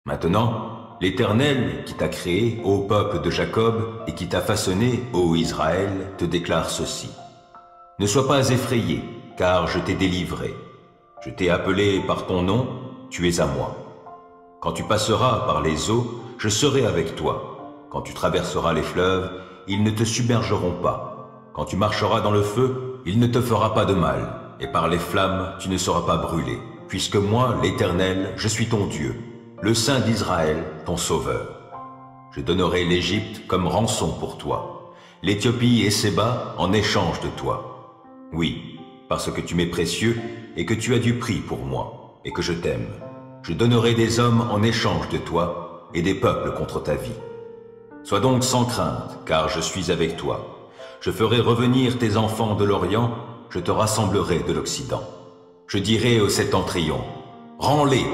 Maintenant, l'Éternel qui t'a créé, ô peuple de Jacob, et qui t'a façonné, ô Israël, te déclare ceci. Ne sois pas effrayé, car je t'ai délivré. Je t'ai appelé par ton nom, tu es à moi. Quand tu passeras par les eaux, je serai avec toi. Quand tu traverseras les fleuves, ils ne te submergeront pas. Quand tu marcheras dans le feu, il ne te fera pas de mal, et par les flammes, tu ne seras pas brûlé, puisque moi, l'Éternel, je suis ton Dieu, le Saint d'Israël, ton Sauveur. Je donnerai l'Égypte comme rançon pour toi, l'Éthiopie et Séba en échange de toi. Oui, parce que tu m'es précieux et que tu as du prix pour moi, et que je t'aime. Je donnerai des hommes en échange de toi et des peuples contre ta vie. Sois donc sans crainte, car je suis avec toi. Je ferai revenir tes enfants de l'Orient, je te rassemblerai de l'Occident. Je dirai au septentrion, rends-les,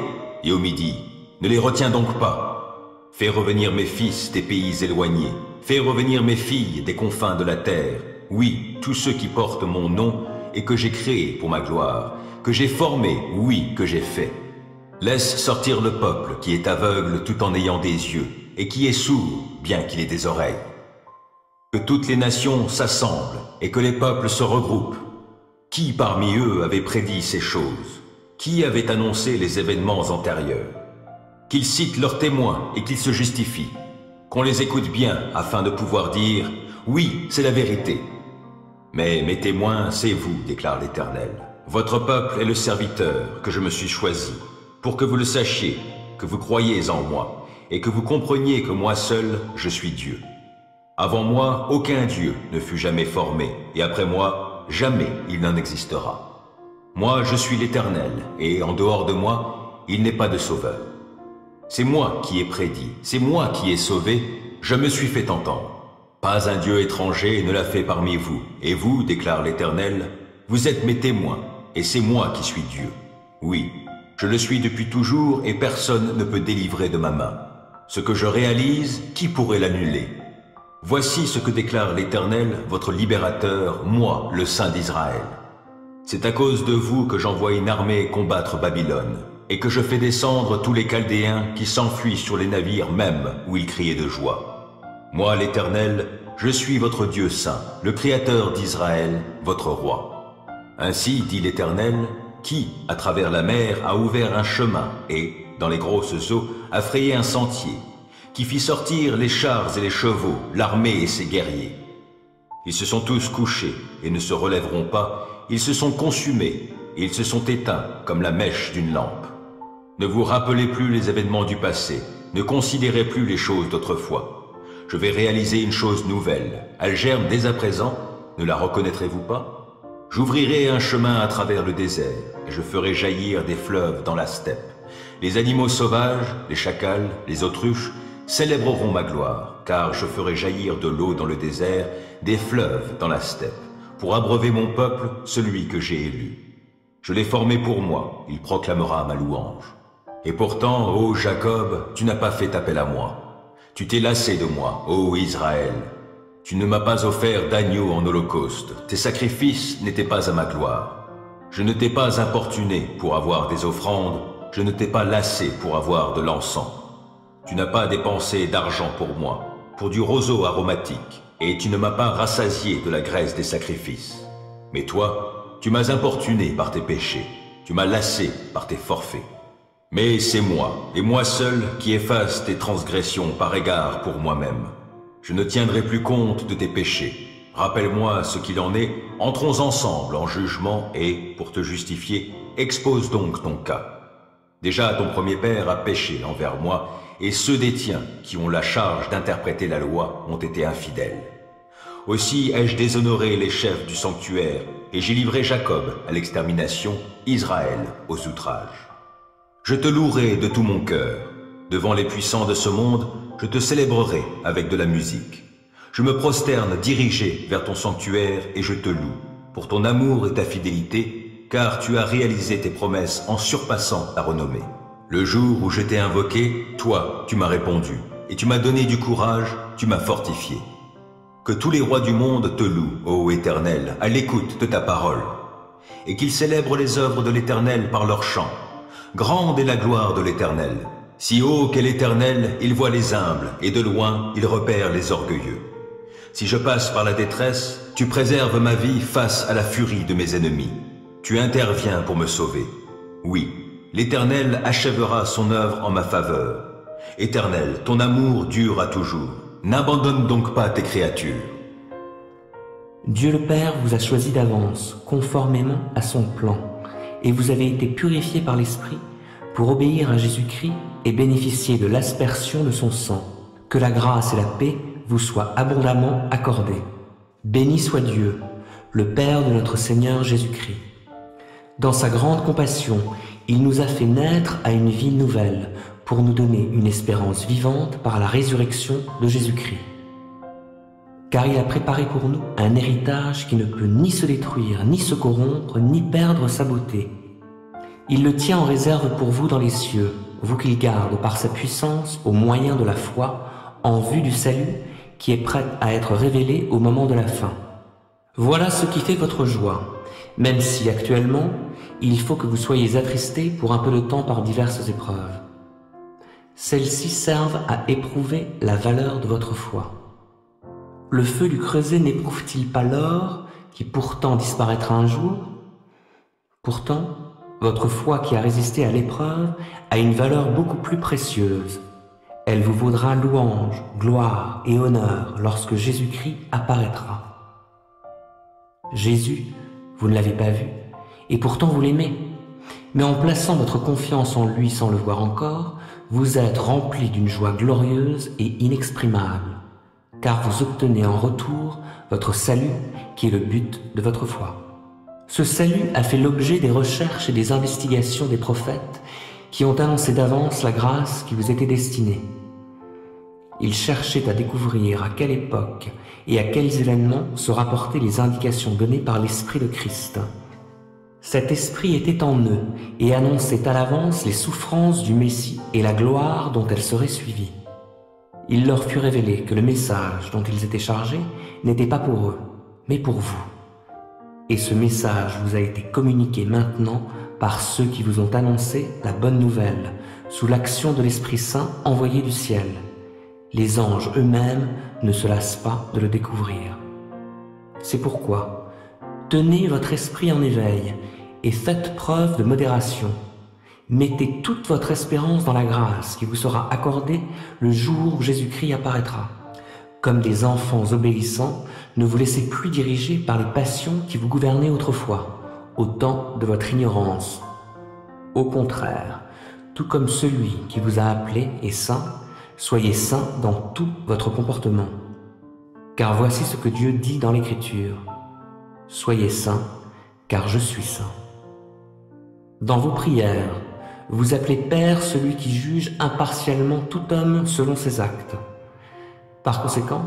et au midi, ne les retiens donc pas. Fais revenir mes fils des pays éloignés, fais revenir mes filles des confins de la terre, oui, tous ceux qui portent mon nom et que j'ai créés pour ma gloire, que j'ai formés, oui, que j'ai fait. Laisse sortir le peuple qui est aveugle tout en ayant des yeux, et qui est sourd, bien qu'il ait des oreilles. Que toutes les nations s'assemblent, et que les peuples se regroupent. Qui parmi eux avait prédit ces choses? Qui avait annoncé les événements antérieurs? Qu'ils citent leurs témoins et qu'ils se justifient. Qu'on les écoute bien afin de pouvoir dire « Oui, c'est la vérité ». Mais mes témoins, c'est vous, déclare l'Éternel. Votre peuple est le serviteur que je me suis choisi, pour que vous le sachiez, que vous croyiez en moi, et que vous compreniez que moi seul, je suis Dieu. Avant moi, aucun Dieu ne fut jamais formé, et après moi, jamais il n'en existera. Moi, je suis l'Éternel, et en dehors de moi, il n'est pas de sauveur. C'est moi qui ai prédit, c'est moi qui ai sauvé, je me suis fait entendre. Pas un Dieu étranger ne l'a fait parmi vous, et vous, déclare l'Éternel, vous êtes mes témoins, et c'est moi qui suis Dieu. Oui, je le suis depuis toujours, et personne ne peut délivrer de ma main. Ce que je réalise, qui pourrait l'annuler? Voici ce que déclare l'Éternel, votre libérateur, moi, le Saint d'Israël. C'est à cause de vous que j'envoie une armée combattre Babylone, et que je fais descendre tous les Chaldéens qui s'enfuient sur les navires même où ils criaient de joie. Moi, l'Éternel, je suis votre Dieu saint, le Créateur d'Israël, votre roi. Ainsi, dit l'Éternel, qui, à travers la mer, a ouvert un chemin et, dans les grosses eaux, a frayé un sentier, qui fit sortir les chars et les chevaux, l'armée et ses guerriers. Ils se sont tous couchés et ne se relèveront pas, ils se sont consumés et ils se sont éteints comme la mèche d'une lampe. Ne vous rappelez plus les événements du passé, ne considérez plus les choses d'autrefois. Je vais réaliser une chose nouvelle, elle germe dès à présent, ne la reconnaîtrez-vous pas? J'ouvrirai un chemin à travers le désert, et je ferai jaillir des fleuves dans la steppe. Les animaux sauvages, les chacals, les autruches, célébreront ma gloire, car je ferai jaillir de l'eau dans le désert, des fleuves dans la steppe, pour abreuver mon peuple, celui que j'ai élu. Je l'ai formé pour moi, il proclamera ma louange. Et pourtant, ô Jacob, tu n'as pas fait appel à moi. Tu t'es lassé de moi, ô Israël. Tu ne m'as pas offert d'agneau en holocauste, tes sacrifices n'étaient pas à ma gloire. Je ne t'ai pas importuné pour avoir des offrandes, je ne t'ai pas lassé pour avoir de l'encens. Tu n'as pas dépensé d'argent pour moi, pour du roseau aromatique, et tu ne m'as pas rassasié de la graisse des sacrifices. Mais toi, tu m'as importuné par tes péchés, tu m'as lassé par tes forfaits. Mais c'est moi, et moi seul, qui efface tes transgressions par égard pour moi-même. Je ne tiendrai plus compte de tes péchés. Rappelle-moi ce qu'il en est, entrons ensemble en jugement et, pour te justifier, expose donc ton cas. Déjà ton premier père a péché envers moi, et ceux des tiens qui ont la charge d'interpréter la loi ont été infidèles. Aussi ai-je déshonoré les chefs du sanctuaire, et j'ai livré Jacob à l'extermination, Israël aux outrages. Je te louerai de tout mon cœur. Devant les puissants de ce monde, je te célébrerai avec de la musique. Je me prosterne dirigé vers ton sanctuaire et je te loue, pour ton amour et ta fidélité, car tu as réalisé tes promesses en surpassant ta renommée. Le jour où je t'ai invoqué, toi, tu m'as répondu, et tu m'as donné du courage, tu m'as fortifié. Que tous les rois du monde te louent, ô Éternel, à l'écoute de ta parole, et qu'ils célèbrent les œuvres de l'Éternel par leurs chants. Grande est la gloire de l'Éternel. Si haut qu'est l'Éternel, il voit les humbles, et de loin, il repère les orgueilleux. Si je passe par la détresse, tu préserves ma vie face à la furie de mes ennemis. Tu interviens pour me sauver. Oui, l'Éternel achèvera son œuvre en ma faveur. Éternel, ton amour dure à toujours. N'abandonne donc pas tes créatures. Dieu le Père vous a choisi d'avance, conformément à son plan, et vous avez été purifiés par l'Esprit pour obéir à Jésus-Christ et bénéficier de l'aspersion de son sang. Que la grâce et la paix vous soient abondamment accordées. Béni soit Dieu, le Père de notre Seigneur Jésus-Christ. Dans sa grande compassion, il nous a fait naître à une vie nouvelle pour nous donner une espérance vivante par la résurrection de Jésus-Christ. Car il a préparé pour nous un héritage qui ne peut ni se détruire, ni se corrompre, ni perdre sa beauté. Il le tient en réserve pour vous dans les cieux, vous qu'il garde par sa puissance au moyen de la foi, en vue du salut qui est prêt à être révélé au moment de la fin. Voilà ce qui fait votre joie, même si actuellement, il faut que vous soyez attristés pour un peu de temps par diverses épreuves. Celles-ci servent à éprouver la valeur de votre foi. Le feu du creuset n'éprouve-t-il pas l'or, qui pourtant disparaîtra un jour? Pourtant, votre foi qui a résisté à l'épreuve a une valeur beaucoup plus précieuse. Elle vous vaudra louange, gloire et honneur lorsque Jésus-Christ apparaîtra. Jésus, vous ne l'avez pas vu, et pourtant vous l'aimez. Mais en plaçant votre confiance en lui sans le voir encore, vous êtes rempli d'une joie glorieuse et inexprimable, car vous obtenez en retour votre salut qui est le but de votre foi. Ce salut a fait l'objet des recherches et des investigations des prophètes qui ont annoncé d'avance la grâce qui vous était destinée. Ils cherchaient à découvrir à quelle époque et à quels événements se rapportaient les indications données par l'Esprit de Christ. Cet Esprit était en eux et annonçait à l'avance les souffrances du Messie et la gloire dont elles seraient suivies. Il leur fut révélé que le message dont ils étaient chargés n'était pas pour eux, mais pour vous. Et ce message vous a été communiqué maintenant par ceux qui vous ont annoncé la bonne nouvelle, sous l'action de l'Esprit Saint envoyé du ciel. Les anges eux-mêmes ne se lassent pas de le découvrir. C'est pourquoi, tenez votre esprit en éveil et faites preuve de modération. Mettez toute votre espérance dans la grâce qui vous sera accordée le jour où Jésus-Christ apparaîtra. Comme des enfants obéissants, ne vous laissez plus diriger par les passions qui vous gouvernaient autrefois, au temps de votre ignorance. Au contraire, tout comme celui qui vous a appelé est saint, soyez saints dans tout votre comportement. Car voici ce que Dieu dit dans l'Écriture. Soyez saints, car je suis saint. Dans vos prières, vous appelez Père celui qui juge impartialement tout homme selon ses actes. Par conséquent,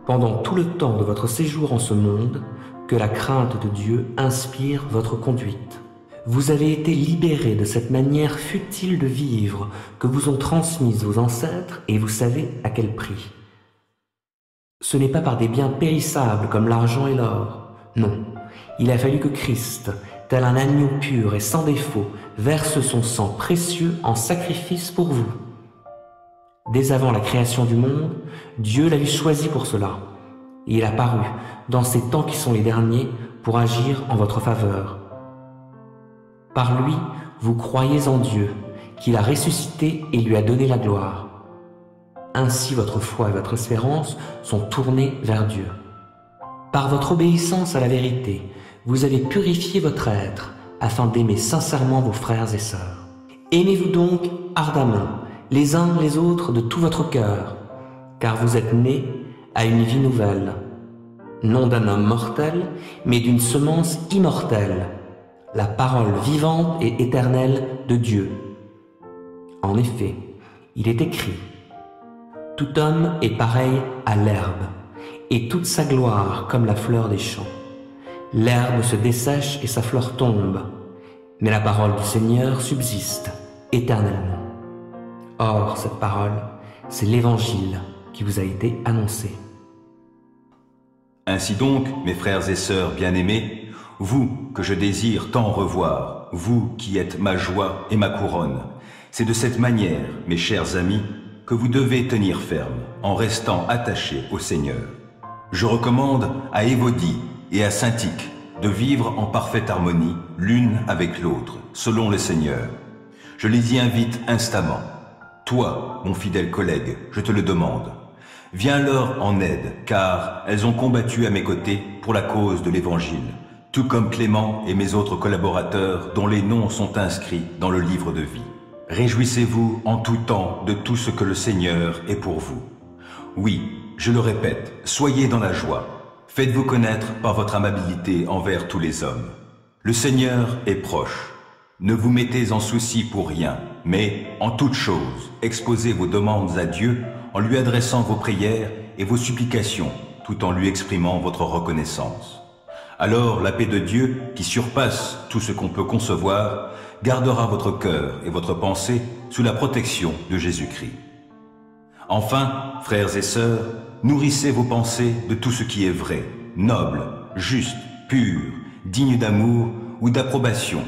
pendant tout le temps de votre séjour en ce monde, que la crainte de Dieu inspire votre conduite. Vous avez été libérés de cette manière futile de vivre que vous ont transmise vos ancêtres et vous savez à quel prix. Ce n'est pas par des biens périssables comme l'argent et l'or. Non, il a fallu que Christ, tel un agneau pur et sans défaut, verse son sang précieux en sacrifice pour vous. Dès avant la création du monde, Dieu l'avait choisi pour cela. Et il a paru, dans ces temps qui sont les derniers, pour agir en votre faveur. Par lui, vous croyez en Dieu, qu'il a ressuscité et lui a donné la gloire. Ainsi votre foi et votre espérance sont tournées vers Dieu. Par votre obéissance à la vérité, vous avez purifié votre être, afin d'aimer sincèrement vos frères et sœurs. Aimez-vous donc ardemment, les uns les autres de tout votre cœur, car vous êtes nés à une vie nouvelle, non d'un homme mortel, mais d'une semence immortelle, la parole vivante et éternelle de Dieu. En effet, il est écrit, « Tout homme est pareil à l'herbe, et toute sa gloire comme la fleur des champs. L'herbe se dessèche et sa fleur tombe, mais la parole du Seigneur subsiste éternellement. » Or, cette parole, c'est l'Évangile qui vous a été annoncé. Ainsi donc, mes frères et sœurs bien-aimés, vous que je désire tant revoir, vous qui êtes ma joie et ma couronne, C'est de cette manière, mes chers amis, que vous devez tenir ferme, en restant attachés au Seigneur. Je recommande à Évodie et à Syntyche de vivre en parfaite harmonie l'une avec l'autre, selon le Seigneur. Je les y invite instamment. Toi, mon fidèle collègue, je te le demande. Viens-leur en aide, car elles ont combattu à mes côtés pour la cause de l'Évangile, tout comme Clément et mes autres collaborateurs dont les noms sont inscrits dans le livre de vie. Réjouissez-vous en tout temps de tout ce que le Seigneur est pour vous. Oui, je le répète, soyez dans la joie. Faites-vous connaître par votre amabilité envers tous les hommes. Le Seigneur est proche. Ne vous mettez en souci pour rien, mais en toute chose, exposez vos demandes à Dieu en lui adressant vos prières et vos supplications, tout en lui exprimant votre reconnaissance. Alors la paix de Dieu, qui surpasse tout ce qu'on peut concevoir, gardera votre cœur et votre pensée sous la protection de Jésus-Christ. Enfin, frères et sœurs, nourrissez vos pensées de tout ce qui est vrai, noble, juste, pur, digne d'amour ou d'approbation,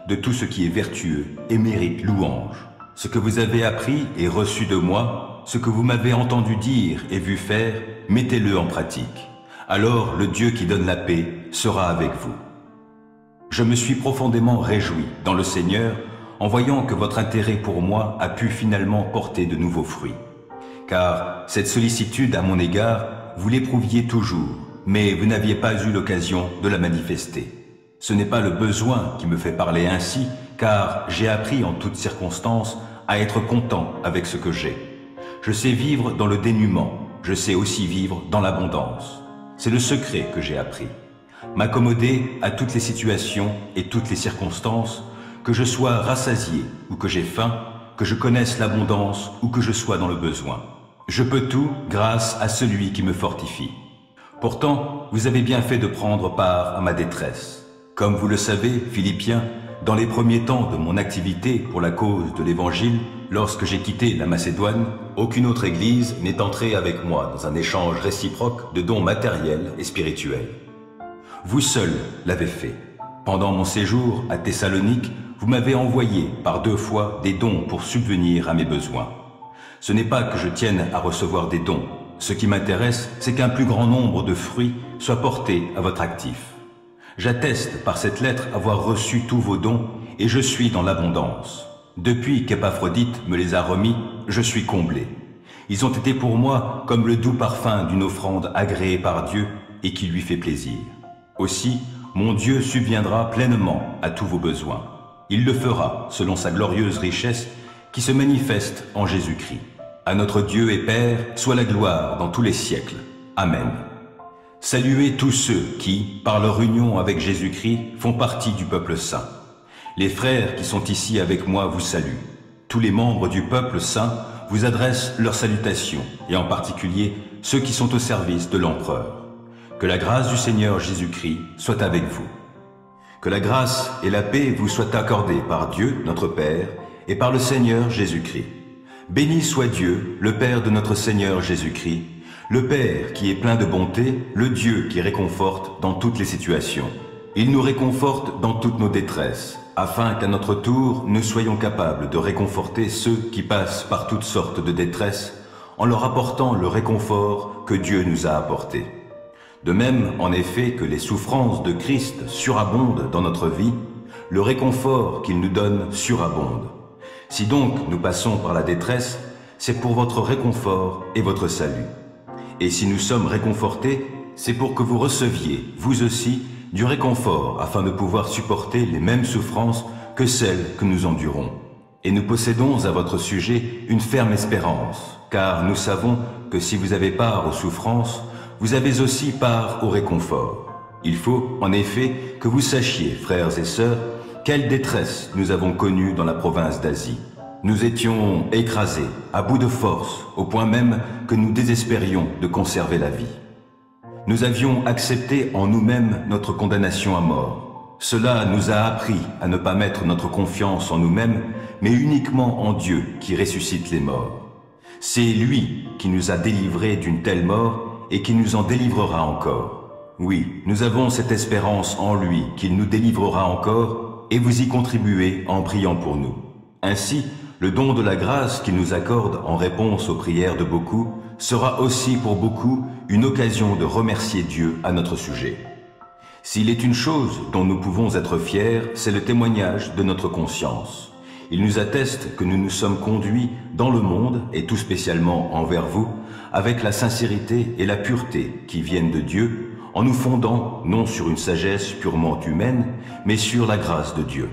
de tout ce qui est vertueux et mérite louange. Ce que vous avez appris et reçu de moi, ce que vous m'avez entendu dire et vu faire, mettez-le en pratique. Alors le Dieu qui donne la paix sera avec vous. Je me suis profondément réjoui dans le Seigneur en voyant que votre intérêt pour moi a pu finalement porter de nouveaux fruits. Car cette sollicitude à mon égard, vous l'éprouviez toujours, mais vous n'aviez pas eu l'occasion de la manifester. Ce n'est pas le besoin qui me fait parler ainsi, car j'ai appris en toutes circonstances à être content avec ce que j'ai. Je sais vivre dans le dénuement, je sais aussi vivre dans l'abondance. C'est le secret que j'ai appris. M'accommoder à toutes les situations et toutes les circonstances, que je sois rassasié ou que j'ai faim, que je connaisse l'abondance ou que je sois dans le besoin. Je peux tout grâce à celui qui me fortifie. Pourtant, vous avez bien fait de prendre part à ma détresse. Comme vous le savez, Philippiens, dans les premiers temps de mon activité pour la cause de l'Évangile, lorsque j'ai quitté la Macédoine, aucune autre église n'est entrée avec moi dans un échange réciproque de dons matériels et spirituels. Vous seul l'avez fait. Pendant mon séjour à Thessalonique, vous m'avez envoyé par 2 fois des dons pour subvenir à mes besoins. Ce n'est pas que je tienne à recevoir des dons. Ce qui m'intéresse, c'est qu'un plus grand nombre de fruits soient portés à votre actif. J'atteste par cette lettre avoir reçu tous vos dons et je suis dans l'abondance. Depuis qu'Épaphrodite me les a remis, je suis comblé. Ils ont été pour moi comme le doux parfum d'une offrande agréée par Dieu et qui lui fait plaisir. Aussi, mon Dieu subviendra pleinement à tous vos besoins. Il le fera selon sa glorieuse richesse qui se manifeste en Jésus-Christ. À notre Dieu et Père soit la gloire dans tous les siècles. Amen. Saluez tous ceux qui, par leur union avec Jésus-Christ, font partie du peuple saint. Les frères qui sont ici avec moi vous saluent. Tous les membres du peuple saint vous adressent leurs salutations, et en particulier ceux qui sont au service de l'empereur. Que la grâce du Seigneur Jésus-Christ soit avec vous. Que la grâce et la paix vous soient accordées par Dieu, notre Père, et par le Seigneur Jésus-Christ. Béni soit Dieu, le Père de notre Seigneur Jésus-Christ, le Père qui est plein de bonté, le Dieu qui réconforte dans toutes les situations. Il nous réconforte dans toutes nos détresses, afin qu'à notre tour, nous soyons capables de réconforter ceux qui passent par toutes sortes de détresses, en leur apportant le réconfort que Dieu nous a apporté. De même, en effet, que les souffrances de Christ surabondent dans notre vie, le réconfort qu'il nous donne surabonde. Si donc nous passons par la détresse, c'est pour votre réconfort et votre salut. Et si nous sommes réconfortés, c'est pour que vous receviez, vous aussi, du réconfort afin de pouvoir supporter les mêmes souffrances que celles que nous endurons. Et nous possédons à votre sujet une ferme espérance, car nous savons que si vous avez part aux souffrances, vous avez aussi part au réconfort. Il faut, en effet, que vous sachiez, frères et sœurs, quelle détresse nous avons connue dans la province d'Asie. Nous étions écrasés, à bout de force, au point même que nous désespérions de conserver la vie. Nous avions accepté en nous-mêmes notre condamnation à mort. Cela nous a appris à ne pas mettre notre confiance en nous-mêmes, mais uniquement en Dieu qui ressuscite les morts. C'est lui qui nous a délivrés d'une telle mort et qui nous en délivrera encore. Oui, nous avons cette espérance en lui qu'il nous délivrera encore et vous y contribuez en priant pour nous. Ainsi, le don de la grâce qu'il nous accorde en réponse aux prières de beaucoup sera aussi pour beaucoup une occasion de remercier Dieu à notre sujet. S'il est une chose dont nous pouvons être fiers, c'est le témoignage de notre conscience. Il nous atteste que nous nous sommes conduits dans le monde, et tout spécialement envers vous, avec la sincérité et la pureté qui viennent de Dieu, en nous fondant non sur une sagesse purement humaine, mais sur la grâce de Dieu.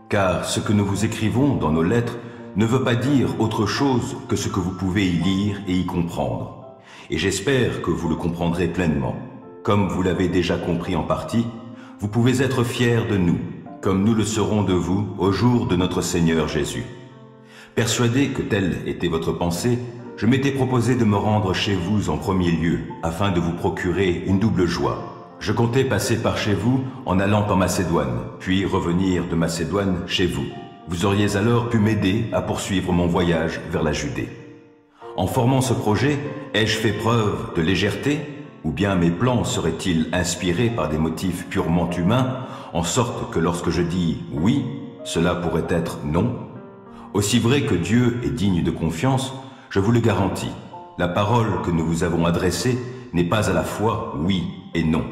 Car ce que nous vous écrivons dans nos lettres ne veut pas dire autre chose que ce que vous pouvez y lire et y comprendre. Et j'espère que vous le comprendrez pleinement. Comme vous l'avez déjà compris en partie, vous pouvez être fiers de nous, comme nous le serons de vous au jour de notre Seigneur Jésus. Persuadé que telle était votre pensée, je m'étais proposé de me rendre chez vous en premier lieu, afin de vous procurer une double joie. Je comptais passer par chez vous en allant en Macédoine, puis revenir de Macédoine chez vous. Vous auriez alors pu m'aider à poursuivre mon voyage vers la Judée. En formant ce projet, ai-je fait preuve de légèreté ? Ou bien mes plans seraient-ils inspirés par des motifs purement humains, en sorte que lorsque je dis « oui », cela pourrait être « non ». Aussi vrai que Dieu est digne de confiance, je vous le garantis, la parole que nous vous avons adressée n'est pas à la fois « oui » et « non ».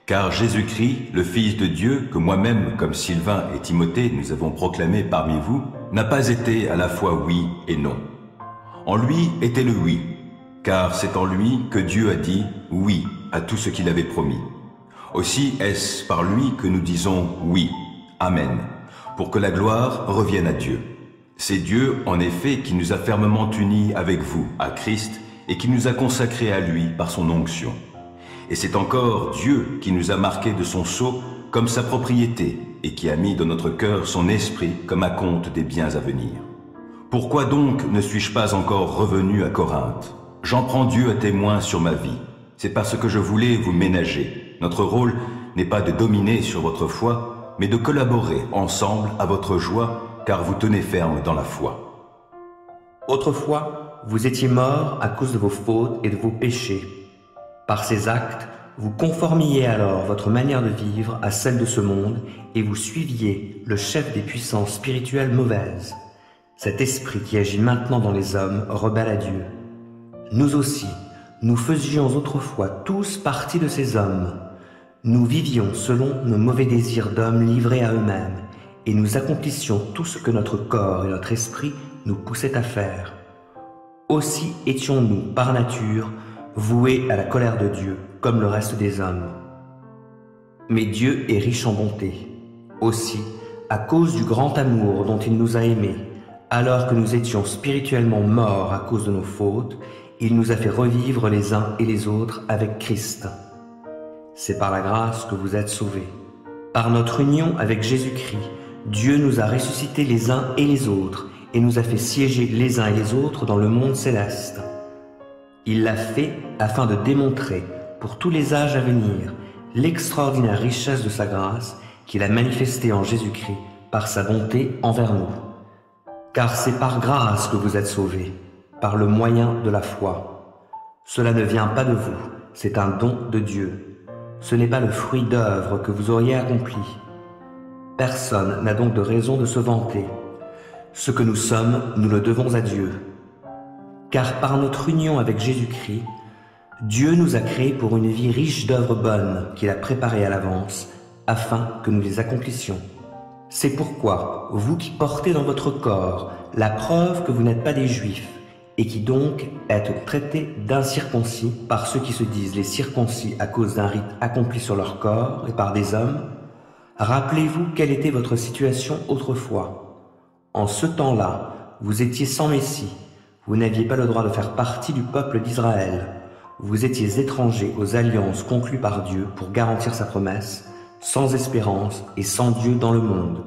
Car Jésus-Christ, le Fils de Dieu, que moi-même, comme Sylvain et Timothée, nous avons proclamé parmi vous, n'a pas été à la fois « oui » et « non ». En lui était le « oui ». Car c'est en lui que Dieu a dit « oui » à tout ce qu'il avait promis. Aussi est-ce par lui que nous disons « oui »,« Amen », pour que la gloire revienne à Dieu. C'est Dieu, en effet, qui nous a fermement unis avec vous, à Christ, et qui nous a consacrés à lui par son onction. Et c'est encore Dieu qui nous a marqués de son sceau comme sa propriété, et qui a mis dans notre cœur son esprit comme acompte des biens à venir. Pourquoi donc ne suis-je pas encore revenu à Corinthe ? J'en prends Dieu à témoin sur ma vie. C'est parce que je voulais vous ménager. Notre rôle n'est pas de dominer sur votre foi, mais de collaborer ensemble à votre joie, car vous tenez ferme dans la foi. Autrefois, vous étiez morts à cause de vos fautes et de vos péchés. Par ces actes, vous conformiez alors votre manière de vivre à celle de ce monde et vous suiviez le chef des puissances spirituelles mauvaises, cet esprit qui agit maintenant dans les hommes rebelles à Dieu. Nous aussi, nous faisions autrefois tous partie de ces hommes. Nous vivions selon nos mauvais désirs d'hommes livrés à eux-mêmes, et nous accomplissions tout ce que notre corps et notre esprit nous poussaient à faire. Aussi étions-nous, par nature, voués à la colère de Dieu, comme le reste des hommes. Mais Dieu est riche en bonté. Aussi, à cause du grand amour dont il nous a aimés, alors que nous étions spirituellement morts à cause de nos fautes, il nous a fait revivre les uns et les autres avec Christ. C'est par la grâce que vous êtes sauvés. Par notre union avec Jésus-Christ, Dieu nous a ressuscités les uns et les autres et nous a fait siéger les uns et les autres dans le monde céleste. Il l'a fait afin de démontrer, pour tous les âges à venir, l'extraordinaire richesse de sa grâce qu'il a manifestée en Jésus-Christ par sa bonté envers nous. Car c'est par grâce que vous êtes sauvés, par le moyen de la foi. Cela ne vient pas de vous, c'est un don de Dieu. Ce n'est pas le fruit d'œuvres que vous auriez accompli. Personne n'a donc de raison de se vanter. Ce que nous sommes, nous le devons à Dieu. Car par notre union avec Jésus-Christ, Dieu nous a créés pour une vie riche d'œuvres bonnes qu'il a préparées à l'avance, afin que nous les accomplissions. C'est pourquoi, vous qui portez dans votre corps la preuve que vous n'êtes pas des Juifs, et qui donc êtes traités d'incirconcis par ceux qui se disent les circoncis à cause d'un rite accompli sur leur corps et par des hommes, rappelez-vous quelle était votre situation autrefois. En ce temps-là, vous étiez sans Messie, vous n'aviez pas le droit de faire partie du peuple d'Israël, vous étiez étrangers aux alliances conclues par Dieu pour garantir sa promesse, sans espérance et sans Dieu dans le monde.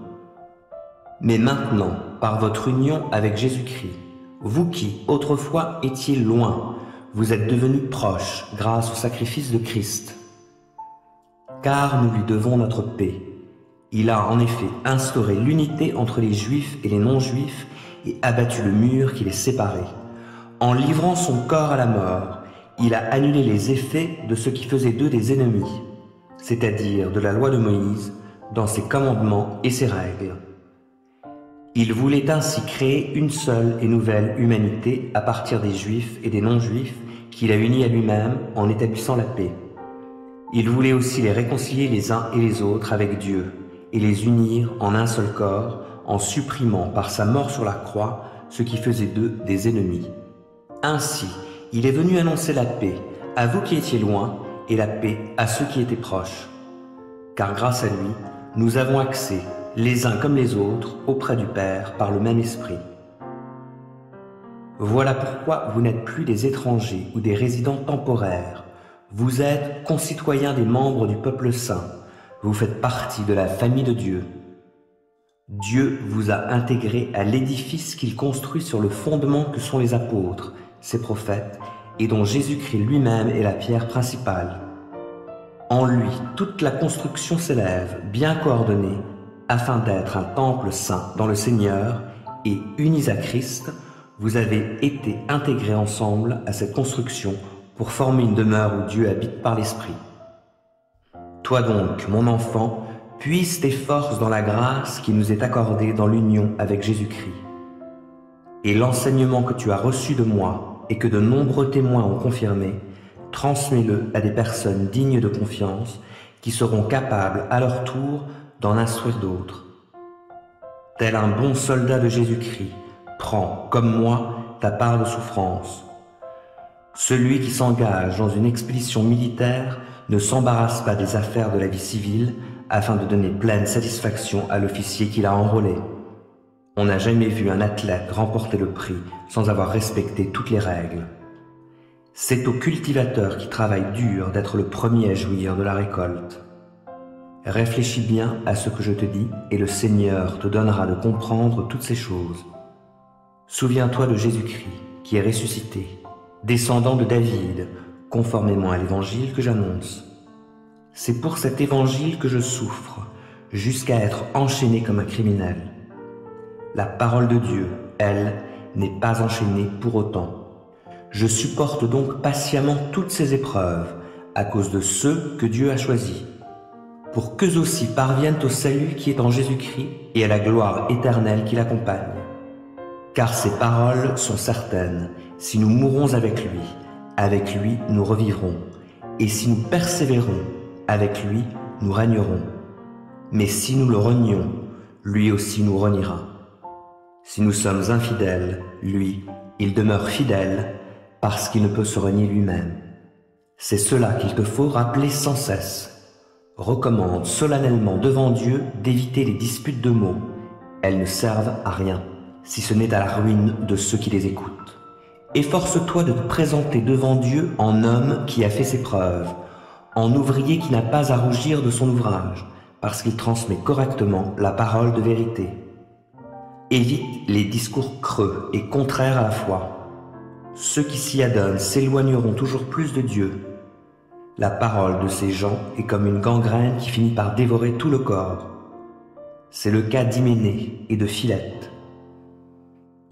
Mais maintenant, par votre union avec Jésus-Christ, vous qui, autrefois, étiez loin, vous êtes devenus proches grâce au sacrifice de Christ. Car nous lui devons notre paix. Il a en effet instauré l'unité entre les Juifs et les non-Juifs et abattu le mur qui les séparait. En livrant son corps à la mort, il a annulé les effets de ce qui faisait d'eux des ennemis, c'est-à-dire de la loi de Moïse, dans ses commandements et ses règles. Il voulait ainsi créer une seule et nouvelle humanité à partir des Juifs et des non-Juifs qu'il a unis à lui-même en établissant la paix. Il voulait aussi les réconcilier les uns et les autres avec Dieu et les unir en un seul corps en supprimant par sa mort sur la croix ce qui faisait d'eux des ennemis. Ainsi, il est venu annoncer la paix à vous qui étiez loin et la paix à ceux qui étaient proches. Car grâce à lui, nous avons accès, les uns comme les autres, auprès du Père par le même Esprit. Voilà pourquoi vous n'êtes plus des étrangers ou des résidents temporaires. Vous êtes concitoyens des membres du peuple saint. Vous faites partie de la famille de Dieu. Dieu vous a intégrés à l'édifice qu'il construit sur le fondement que sont les apôtres, ses prophètes, et dont Jésus-Christ lui-même est la pierre principale. En lui, toute la construction s'élève, bien coordonnée, afin d'être un temple saint dans le Seigneur, et unis à Christ, vous avez été intégrés ensemble à cette construction pour former une demeure où Dieu habite par l'Esprit. Toi donc, mon enfant, puise tes forces dans la grâce qui nous est accordée dans l'union avec Jésus-Christ. Et l'enseignement que tu as reçu de moi et que de nombreux témoins ont confirmé, transmets-le à des personnes dignes de confiance qui seront capables à leur tour d'en instruire d'autres. Tel un bon soldat de Jésus-Christ, prends, comme moi, ta part de souffrance. Celui qui s'engage dans une expédition militaire ne s'embarrasse pas des affaires de la vie civile afin de donner pleine satisfaction à l'officier qui l'a enrôlé. On n'a jamais vu un athlète remporter le prix sans avoir respecté toutes les règles. C'est au cultivateur qui travaille dur d'être le premier à jouir de la récolte. Réfléchis bien à ce que je te dis et le Seigneur te donnera de comprendre toutes ces choses. Souviens-toi de Jésus-Christ qui est ressuscité, descendant de David, conformément à l'évangile que j'annonce. C'est pour cet évangile que je souffre, jusqu'à être enchaîné comme un criminel. La parole de Dieu, elle, n'est pas enchaînée pour autant. Je supporte donc patiemment toutes ces épreuves, à cause de ceux que Dieu a choisis, pour qu'eux aussi parviennent au salut qui est en Jésus-Christ et à la gloire éternelle qui l'accompagne. Car ces paroles sont certaines, si nous mourons avec lui nous revivrons, et si nous persévérons, avec lui nous régnerons. Mais si nous le renions, lui aussi nous reniera. Si nous sommes infidèles, lui, il demeure fidèle, parce qu'il ne peut se renier lui-même. C'est cela qu'il te faut rappeler sans cesse. Recommande solennellement devant Dieu d'éviter les disputes de mots. Elles ne servent à rien, si ce n'est à la ruine de ceux qui les écoutent. Efforce-toi de te présenter devant Dieu en homme qui a fait ses preuves, en ouvrier qui n'a pas à rougir de son ouvrage, parce qu'il transmet correctement la parole de vérité. Évite les discours creux et contraires à la foi. Ceux qui s'y adonnent s'éloigneront toujours plus de Dieu. La parole de ces gens est comme une gangrène qui finit par dévorer tout le corps. C'est le cas d'Hyménée et de Philette.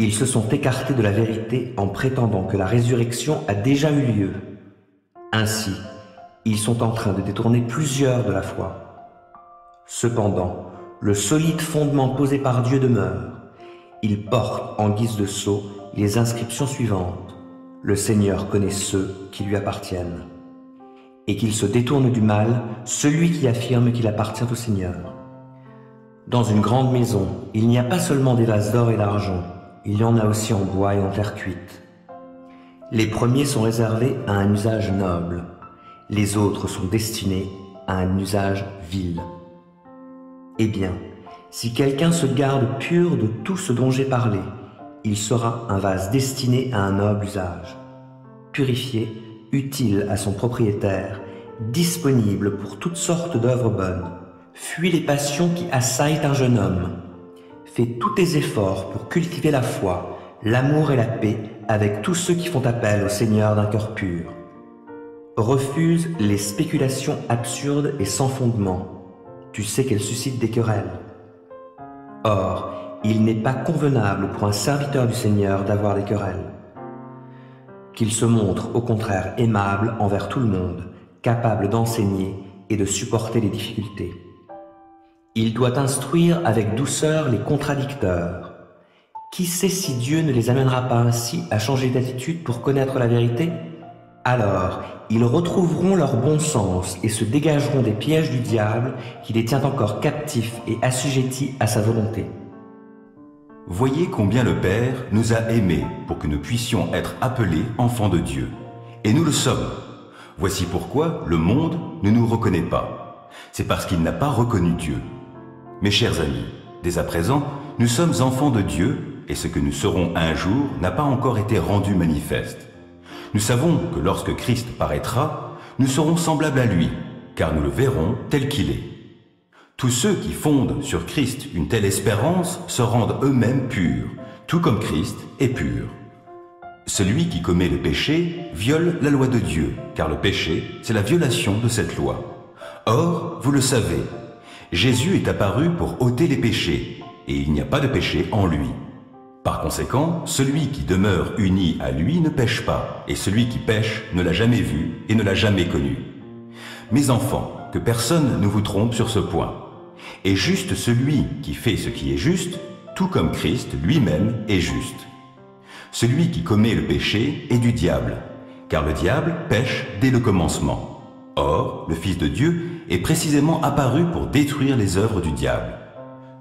Ils se sont écartés de la vérité en prétendant que la résurrection a déjà eu lieu. Ainsi, ils sont en train de détourner plusieurs de la foi. Cependant, le solide fondement posé par Dieu demeure. Il porte en guise de sceau les inscriptions suivantes. Le Seigneur connaît ceux qui lui appartiennent. Et qu'il se détourne du mal, celui qui affirme qu'il appartient au Seigneur. Dans une grande maison, il n'y a pas seulement des vases d'or et d'argent, il y en a aussi en bois et en terre cuite. Les premiers sont réservés à un usage noble, les autres sont destinés à un usage vil. Eh bien, si quelqu'un se garde pur de tout ce dont j'ai parlé, il sera un vase destiné à un noble usage, purifié, utile à son propriétaire, disponible pour toutes sortes d'œuvres bonnes. Fuis les passions qui assaillent un jeune homme. Fais tous tes efforts pour cultiver la foi, l'amour et la paix avec tous ceux qui font appel au Seigneur d'un cœur pur. Refuse les spéculations absurdes et sans fondement. Tu sais qu'elles suscitent des querelles. Or, il n'est pas convenable pour un serviteur du Seigneur d'avoir des querelles. Qu'il se montre au contraire aimable envers tout le monde, capable d'enseigner et de supporter les difficultés. Il doit instruire avec douceur les contradicteurs. Qui sait si Dieu ne les amènera pas ainsi à changer d'attitude pour connaître la vérité? Alors, ils retrouveront leur bon sens et se dégageront des pièges du diable qui les tient encore captifs et assujettis à sa volonté. Voyez combien le Père nous a aimés pour que nous puissions être appelés enfants de Dieu. Et nous le sommes. Voici pourquoi le monde ne nous reconnaît pas. C'est parce qu'il n'a pas reconnu Dieu. Mes chers amis, dès à présent, nous sommes enfants de Dieu et ce que nous serons un jour n'a pas encore été rendu manifeste. Nous savons que lorsque Christ paraîtra, nous serons semblables à lui, car nous le verrons tel qu'il est. Tous ceux qui fondent sur Christ une telle espérance se rendent eux-mêmes purs, tout comme Christ est pur. Celui qui commet le péché viole la loi de Dieu, car le péché, c'est la violation de cette loi. Or, vous le savez, Jésus est apparu pour ôter les péchés, et il n'y a pas de péché en lui. Par conséquent, celui qui demeure uni à lui ne pêche pas, et celui qui pêche ne l'a jamais vu et ne l'a jamais connu. Mes enfants, que personne ne vous trompe sur ce point. Est juste celui qui fait ce qui est juste, tout comme Christ lui-même est juste. Celui qui commet le péché est du diable, car le diable pêche dès le commencement. Or, le Fils de Dieu est précisément apparu pour détruire les œuvres du diable.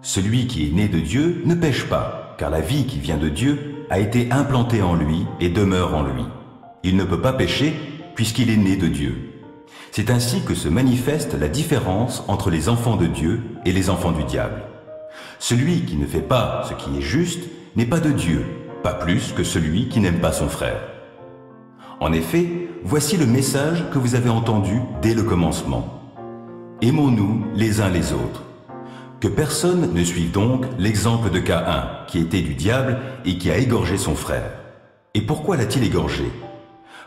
Celui qui est né de Dieu ne pêche pas, car la vie qui vient de Dieu a été implantée en lui et demeure en lui. Il ne peut pas pécher puisqu'il est né de Dieu. C'est ainsi que se manifeste la différence entre les enfants de Dieu et les enfants du diable. Celui qui ne fait pas ce qui est juste n'est pas de Dieu, pas plus que celui qui n'aime pas son frère. En effet, voici le message que vous avez entendu dès le commencement. Aimons-nous les uns les autres. Que personne ne suive donc l'exemple de Caïn, qui était du diable et qui a égorgé son frère. Et pourquoi l'a-t-il égorgé?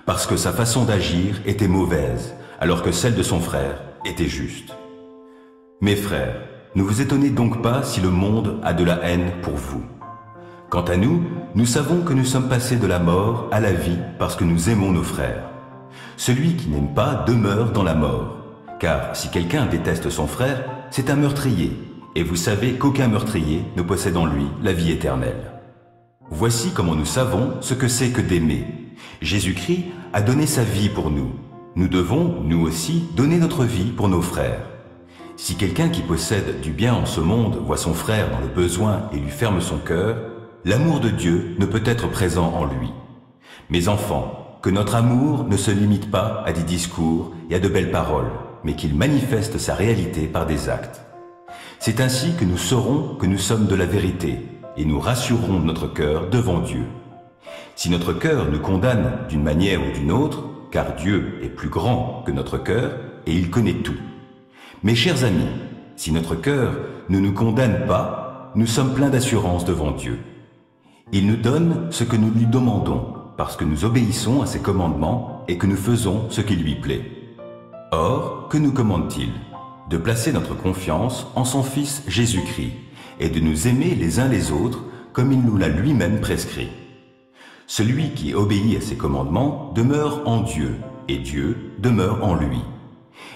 Parce que sa façon d'agir était mauvaise, alors que celle de son frère était juste. Mes frères, ne vous étonnez donc pas si le monde a de la haine pour vous. Quant à nous, nous savons que nous sommes passés de la mort à la vie parce que nous aimons nos frères. Celui qui n'aime pas demeure dans la mort, car si quelqu'un déteste son frère, c'est un meurtrier. Et vous savez qu'aucun meurtrier ne possède en lui la vie éternelle. Voici comment nous savons ce que c'est que d'aimer. Jésus-Christ a donné sa vie pour nous. Nous devons, nous aussi, donner notre vie pour nos frères. Si quelqu'un qui possède du bien en ce monde voit son frère dans le besoin et lui ferme son cœur, l'amour de Dieu ne peut être présent en lui. Mes enfants, que notre amour ne se limite pas à des discours et à de belles paroles, mais qu'il manifeste sa réalité par des actes. C'est ainsi que nous saurons que nous sommes de la vérité et nous rassurerons notre cœur devant Dieu. Si notre cœur nous condamne d'une manière ou d'une autre, car Dieu est plus grand que notre cœur et il connaît tout. Mes chers amis, si notre cœur ne nous condamne pas, nous sommes pleins d'assurance devant Dieu. Il nous donne ce que nous lui demandons, parce que nous obéissons à ses commandements et que nous faisons ce qui lui plaît. Or, que nous commande-t-il? De placer notre confiance en son Fils Jésus-Christ et de nous aimer les uns les autres comme il nous l'a lui-même prescrit. Celui qui obéit à ses commandements demeure en Dieu et Dieu demeure en lui.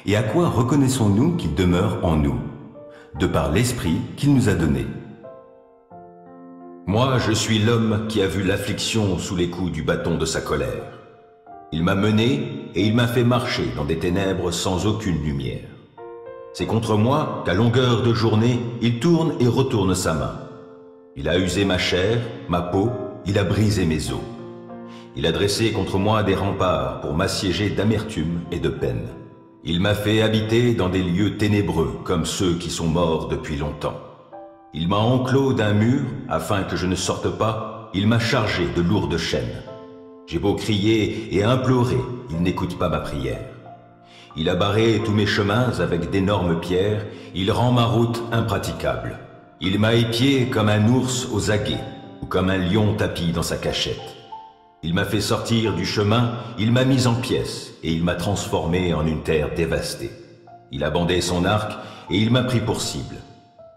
Et à quoi reconnaissons-nous qu'il demeure en nous? De par l'Esprit qu'il nous a donné. Moi, je suis l'homme qui a vu l'affliction sous les coups du bâton de sa colère. Il m'a mené et il m'a fait marcher dans des ténèbres sans aucune lumière. C'est contre moi qu'à longueur de journée, il tourne et retourne sa main. Il a usé ma chair, ma peau, il a brisé mes os. Il a dressé contre moi des remparts pour m'assiéger d'amertume et de peine. Il m'a fait habiter dans des lieux ténébreux comme ceux qui sont morts depuis longtemps. Il m'a enclos d'un mur afin que je ne sorte pas, il m'a chargé de lourdes chaînes. J'ai beau crier et implorer, il n'écoute pas ma prière. Il a barré tous mes chemins avec d'énormes pierres, il rend ma route impraticable. Il m'a épié comme un ours aux aguets, ou comme un lion tapi dans sa cachette. Il m'a fait sortir du chemin, il m'a mis en pièces, et il m'a transformé en une terre dévastée. Il a bandé son arc, et il m'a pris pour cible.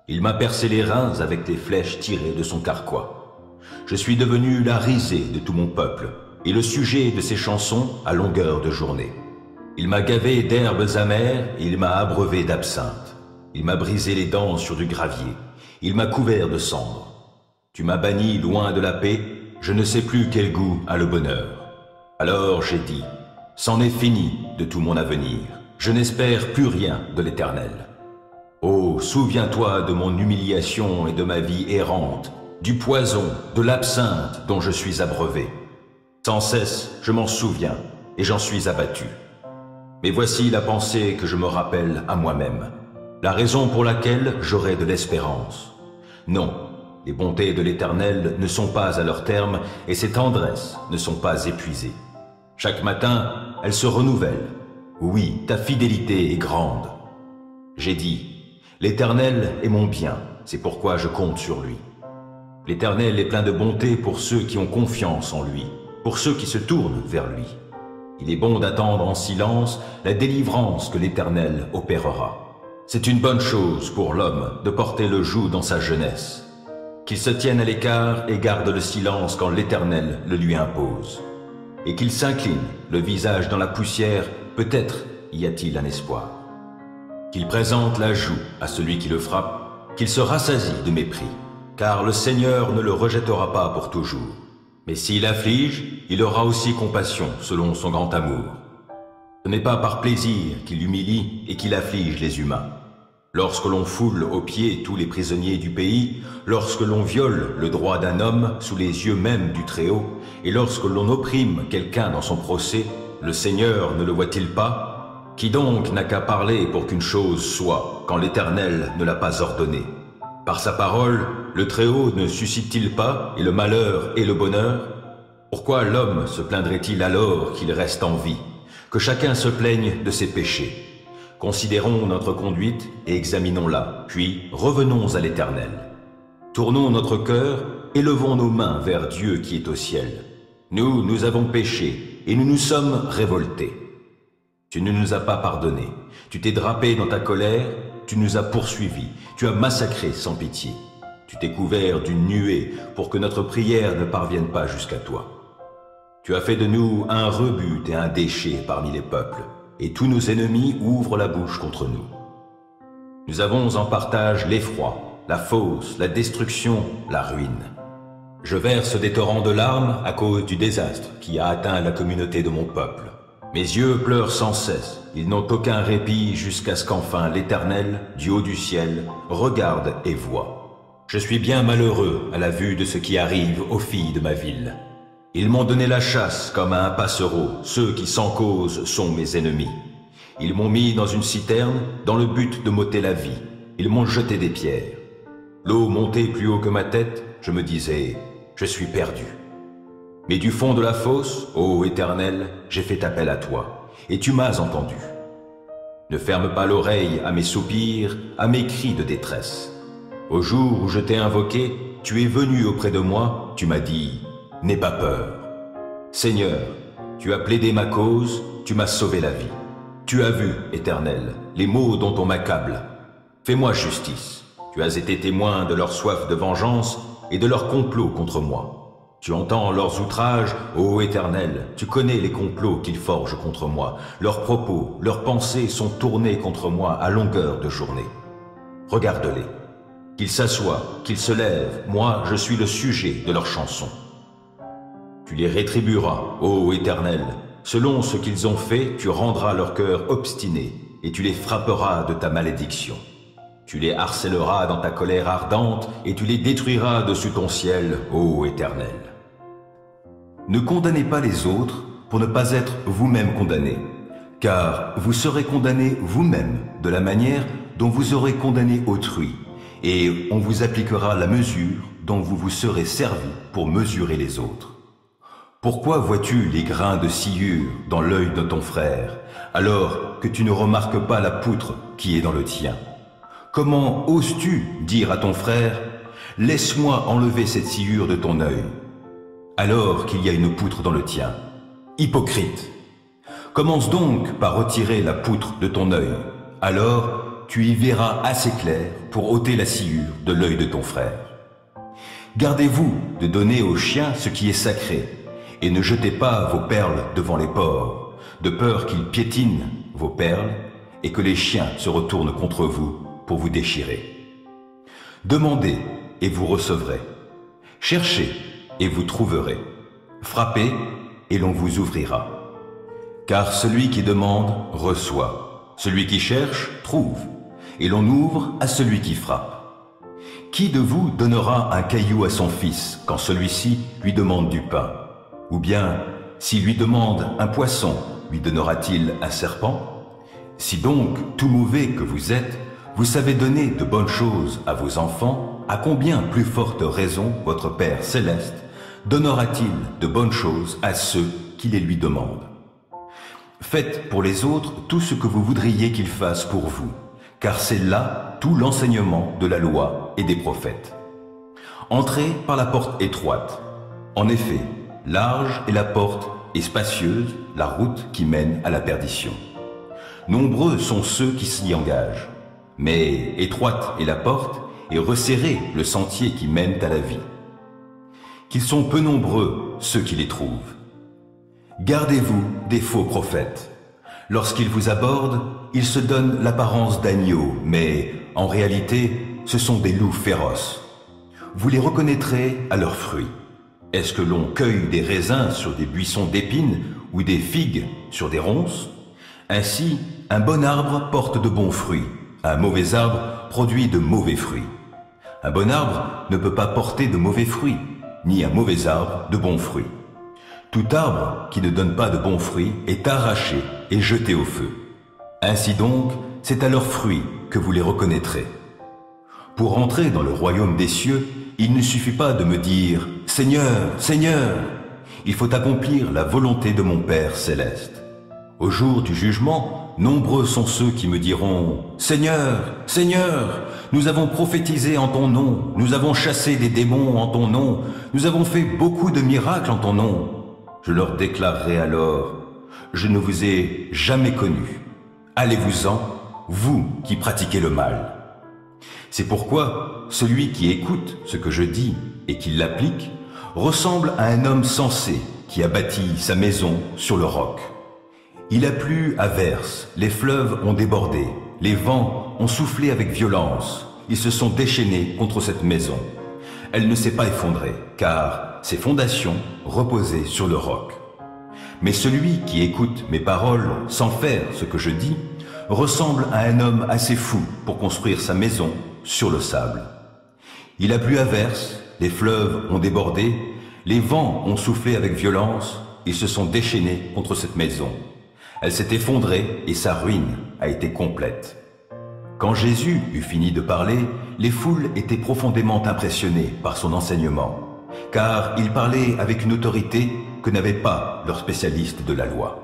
Il m'a percé les reins avec les flèches tirées de son carquois. Je suis devenu la risée de tout mon peuple, et le sujet de ses chansons à longueur de journée. Il m'a gavé d'herbes amères et il m'a abreuvé d'absinthe. Il m'a brisé les dents sur du gravier. Il m'a couvert de cendres. Tu m'as banni loin de la paix. Je ne sais plus quel goût a le bonheur. Alors j'ai dit, c'en est fini de tout mon avenir. Je n'espère plus rien de l'Éternel. Oh, souviens-toi de mon humiliation et de ma vie errante, du poison, de l'absinthe dont je suis abreuvé. Sans cesse, je m'en souviens et j'en suis abattu. Mais voici la pensée que je me rappelle à moi-même, la raison pour laquelle j'aurai de l'espérance. Non, les bontés de l'Éternel ne sont pas à leur terme et ses tendresses ne sont pas épuisées. Chaque matin, elles se renouvellent. Oui, ta fidélité est grande. J'ai dit, l'Éternel est mon bien, c'est pourquoi je compte sur lui. L'Éternel est plein de bonté pour ceux qui ont confiance en lui, pour ceux qui se tournent vers lui. Il est bon d'attendre en silence la délivrance que l'Éternel opérera. C'est une bonne chose pour l'homme de porter le joug dans sa jeunesse. Qu'il se tienne à l'écart et garde le silence quand l'Éternel le lui impose. Et qu'il s'incline, le visage dans la poussière, peut-être y a-t-il un espoir. Qu'il présente la joue à celui qui le frappe, qu'il se rassasie de mépris, car le Seigneur ne le rejettera pas pour toujours. Mais s'il afflige, il aura aussi compassion selon son grand amour. Ce n'est pas par plaisir qu'il humilie et qu'il afflige les humains. Lorsque l'on foule aux pieds tous les prisonniers du pays, lorsque l'on viole le droit d'un homme sous les yeux même du Très-Haut, et lorsque l'on opprime quelqu'un dans son procès, le Seigneur ne le voit-il pas? Qui donc n'a qu'à parler pour qu'une chose soit, quand l'Éternel ne l'a pas ordonné? Par sa parole, le Très-Haut ne suscite-t-il pas, et le malheur et le bonheur? Pourquoi l'homme se plaindrait-il alors qu'il reste en vie? Que chacun se plaigne de ses péchés. Considérons notre conduite et examinons-la, puis revenons à l'Éternel. Tournons notre cœur, élevons nos mains vers Dieu qui est au ciel. Nous avons péché, et nous nous sommes révoltés. Tu ne nous as pas pardonné, tu t'es drapé dans ta colère, tu nous as poursuivis, tu as massacré sans pitié. Tu t'es couvert d'une nuée pour que notre prière ne parvienne pas jusqu'à toi. Tu as fait de nous un rebut et un déchet parmi les peuples, et tous nos ennemis ouvrent la bouche contre nous. Nous avons en partage l'effroi, la fosse, la destruction, la ruine. Je verse des torrents de larmes à cause du désastre qui a atteint la communauté de mon peuple. Mes yeux pleurent sans cesse, ils n'ont aucun répit jusqu'à ce qu'enfin l'Éternel, du haut du ciel, regarde et voit. Je suis bien malheureux à la vue de ce qui arrive aux filles de ma ville. Ils m'ont donné la chasse comme à un passereau, ceux qui sans cause sont mes ennemis. Ils m'ont mis dans une citerne dans le but de m'ôter la vie. Ils m'ont jeté des pierres. L'eau montait plus haut que ma tête, je me disais, je suis perdu. Mais du fond de la fosse, ô Éternel, j'ai fait appel à toi, et tu m'as entendu. Ne ferme pas l'oreille à mes soupirs, à mes cris de détresse. Au jour où je t'ai invoqué, tu es venu auprès de moi, tu m'as dit, n'aie pas peur. Seigneur, tu as plaidé ma cause, tu m'as sauvé la vie. Tu as vu, Éternel, les maux dont on m'accable. Fais-moi justice. Tu as été témoin de leur soif de vengeance et de leur complot contre moi. Tu entends leurs outrages, ô Éternel, tu connais les complots qu'ils forgent contre moi. Leurs propos, leurs pensées sont tournés contre moi à longueur de journée. Regarde-les. Qu'ils s'assoient, qu'ils se lèvent, moi je suis le sujet de leurs chansons. Tu les rétribueras, ô Éternel. Selon ce qu'ils ont fait, tu rendras leur cœur obstiné et tu les frapperas de ta malédiction. Tu les harcèleras dans ta colère ardente et tu les détruiras dessus ton ciel, ô Éternel. Ne condamnez pas les autres pour ne pas être vous-même condamnés, car vous serez condamnés vous-même de la manière dont vous aurez condamné autrui, et on vous appliquera la mesure dont vous vous serez servi pour mesurer les autres. Pourquoi vois-tu les grains de sciure dans l'œil de ton frère, alors que tu ne remarques pas la poutre qui est dans le tien? Comment oses-tu dire à ton frère, « Laisse-moi enlever cette sciure de ton œil », alors qu'il y a une poutre dans le tien? Hypocrite! Commence donc par retirer la poutre de ton œil, alors tu y verras assez clair pour ôter la sciure de l'œil de ton frère. Gardez-vous de donner aux chiens ce qui est sacré, et ne jetez pas vos perles devant les porcs, de peur qu'ils piétinent vos perles et que les chiens se retournent contre vous pour vous déchirer. Demandez et vous recevrez. Cherchez et vous trouverez. Frappez et l'on vous ouvrira. Car celui qui demande reçoit, celui qui cherche trouve, et l'on ouvre à celui qui frappe. Qui de vous donnera un caillou à son fils quand celui-ci lui demande du pain? Ou bien, s'il lui demande un poisson, lui donnera-t-il un serpent? Si donc, tout mauvais que vous êtes, vous savez donner de bonnes choses à vos enfants, à combien plus forte raison votre Père céleste donnera-t-il de bonnes choses à ceux qui les lui demandent? Faites pour les autres tout ce que vous voudriez qu'ils fassent pour vous, car c'est là tout l'enseignement de la loi et des prophètes. Entrez par la porte étroite. En effet, large est la porte et spacieuse la route qui mène à la perdition. Nombreux sont ceux qui s'y engagent, mais étroite est la porte et resserré le sentier qui mène à la vie. Qu'ils sont peu nombreux ceux qui les trouvent. Gardez-vous des faux prophètes. Lorsqu'ils vous abordent, ils se donnent l'apparence d'agneaux, mais en réalité, ce sont des loups féroces. Vous les reconnaîtrez à leurs fruits. Est-ce que l'on cueille des raisins sur des buissons d'épines ou des figues sur des ronces? Ainsi, un bon arbre porte de bons fruits, un mauvais arbre produit de mauvais fruits. Un bon arbre ne peut pas porter de mauvais fruits, ni un mauvais arbre de bons fruits. Tout arbre qui ne donne pas de bons fruits est arraché et jeté au feu. Ainsi donc, c'est à leurs fruits que vous les reconnaîtrez. Pour entrer dans le royaume des cieux, il ne suffit pas de me dire « Seigneur, Seigneur !» Il faut accomplir la volonté de mon Père céleste. Au jour du jugement, nombreux sont ceux qui me diront « Seigneur, Seigneur, nous avons prophétisé en ton nom, nous avons chassé des démons en ton nom, nous avons fait beaucoup de miracles en ton nom. » Je leur déclarerai alors « Je ne vous ai jamais connus. Allez-vous-en, vous qui pratiquez le mal. » C'est pourquoi celui qui écoute ce que je dis et qui l'applique ressemble à un homme sensé qui a bâti sa maison sur le roc. Il a plu à verse, les fleuves ont débordé, les vents ont soufflé avec violence, ils se sont déchaînés contre cette maison. Elle ne s'est pas effondrée, car ses fondations reposaient sur le roc. Mais celui qui écoute mes paroles sans faire ce que je dis, ressemble à un homme assez fou pour construire sa maison sur le sable. Il a plu à verse, les fleuves ont débordé, les vents ont soufflé avec violence, ils se sont déchaînés contre cette maison. Elle s'est effondrée et sa ruine a été complète. Quand Jésus eut fini de parler, les foules étaient profondément impressionnées par son enseignement, car il parlait avec une autorité que n'avaient pas leurs spécialistes de la loi.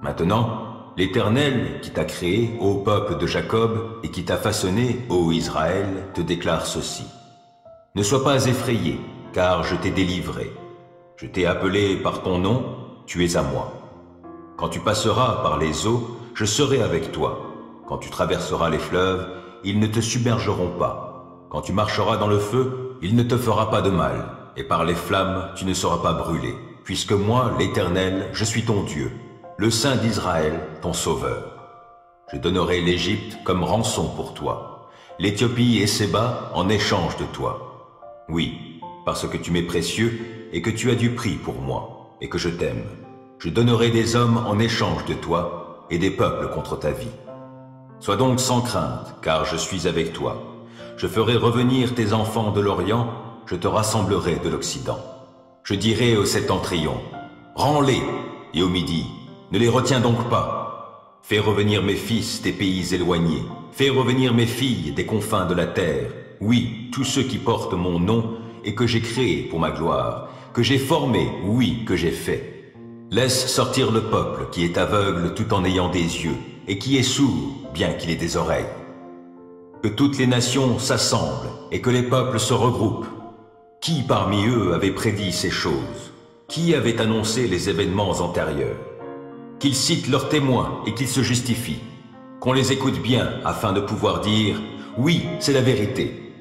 Maintenant, l'Éternel qui t'a créé, ô peuple de Jacob, et qui t'a façonné, ô Israël, te déclare ceci. Ne sois pas effrayé, car je t'ai délivré. Je t'ai appelé par ton nom, tu es à moi. Quand tu passeras par les eaux, je serai avec toi. Quand tu traverseras les fleuves, ils ne te submergeront pas. Quand tu marcheras dans le feu, il ne te fera pas de mal. Et par les flammes, tu ne seras pas brûlé. Puisque moi, l'Éternel, je suis ton Dieu, le Saint d'Israël, ton Sauveur. Je donnerai l'Égypte comme rançon pour toi, l'Éthiopie et Séba en échange de toi. Oui, parce que tu m'es précieux et que tu as du prix pour moi, et que je t'aime. Je donnerai des hommes en échange de toi et des peuples contre ta vie. Sois donc sans crainte, car je suis avec toi. Je ferai revenir tes enfants de l'Orient, je te rassemblerai de l'Occident. Je dirai au septentrion, rends-les, et au midi, ne les retiens donc pas. Fais revenir mes fils des pays éloignés, fais revenir mes filles des confins de la terre. Oui, tous ceux qui portent mon nom et que j'ai créé pour ma gloire, que j'ai formé, oui, que j'ai fait. Laisse sortir le peuple qui est aveugle tout en ayant des yeux, et qui est sourd, bien qu'il ait des oreilles. Que toutes les nations s'assemblent, et que les peuples se regroupent. Qui parmi eux avait prédit ces choses? Qui avait annoncé les événements antérieurs? Qu'ils citent leurs témoins et qu'ils se justifient. Qu'on les écoute bien afin de pouvoir dire « Oui, c'est la vérité ».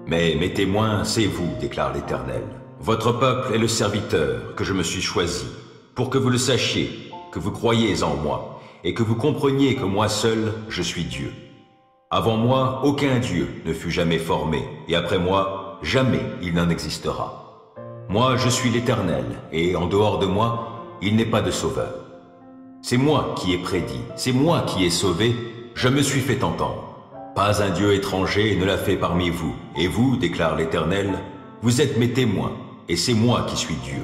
Mais mes témoins, c'est vous, déclare l'Éternel. Votre peuple est le serviteur que je me suis choisi, pour que vous le sachiez, que vous croyez en moi, et que vous compreniez que moi seul, je suis Dieu. Avant moi, aucun Dieu ne fut jamais formé, et après moi, jamais il n'en existera. Moi, je suis l'Éternel, et en dehors de moi, il n'est pas de sauveur. C'est moi qui ai prédit, c'est moi qui ai sauvé, je me suis fait entendre. Pas un Dieu étranger ne l'a fait parmi vous, et vous, déclare l'Éternel, vous êtes mes témoins, et c'est moi qui suis Dieu.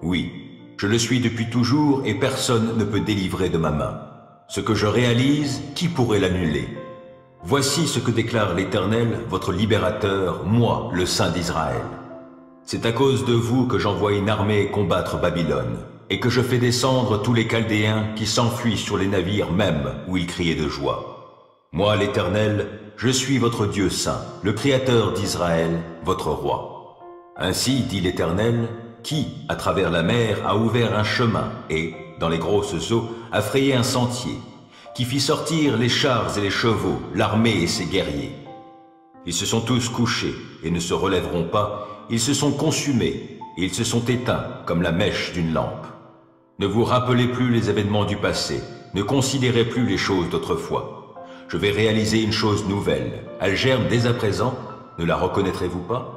Oui, je le suis depuis toujours, et personne ne peut délivrer de ma main. Ce que je réalise, qui pourrait l'annuler? Voici ce que déclare l'Éternel, votre libérateur, moi, le Saint d'Israël. C'est à cause de vous que j'envoie une armée combattre Babylone, et que je fais descendre tous les Chaldéens qui s'enfuient sur les navires même où ils criaient de joie. Moi, l'Éternel, je suis votre Dieu saint, le Créateur d'Israël, votre roi. Ainsi, dit l'Éternel, qui, à travers la mer, a ouvert un chemin et, dans les grosses eaux, a frayé un sentier, qui fit sortir les chars et les chevaux, l'armée et ses guerriers. Ils se sont tous couchés et ne se relèveront pas, ils se sont consumés et ils se sont éteints comme la mèche d'une lampe. Ne vous rappelez plus les événements du passé, ne considérez plus les choses d'autrefois. Je vais réaliser une chose nouvelle, elle germe dès à présent, ne la reconnaîtrez-vous pas?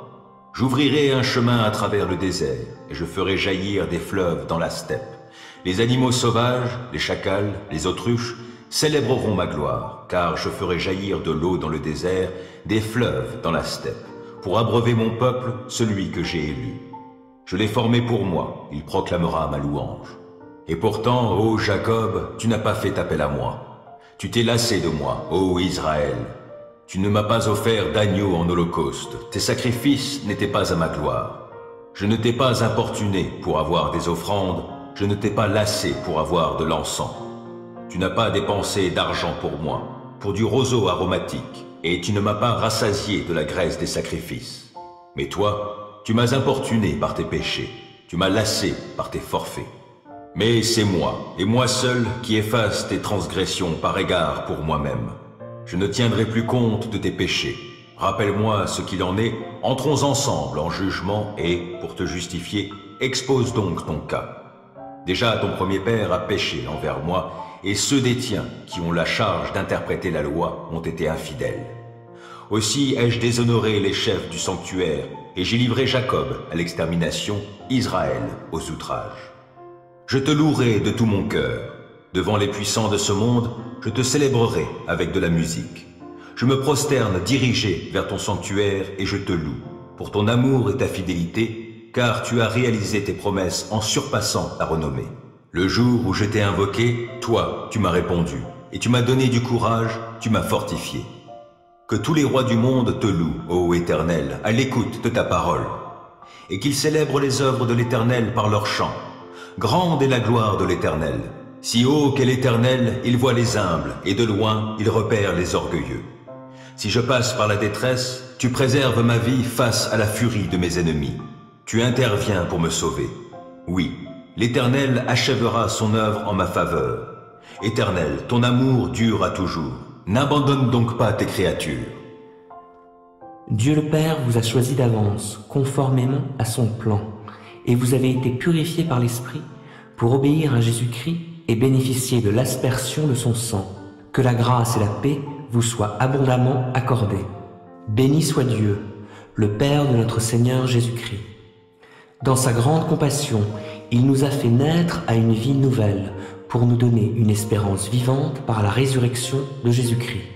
J'ouvrirai un chemin à travers le désert et je ferai jaillir des fleuves dans la steppe. Les animaux sauvages, les chacals, les autruches, célébreront ma gloire, car je ferai jaillir de l'eau dans le désert, des fleuves dans la steppe, pour abreuver mon peuple, celui que j'ai élu. Je l'ai formé pour moi, il proclamera ma louange. Et pourtant, ô Jacob, tu n'as pas fait appel à moi. Tu t'es lassé de moi, ô Israël. Tu ne m'as pas offert d'agneau en holocauste, tes sacrifices n'étaient pas à ma gloire. Je ne t'ai pas importuné pour avoir des offrandes, je ne t'ai pas lassé pour avoir de l'encens. Tu n'as pas dépensé d'argent pour moi, pour du roseau aromatique, et tu ne m'as pas rassasié de la graisse des sacrifices. Mais toi, tu m'as importuné par tes péchés, tu m'as lassé par tes forfaits. Mais c'est moi, et moi seul, qui efface tes transgressions par égard pour moi-même. Je ne tiendrai plus compte de tes péchés. Rappelle-moi ce qu'il en est, entrons ensemble en jugement et, pour te justifier, expose donc ton cas. Déjà ton premier père a péché envers moi, et ceux des tiens qui ont la charge d'interpréter la loi ont été infidèles. Aussi ai-je déshonoré les chefs du sanctuaire, et j'ai livré Jacob à l'extermination, Israël aux outrages. Je te louerai de tout mon cœur. Devant les puissants de ce monde, je te célébrerai avec de la musique. Je me prosterne dirigé vers ton sanctuaire et je te loue, pour ton amour et ta fidélité, car tu as réalisé tes promesses en surpassant ta renommée. Le jour où je t'ai invoqué, toi, tu m'as répondu, et tu m'as donné du courage, tu m'as fortifié. Que tous les rois du monde te louent, ô Éternel, à l'écoute de ta parole, et qu'ils célèbrent les œuvres de l'Éternel par leurs chants. Grande est la gloire de l'Éternel. Si haut qu'est l'Éternel, il voit les humbles, et de loin, il repère les orgueilleux. Si je passe par la détresse, tu préserves ma vie face à la furie de mes ennemis. Tu interviens pour me sauver. Oui, l'Éternel achèvera son œuvre en ma faveur. Éternel, ton amour dure à toujours. N'abandonne donc pas tes créatures. Dieu le Père vous a choisi d'avance, conformément à son plan, et vous avez été purifiés par l'Esprit pour obéir à Jésus-Christ et bénéficier de l'aspersion de son sang. Que la grâce et la paix vous soient abondamment accordées. Béni soit Dieu, le Père de notre Seigneur Jésus-Christ. Dans sa grande compassion, il nous a fait naître à une vie nouvelle pour nous donner une espérance vivante par la résurrection de Jésus-Christ.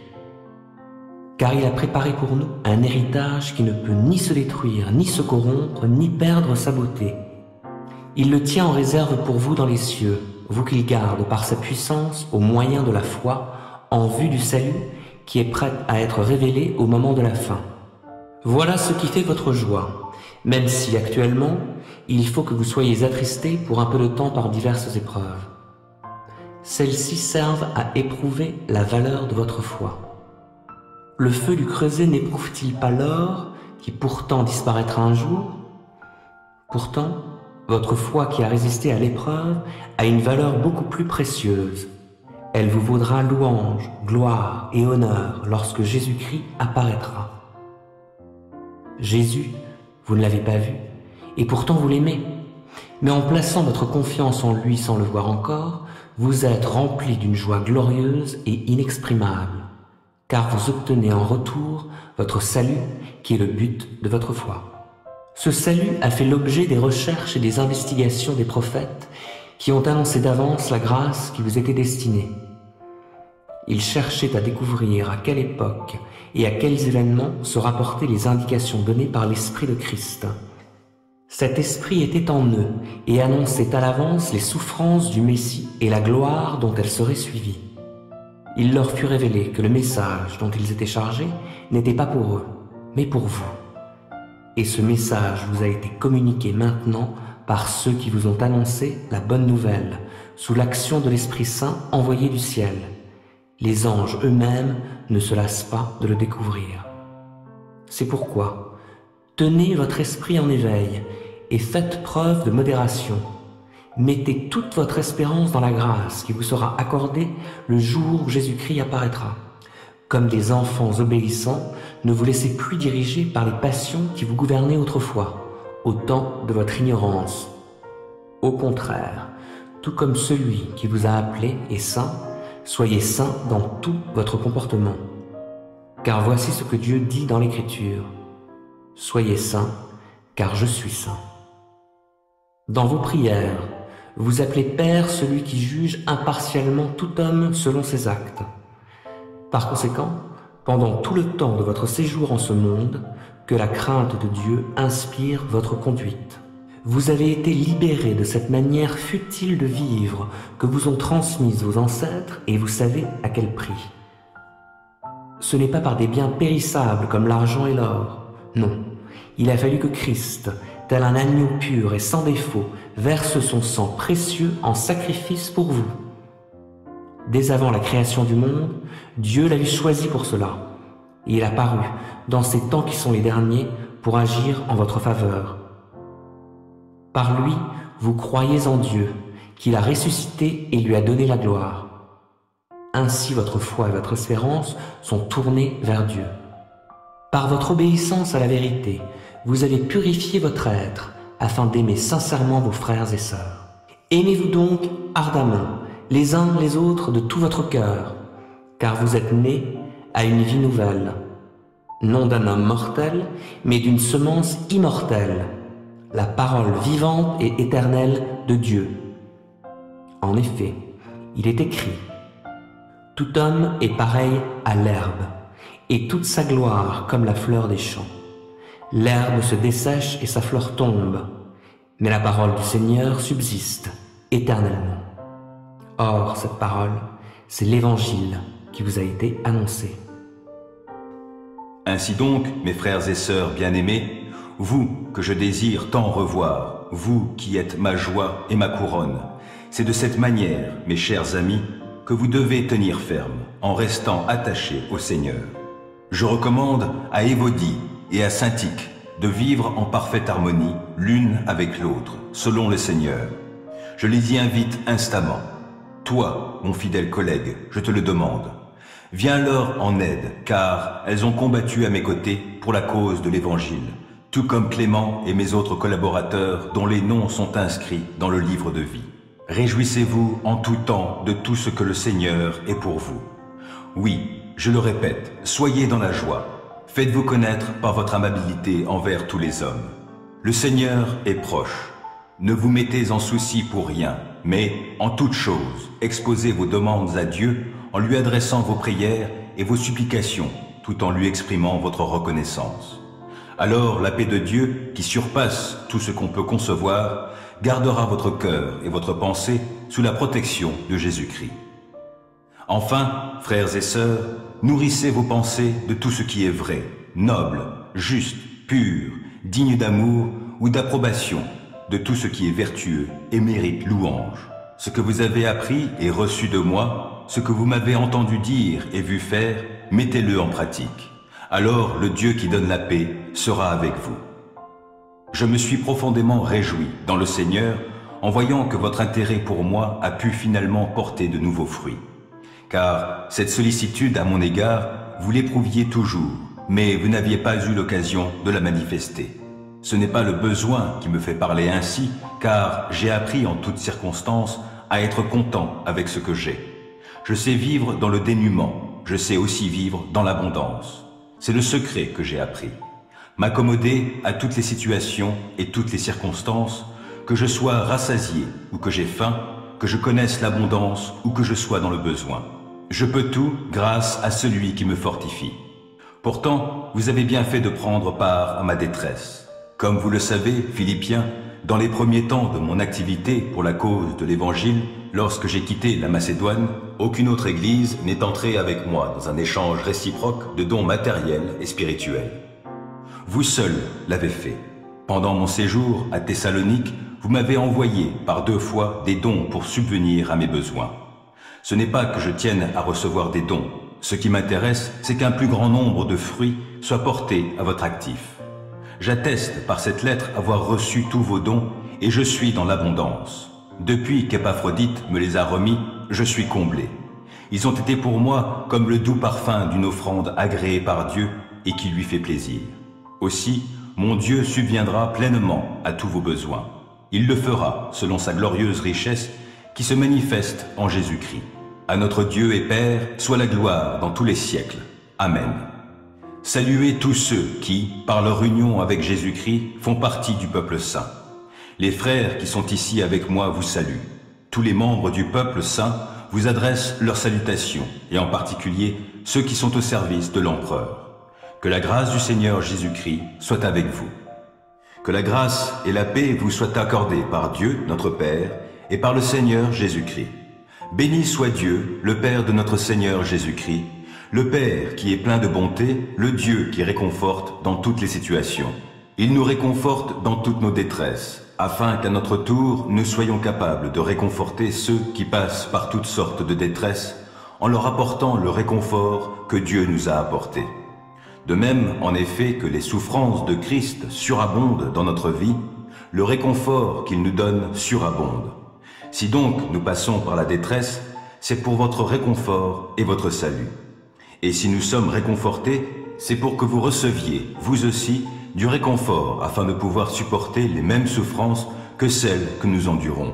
Car il a préparé pour nous un héritage qui ne peut ni se détruire, ni se corrompre, ni perdre sa beauté. Il le tient en réserve pour vous dans les cieux, vous qu'il garde par sa puissance au moyen de la foi, en vue du salut qui est prêt à être révélé au moment de la fin. Voilà ce qui fait votre joie, même si actuellement, il faut que vous soyez attristés pour un peu de temps par diverses épreuves. Celles-ci servent à éprouver la valeur de votre foi. Le feu du creuset n'éprouve-t-il pas l'or qui pourtant disparaîtra un jour? Pourtant, votre foi qui a résisté à l'épreuve a une valeur beaucoup plus précieuse. Elle vous vaudra louange, gloire et honneur lorsque Jésus-Christ apparaîtra. Jésus, vous ne l'avez pas vu, et pourtant vous l'aimez. Mais en plaçant votre confiance en lui sans le voir encore, vous êtes rempli d'une joie glorieuse et inexprimable, car vous obtenez en retour votre salut qui est le but de votre foi. Ce salut a fait l'objet des recherches et des investigations des prophètes qui ont annoncé d'avance la grâce qui vous était destinée. Ils cherchaient à découvrir à quelle époque et à quels événements se rapportaient les indications données par l'Esprit de Christ. Cet Esprit était en eux et annonçait à l'avance les souffrances du Messie et la gloire dont elles seraient suivies. Il leur fut révélé que le message dont ils étaient chargés n'était pas pour eux, mais pour vous. Et ce message vous a été communiqué maintenant par ceux qui vous ont annoncé la bonne nouvelle, sous l'action de l'Esprit Saint envoyé du ciel. Les anges eux-mêmes ne se lassent pas de le découvrir. C'est pourquoi, tenez votre esprit en éveil et faites preuve de modération. Mettez toute votre espérance dans la grâce qui vous sera accordée le jour où Jésus-Christ apparaîtra. Comme des enfants obéissants, ne vous laissez plus diriger par les passions qui vous gouvernaient autrefois, au temps de votre ignorance. Au contraire, tout comme celui qui vous a appelé est saint, soyez saints dans tout votre comportement. Car voici ce que Dieu dit dans l'Écriture. Soyez saints, car je suis saint. Dans vos prières, vous appelez Père celui qui juge impartialement tout homme selon ses actes. Par conséquent, pendant tout le temps de votre séjour en ce monde, que la crainte de Dieu inspire votre conduite. Vous avez été libérés de cette manière futile de vivre que vous ont transmise vos ancêtres et vous savez à quel prix. Ce n'est pas par des biens périssables comme l'argent et l'or. Non, il a fallu que Christ, tel un agneau pur et sans défaut, verse son sang précieux en sacrifice pour vous. Dès avant la création du monde, Dieu l'avait choisi pour cela. Et il a paru, dans ces temps qui sont les derniers, pour agir en votre faveur. Par lui, vous croyez en Dieu, qu'il a ressuscité et lui a donné la gloire. Ainsi votre foi et votre espérance sont tournées vers Dieu. Par votre obéissance à la vérité, vous avez purifié votre être, afin d'aimer sincèrement vos frères et sœurs. Aimez-vous donc ardemment, les uns les autres de tout votre cœur, car vous êtes nés à une vie nouvelle, non d'un homme mortel, mais d'une semence immortelle, la parole vivante et éternelle de Dieu. En effet, il est écrit, « Tout homme est pareil à l'herbe, et toute sa gloire comme la fleur des champs. L'herbe se dessèche et sa fleur tombe, mais la parole du Seigneur subsiste éternellement. » Or, cette parole, c'est l'Évangile qui vous a été annoncé. Ainsi donc, mes frères et sœurs bien-aimés, vous que je désire tant revoir, vous qui êtes ma joie et ma couronne, c'est de cette manière, mes chers amis, que vous devez tenir ferme, en restant attachés au Seigneur. Je recommande à Évodie et à Syntyche de vivre en parfaite harmonie l'une avec l'autre, selon le Seigneur. Je les y invite instamment. Toi, mon fidèle collègue, je te le demande. Viens-leur en aide, car elles ont combattu à mes côtés pour la cause de l'Évangile, tout comme Clément et mes autres collaborateurs dont les noms sont inscrits dans le livre de vie. Réjouissez-vous en tout temps de tout ce que le Seigneur est pour vous. Oui, je le répète, soyez dans la joie. Faites-vous connaître par votre amabilité envers tous les hommes. Le Seigneur est proche. Ne vous mettez en souci pour rien, mais en toute chose, exposez vos demandes à Dieu en lui adressant vos prières et vos supplications, tout en lui exprimant votre reconnaissance. Alors la paix de Dieu, qui surpasse tout ce qu'on peut concevoir, gardera votre cœur et votre pensée sous la protection de Jésus-Christ. Enfin, frères et sœurs, nourrissez vos pensées de tout ce qui est vrai, noble, juste, pur, digne d'amour ou d'approbation, de tout ce qui est vertueux et mérite louange. Ce que vous avez appris et reçu de moi, ce que vous m'avez entendu dire et vu faire, mettez-le en pratique. Alors le Dieu qui donne la paix sera avec vous. Je me suis profondément réjoui dans le Seigneur en voyant que votre intérêt pour moi a pu finalement porter de nouveaux fruits. Car cette sollicitude à mon égard, vous l'éprouviez toujours, mais vous n'aviez pas eu l'occasion de la manifester. Ce n'est pas le besoin qui me fait parler ainsi, car j'ai appris en toutes circonstances à être content avec ce que j'ai. Je sais vivre dans le dénuement, je sais aussi vivre dans l'abondance. C'est le secret que j'ai appris. M'accommoder à toutes les situations et toutes les circonstances, que je sois rassasié ou que j'ai faim, que je connaisse l'abondance ou que je sois dans le besoin. Je peux tout grâce à celui qui me fortifie. Pourtant, vous avez bien fait de prendre part à ma détresse. Comme vous le savez, Philippiens, dans les premiers temps de mon activité pour la cause de l'Évangile, lorsque j'ai quitté la Macédoine, aucune autre église n'est entrée avec moi dans un échange réciproque de dons matériels et spirituels. Vous seul l'avez fait. Pendant mon séjour à Thessalonique, vous m'avez envoyé par 2 fois des dons pour subvenir à mes besoins. Ce n'est pas que je tienne à recevoir des dons. Ce qui m'intéresse, c'est qu'un plus grand nombre de fruits soient portés à votre actif. J'atteste par cette lettre avoir reçu tous vos dons et je suis dans l'abondance. Depuis qu'Épaphrodite me les a remis, je suis comblé. Ils ont été pour moi comme le doux parfum d'une offrande agréée par Dieu et qui lui fait plaisir. Aussi, mon Dieu subviendra pleinement à tous vos besoins. Il le fera selon sa glorieuse richesse qui se manifeste en Jésus-Christ. À notre Dieu et Père soit la gloire dans tous les siècles. Amen. Saluez tous ceux qui, par leur union avec Jésus-Christ, font partie du peuple saint. Les frères qui sont ici avec moi vous saluent. Tous les membres du peuple saint vous adressent leurs salutations, et en particulier ceux qui sont au service de l'empereur. Que la grâce du Seigneur Jésus-Christ soit avec vous. Que la grâce et la paix vous soient accordées par Dieu, notre Père, et par le Seigneur Jésus-Christ. Béni soit Dieu, le Père de notre Seigneur Jésus-Christ, le Père qui est plein de bonté, le Dieu qui réconforte dans toutes les situations. Il nous réconforte dans toutes nos détresses, afin qu'à notre tour, nous soyons capables de réconforter ceux qui passent par toutes sortes de détresses, en leur apportant le réconfort que Dieu nous a apporté. De même, en effet, que les souffrances de Christ surabondent dans notre vie, le réconfort qu'il nous donne surabonde. Si donc nous passons par la détresse, c'est pour votre réconfort et votre salut. Et si nous sommes réconfortés, c'est pour que vous receviez, vous aussi, du réconfort afin de pouvoir supporter les mêmes souffrances que celles que nous endurons.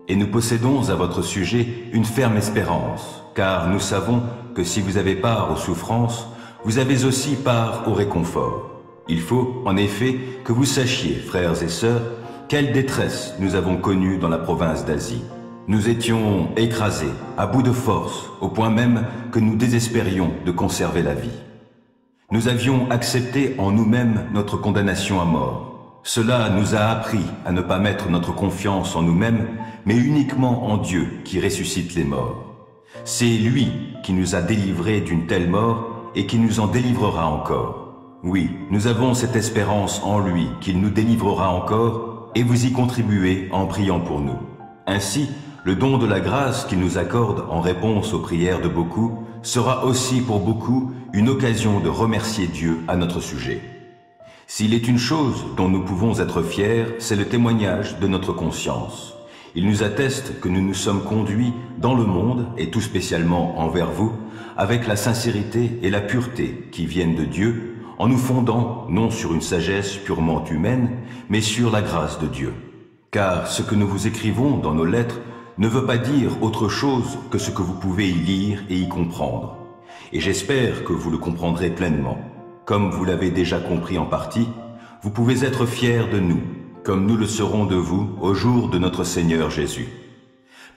Et nous possédons à votre sujet une ferme espérance, car nous savons que si vous avez part aux souffrances, vous avez aussi part au réconfort. Il faut, en effet, que vous sachiez, frères et sœurs, quelle détresse nous avons connue dans la province d'Asie. Nous étions écrasés, à bout de force, au point même que nous désespérions de conserver la vie. Nous avions accepté en nous-mêmes notre condamnation à mort. Cela nous a appris à ne pas mettre notre confiance en nous-mêmes, mais uniquement en Dieu qui ressuscite les morts. C'est lui qui nous a délivrés d'une telle mort et qui nous en délivrera encore. Oui, nous avons cette espérance en lui qu'il nous délivrera encore, et vous y contribuez en priant pour nous. Ainsi, le don de la grâce qu'il nous accorde en réponse aux prières de beaucoup sera aussi pour beaucoup une occasion de remercier Dieu à notre sujet. S'il est une chose dont nous pouvons être fiers, c'est le témoignage de notre conscience. Il nous atteste que nous nous sommes conduits dans le monde, et tout spécialement envers vous, avec la sincérité et la pureté qui viennent de Dieu, en nous fondant non sur une sagesse purement humaine, mais sur la grâce de Dieu. Car ce que nous vous écrivons dans nos lettres ne veut pas dire autre chose que ce que vous pouvez y lire et y comprendre. Et j'espère que vous le comprendrez pleinement. Comme vous l'avez déjà compris en partie, vous pouvez être fiers de nous, comme nous le serons de vous au jour de notre Seigneur Jésus.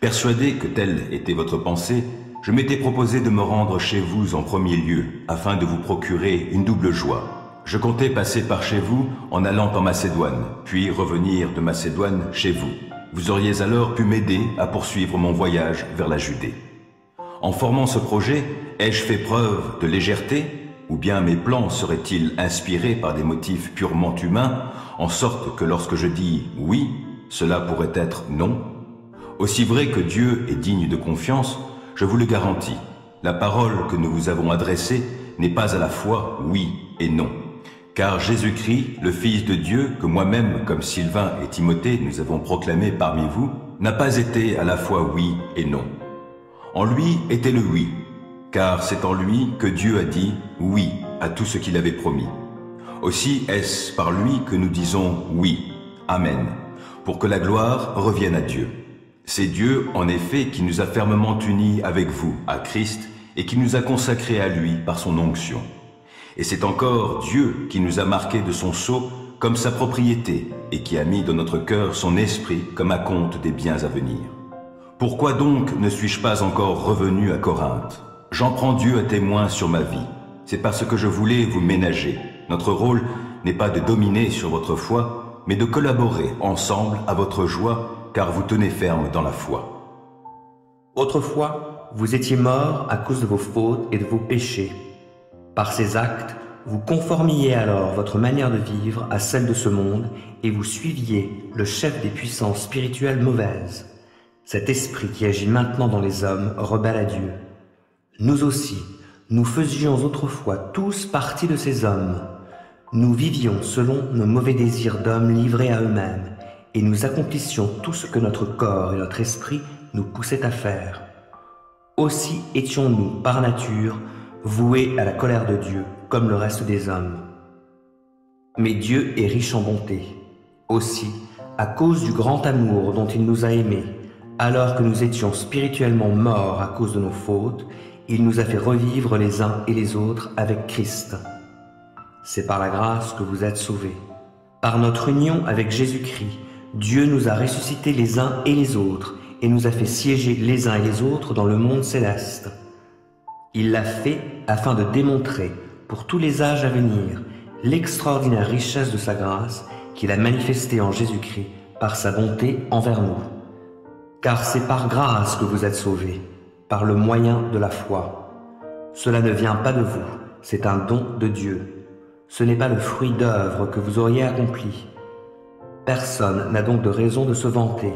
Persuadé que telle était votre pensée, je m'étais proposé de me rendre chez vous en premier lieu, afin de vous procurer une double joie. Je comptais passer par chez vous en allant en Macédoine, puis revenir de Macédoine chez vous. Vous auriez alors pu m'aider à poursuivre mon voyage vers la Judée. En formant ce projet, ai-je fait preuve de légèreté, ou bien mes plans seraient-ils inspirés par des motifs purement humains, en sorte que lorsque je dis « oui », cela pourrait être « non ». Aussi vrai que Dieu est digne de confiance, je vous le garantis, la parole que nous vous avons adressée n'est pas à la fois oui et non. Car Jésus-Christ, le Fils de Dieu, que moi-même, comme Sylvain et Timothée, nous avons proclamé parmi vous, n'a pas été à la fois oui et non. En lui était le oui, car c'est en lui que Dieu a dit oui à tout ce qu'il avait promis. Aussi est-ce par lui que nous disons oui, Amen, pour que la gloire revienne à Dieu. C'est Dieu, en effet, qui nous a fermement unis avec vous, à Christ, et qui nous a consacrés à lui par son onction. Et c'est encore Dieu qui nous a marqués de son sceau comme sa propriété, et qui a mis dans notre cœur son esprit comme acompte des biens à venir. Pourquoi donc ne suis-je pas encore revenu à Corinthe? J'en prends Dieu à témoin sur ma vie. C'est parce que je voulais vous ménager. Notre rôle n'est pas de dominer sur votre foi, mais de collaborer ensemble à votre joie, car vous tenez ferme dans la foi. Autrefois, vous étiez morts à cause de vos fautes et de vos péchés. Par ces actes, vous conformiez alors votre manière de vivre à celle de ce monde et vous suiviez le chef des puissances spirituelles mauvaises, cet esprit qui agit maintenant dans les hommes, rebelle à Dieu. Nous aussi, nous faisions autrefois tous partie de ces hommes. Nous vivions selon nos mauvais désirs d'hommes livrés à eux-mêmes, et nous accomplissions tout ce que notre corps et notre esprit nous poussaient à faire. Aussi étions-nous, par nature, voués à la colère de Dieu, comme le reste des hommes. Mais Dieu est riche en bonté. Aussi, à cause du grand amour dont il nous a aimés, alors que nous étions spirituellement morts à cause de nos fautes, il nous a fait revivre les uns et les autres avec Christ. C'est par la grâce que vous êtes sauvés. Par notre union avec Jésus-Christ, Dieu nous a ressuscités les uns et les autres et nous a fait siéger les uns et les autres dans le monde céleste. Il l'a fait afin de démontrer, pour tous les âges à venir, l'extraordinaire richesse de sa grâce qu'il a manifestée en Jésus-Christ par sa bonté envers nous. Car c'est par grâce que vous êtes sauvés, par le moyen de la foi. Cela ne vient pas de vous, c'est un don de Dieu. Ce n'est pas le fruit d'œuvres que vous auriez accompli. Personne n'a donc de raison de se vanter.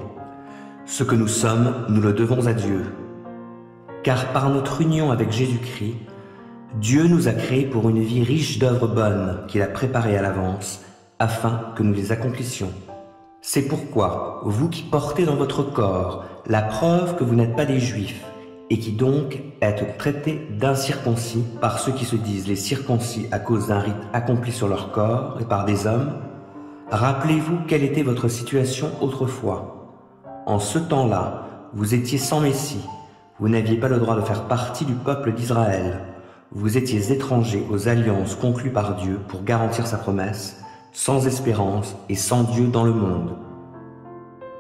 Ce que nous sommes, nous le devons à Dieu. Car par notre union avec Jésus-Christ, Dieu nous a créés pour une vie riche d'œuvres bonnes qu'il a préparées à l'avance, afin que nous les accomplissions. C'est pourquoi, vous qui portez dans votre corps la preuve que vous n'êtes pas des Juifs, et qui donc êtes traités d'incirconcis par ceux qui se disent les circoncis à cause d'un rite accompli sur leur corps et par des hommes, rappelez-vous quelle était votre situation autrefois. En ce temps-là, vous étiez sans Messie, vous n'aviez pas le droit de faire partie du peuple d'Israël, vous étiez étrangers aux alliances conclues par Dieu pour garantir sa promesse, sans espérance et sans Dieu dans le monde.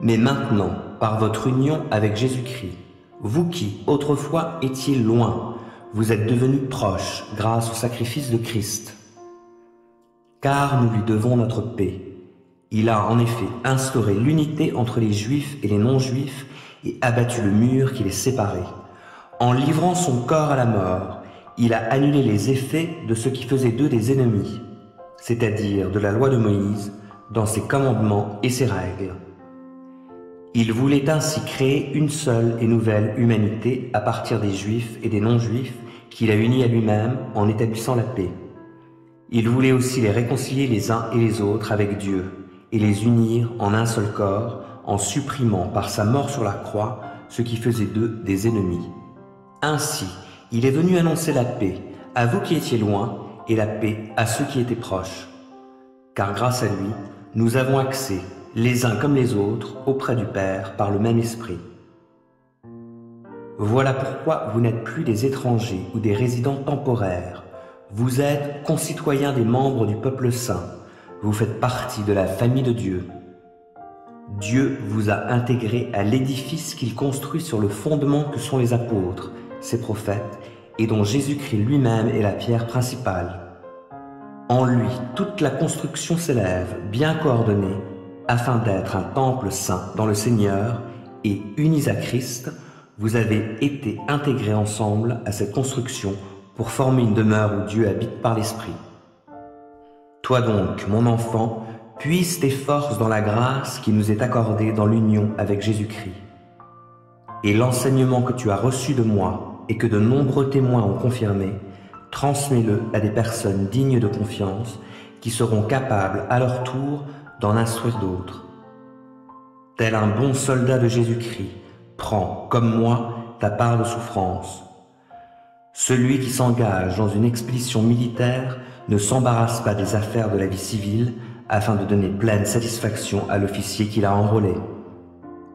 Mais maintenant, par votre union avec Jésus-Christ, vous qui, autrefois, étiez loin, vous êtes devenus proches grâce au sacrifice de Christ. Car nous lui devons notre paix. Il a en effet instauré l'unité entre les Juifs et les non-Juifs et abattu le mur qui les séparait. En livrant son corps à la mort, il a annulé les effets de ce qui faisait d'eux des ennemis, c'est-à-dire de la loi de Moïse, dans ses commandements et ses règles. Il voulait ainsi créer une seule et nouvelle humanité à partir des Juifs et des non-Juifs qu'il a unis à lui-même en établissant la paix. Il voulait aussi les réconcilier les uns et les autres avec Dieu et les unir en un seul corps en supprimant par sa mort sur la croix ce qui faisait d'eux des ennemis. Ainsi, il est venu annoncer la paix à vous qui étiez loin et la paix à ceux qui étaient proches. Car grâce à lui, nous avons accès, les uns comme les autres, auprès du Père par le même esprit. Voilà pourquoi vous n'êtes plus des étrangers ou des résidents temporaires. Vous êtes concitoyens des membres du peuple saint. Vous faites partie de la famille de Dieu. Dieu vous a intégrés à l'édifice qu'il construit sur le fondement que sont les apôtres, ses prophètes, et dont Jésus-Christ lui-même est la pierre principale. En lui, toute la construction s'élève, bien coordonnée, afin d'être un temple saint dans le Seigneur, et unis à Christ, vous avez été intégrés ensemble à cette construction pour former une demeure où Dieu habite par l'Esprit. Toi donc, mon enfant, puise tes forces dans la grâce qui nous est accordée dans l'union avec Jésus-Christ. Et l'enseignement que tu as reçu de moi et que de nombreux témoins ont confirmé, transmets-le à des personnes dignes de confiance qui seront capables à leur tour d'en instruire d'autres. Tel un bon soldat de Jésus-Christ, prends, comme moi, ta part de souffrance. Celui qui s'engage dans une expédition militaire ne s'embarrasse pas des affaires de la vie civile afin de donner pleine satisfaction à l'officier qui l'a enrôlé.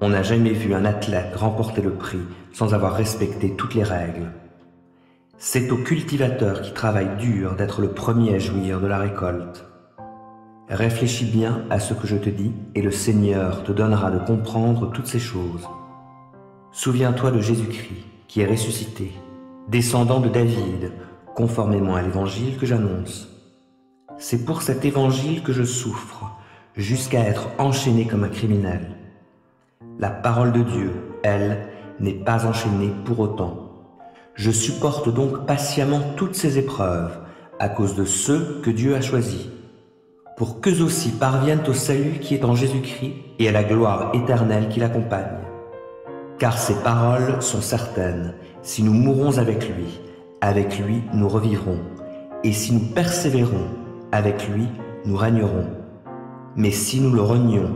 On n'a jamais vu un athlète remporter le prix sans avoir respecté toutes les règles. C'est au cultivateur qui travaille dur d'être le premier à jouir de la récolte. Réfléchis bien à ce que je te dis et le Seigneur te donnera de comprendre toutes ces choses. Souviens-toi de Jésus-Christ qui est ressuscité, descendant de David, conformément à l'évangile que j'annonce. C'est pour cet évangile que je souffre, jusqu'à être enchaîné comme un criminel. La parole de Dieu, elle, n'est pas enchaînée pour autant. Je supporte donc patiemment toutes ces épreuves, à cause de ceux que Dieu a choisis, pour qu'eux aussi parviennent au salut qui est en Jésus-Christ et à la gloire éternelle qui l'accompagne. Car ces paroles sont certaines, si nous mourons avec lui nous revivrons, et si nous persévérons, avec lui nous régnerons. Mais si nous le renions,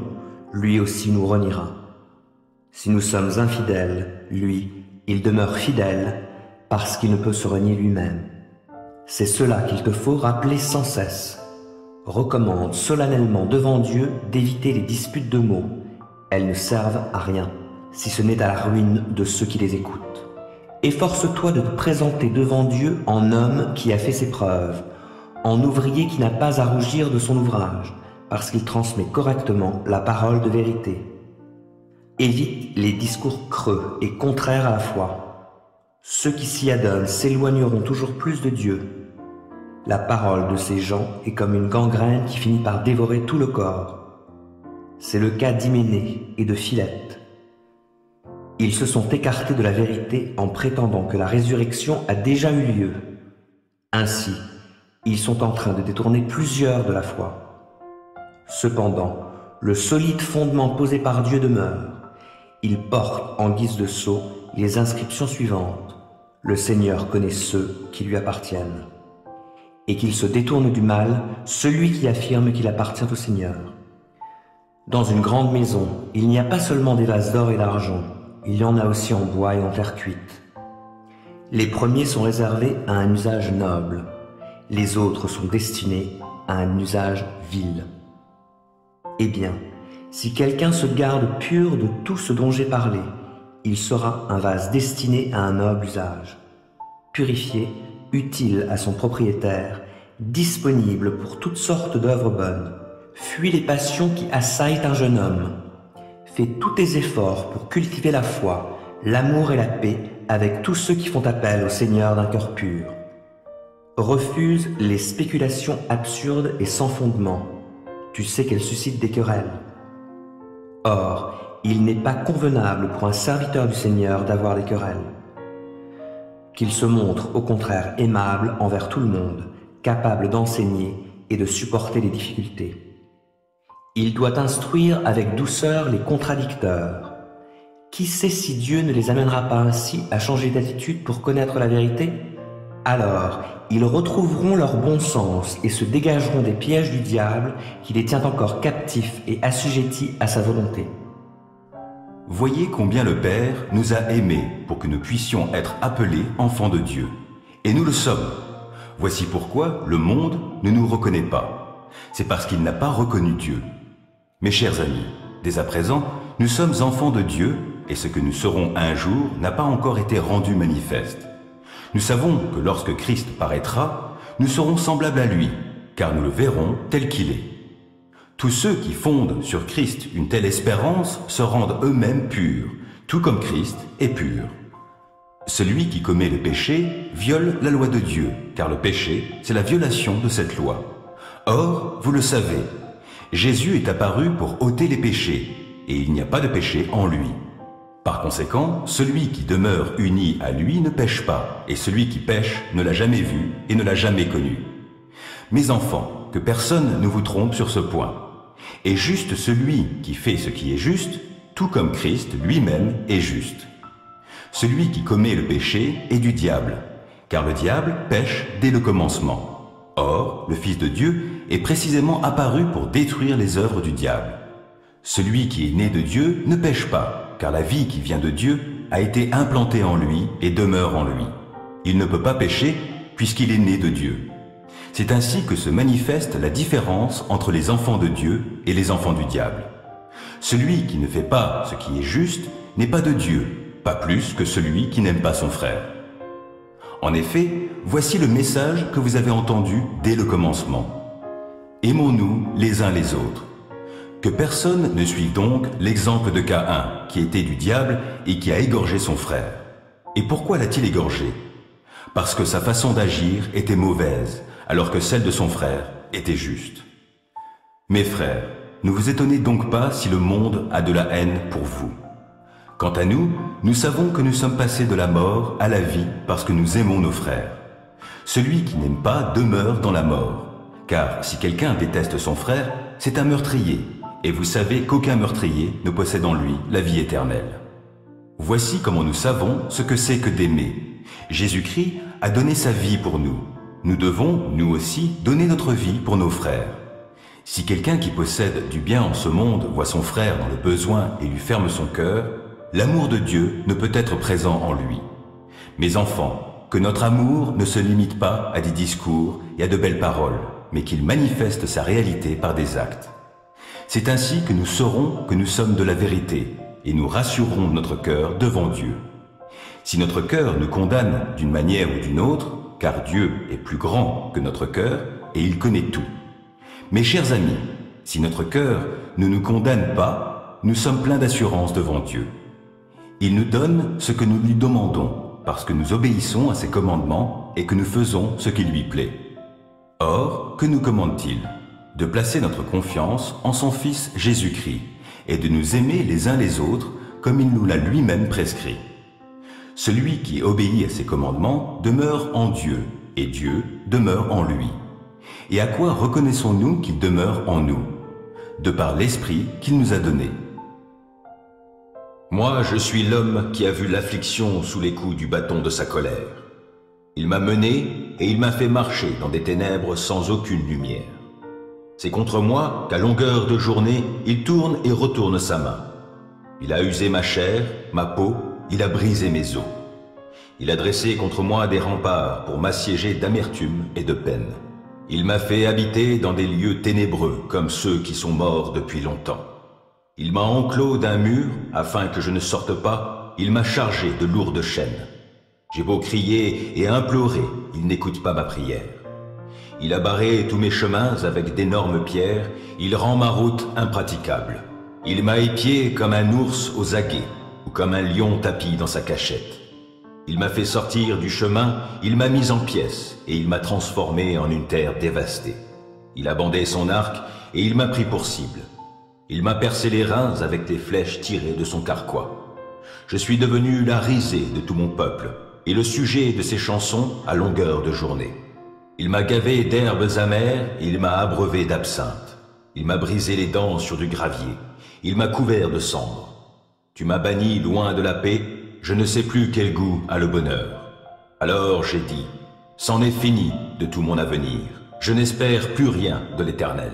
lui aussi nous reniera. Si nous sommes infidèles, lui, il demeure fidèle, parce qu'il ne peut se renier lui-même. C'est cela qu'il te faut rappeler sans cesse. Recommande solennellement devant Dieu d'éviter les disputes de mots. Elles ne servent à rien, si ce n'est à la ruine de ceux qui les écoutent. Efforce-toi de te présenter devant Dieu en homme qui a fait ses preuves, en ouvrier qui n'a pas à rougir de son ouvrage, parce qu'il transmet correctement la parole de vérité. Évite les discours creux et contraires à la foi. Ceux qui s'y adonnent s'éloigneront toujours plus de Dieu. La parole de ces gens est comme une gangrène qui finit par dévorer tout le corps. C'est le cas d'Hyménée et de Philette. Ils se sont écartés de la vérité en prétendant que la résurrection a déjà eu lieu. Ainsi, ils sont en train de détourner plusieurs de la foi. Cependant, le solide fondement posé par Dieu demeure. Il porte en guise de sceau les inscriptions suivantes. Le Seigneur connaît ceux qui lui appartiennent. Et qu'il se détourne du mal, celui qui affirme qu'il appartient au Seigneur. Dans une grande maison, il n'y a pas seulement des vases d'or et d'argent, il y en a aussi en bois et en terre cuite. Les premiers sont réservés à un usage noble, les autres sont destinés à un usage vil. Eh bien, si quelqu'un se garde pur de tout ce dont j'ai parlé, il sera un vase destiné à un noble usage, purifié, utile à son propriétaire, disponible pour toutes sortes d'œuvres bonnes. Fuis les passions qui assaillent un jeune homme. Fais tous tes efforts pour cultiver la foi, l'amour et la paix avec tous ceux qui font appel au Seigneur d'un cœur pur. Refuse les spéculations absurdes et sans fondement. Tu sais qu'elles suscitent des querelles. Or, il n'est pas convenable pour un serviteur du Seigneur d'avoir des querelles. Qu'il se montre au contraire aimable envers tout le monde, capable d'enseigner et de supporter les difficultés. Il doit instruire avec douceur les contradicteurs. Qui sait si Dieu ne les amènera pas ainsi à changer d'attitude pour connaître la vérité? Alors, ils retrouveront leur bon sens et se dégageront des pièges du diable qui les tient encore captifs et assujettis à sa volonté. Voyez combien le Père nous a aimés pour que nous puissions être appelés enfants de Dieu. Et nous le sommes. Voici pourquoi le monde ne nous reconnaît pas. C'est parce qu'il n'a pas reconnu Dieu. Mes chers amis, dès à présent, nous sommes enfants de Dieu et ce que nous serons un jour n'a pas encore été rendu manifeste. Nous savons que lorsque Christ paraîtra, nous serons semblables à lui, car nous le verrons tel qu'il est. Tous ceux qui fondent sur Christ une telle espérance se rendent eux-mêmes purs, tout comme Christ est pur. Celui qui commet le péché viole la loi de Dieu, car le péché, c'est la violation de cette loi. Or, vous le savez, Jésus est apparu pour ôter les péchés, et il n'y a pas de péché en lui. Par conséquent, celui qui demeure uni à lui ne pêche pas, et celui qui pêche ne l'a jamais vu et ne l'a jamais connu. Mes enfants, que personne ne vous trompe sur ce point. Est juste celui qui fait ce qui est juste, tout comme Christ lui-même est juste. Celui qui commet le péché est du diable, car le diable pêche dès le commencement. Or, le Fils de Dieu est précisément apparu pour détruire les œuvres du diable. Celui qui est né de Dieu ne pêche pas, car la vie qui vient de Dieu a été implantée en lui et demeure en lui. Il ne peut pas pécher puisqu'il est né de Dieu. C'est ainsi que se manifeste la différence entre les enfants de Dieu et les enfants du diable. Celui qui ne fait pas ce qui est juste n'est pas de Dieu, pas plus que celui qui n'aime pas son frère. En effet, voici le message que vous avez entendu dès le commencement. Aimons-nous les uns les autres. Que personne ne suive donc l'exemple de Caïn, qui était du diable et qui a égorgé son frère. Et pourquoi l'a-t-il égorgé? Parce que sa façon d'agir était mauvaise, alors que celle de son frère était juste. Mes frères, ne vous étonnez donc pas si le monde a de la haine pour vous. Quant à nous, nous savons que nous sommes passés de la mort à la vie parce que nous aimons nos frères. Celui qui n'aime pas demeure dans la mort, car si quelqu'un déteste son frère, c'est un meurtrier, et vous savez qu'aucun meurtrier ne possède en lui la vie éternelle. Voici comment nous savons ce que c'est que d'aimer. Jésus-Christ a donné sa vie pour nous. Nous devons, nous aussi, donner notre vie pour nos frères. Si quelqu'un qui possède du bien en ce monde voit son frère dans le besoin et lui ferme son cœur, l'amour de Dieu ne peut être présent en lui. Mes enfants, que notre amour ne se limite pas à des discours et à de belles paroles, mais qu'il manifeste sa réalité par des actes. C'est ainsi que nous saurons que nous sommes de la vérité et nous rassurerons notre cœur devant Dieu. Si notre cœur nous condamne d'une manière ou d'une autre, car Dieu est plus grand que notre cœur et il connaît tout. Mes chers amis, si notre cœur ne nous condamne pas, nous sommes pleins d'assurance devant Dieu. Il nous donne ce que nous lui demandons, parce que nous obéissons à ses commandements et que nous faisons ce qui lui plaît. Or, que nous commande-t-il? De placer notre confiance en son Fils Jésus-Christ et de nous aimer les uns les autres comme il nous l'a lui-même prescrit. Celui qui obéit à ses commandements demeure en Dieu, et Dieu demeure en lui. Et à quoi reconnaissons-nous qu'il demeure en nous? De par l'Esprit qu'il nous a donné. Moi, je suis l'homme qui a vu l'affliction sous les coups du bâton de sa colère. Il m'a mené et il m'a fait marcher dans des ténèbres sans aucune lumière. C'est contre moi qu'à longueur de journée, il tourne et retourne sa main. Il a usé ma chair, ma peau, il a brisé mes os. Il a dressé contre moi des remparts pour m'assiéger d'amertume et de peine. Il m'a fait habiter dans des lieux ténébreux comme ceux qui sont morts depuis longtemps. Il m'a enclos d'un mur afin que je ne sorte pas, il m'a chargé de lourdes chaînes. J'ai beau crier et implorer, il n'écoute pas ma prière. Il a barré tous mes chemins avec d'énormes pierres, il rend ma route impraticable. Il m'a épié comme un ours aux aguets, ou comme un lion tapi dans sa cachette. Il m'a fait sortir du chemin, il m'a mis en pièces, et il m'a transformé en une terre dévastée. Il a bandé son arc, et il m'a pris pour cible. Il m'a percé les reins avec les flèches tirées de son carquois. Je suis devenu la risée de tout mon peuple, et le sujet de ses chansons à longueur de journée. Il m'a gavé d'herbes amères, et il m'a abreuvé d'absinthe. Il m'a brisé les dents sur du gravier, il m'a couvert de cendres. Tu m'as banni loin de la paix, je ne sais plus quel goût a le bonheur. Alors j'ai dit, c'en est fini de tout mon avenir, je n'espère plus rien de l'Éternel.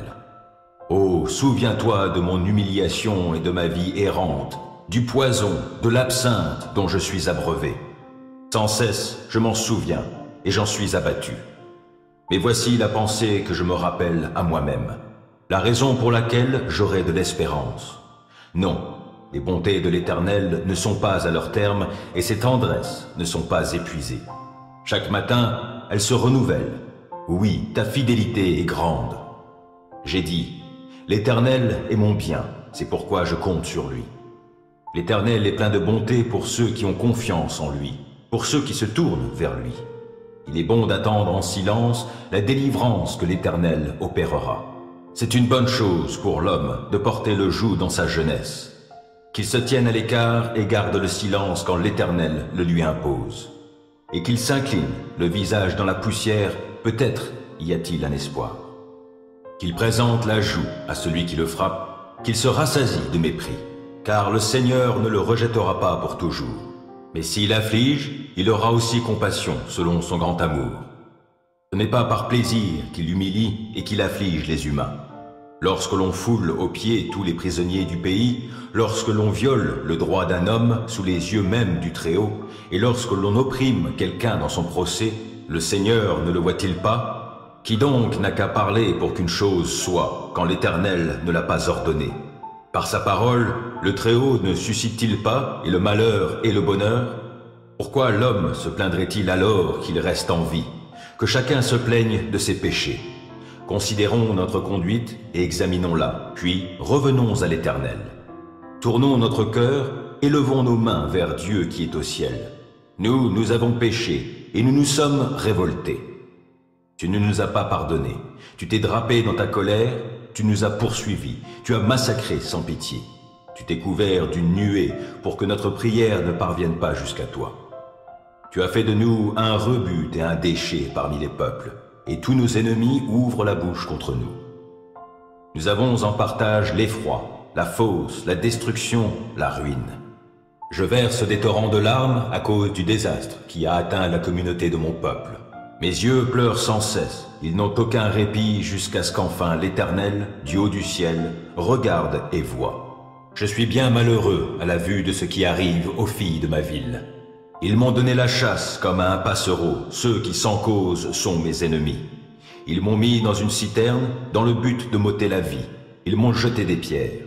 Oh, souviens-toi de mon humiliation et de ma vie errante, du poison, de l'absinthe dont je suis abreuvé. Sans cesse, je m'en souviens et j'en suis abattu. Mais voici la pensée que je me rappelle à moi-même, la raison pour laquelle j'aurai de l'espérance. Non, les bontés de l'Éternel ne sont pas à leur terme et ses tendresses ne sont pas épuisées. Chaque matin, elles se renouvellent. Oui, ta fidélité est grande. J'ai dit, l'Éternel est mon bien, c'est pourquoi je compte sur lui. L'Éternel est plein de bonté pour ceux qui ont confiance en lui, pour ceux qui se tournent vers lui. Il est bon d'attendre en silence la délivrance que l'Éternel opérera. C'est une bonne chose pour l'homme de porter le joug dans sa jeunesse. Qu'il se tienne à l'écart et garde le silence quand l'Éternel le lui impose. Et qu'il s'incline, le visage dans la poussière, peut-être y a-t-il un espoir. Qu'il présente la joue à celui qui le frappe, qu'il se rassasie de mépris, car le Seigneur ne le rejettera pas pour toujours. Mais s'il afflige, il aura aussi compassion selon son grand amour. Ce n'est pas par plaisir qu'il humilie et qu'il afflige les humains. Lorsque l'on foule aux pieds tous les prisonniers du pays, lorsque l'on viole le droit d'un homme sous les yeux même du Très-Haut, et lorsque l'on opprime quelqu'un dans son procès, le Seigneur ne le voit-il pas? Qui donc n'a qu'à parler pour qu'une chose soit, quand l'Éternel ne l'a pas ordonné? Par sa parole, le Très-Haut ne suscite-t-il pas, et le malheur et le bonheur? Pourquoi l'homme se plaindrait-il alors qu'il reste en vie? Que chacun se plaigne de ses péchés. Considérons notre conduite et examinons-la, puis revenons à l'Éternel. Tournons notre cœur, élevons nos mains vers Dieu qui est au ciel. Nous avons péché, et nous nous sommes révoltés. Tu ne nous as pas pardonné, tu t'es drapé dans ta colère, tu nous as poursuivis, tu as massacré sans pitié. Tu t'es couvert d'une nuée pour que notre prière ne parvienne pas jusqu'à toi. Tu as fait de nous un rebut et un déchet parmi les peuples, et tous nos ennemis ouvrent la bouche contre nous. Nous avons en partage l'effroi, la fosse, la destruction, la ruine. Je verse des torrents de larmes à cause du désastre qui a atteint la communauté de mon peuple. Mes yeux pleurent sans cesse, ils n'ont aucun répit jusqu'à ce qu'enfin l'Éternel, du haut du ciel, regarde et voie. Je suis bien malheureux à la vue de ce qui arrive aux filles de ma ville. Ils m'ont donné la chasse comme à un passereau, ceux qui sans cause sont mes ennemis. Ils m'ont mis dans une citerne dans le but de m'ôter la vie. Ils m'ont jeté des pierres.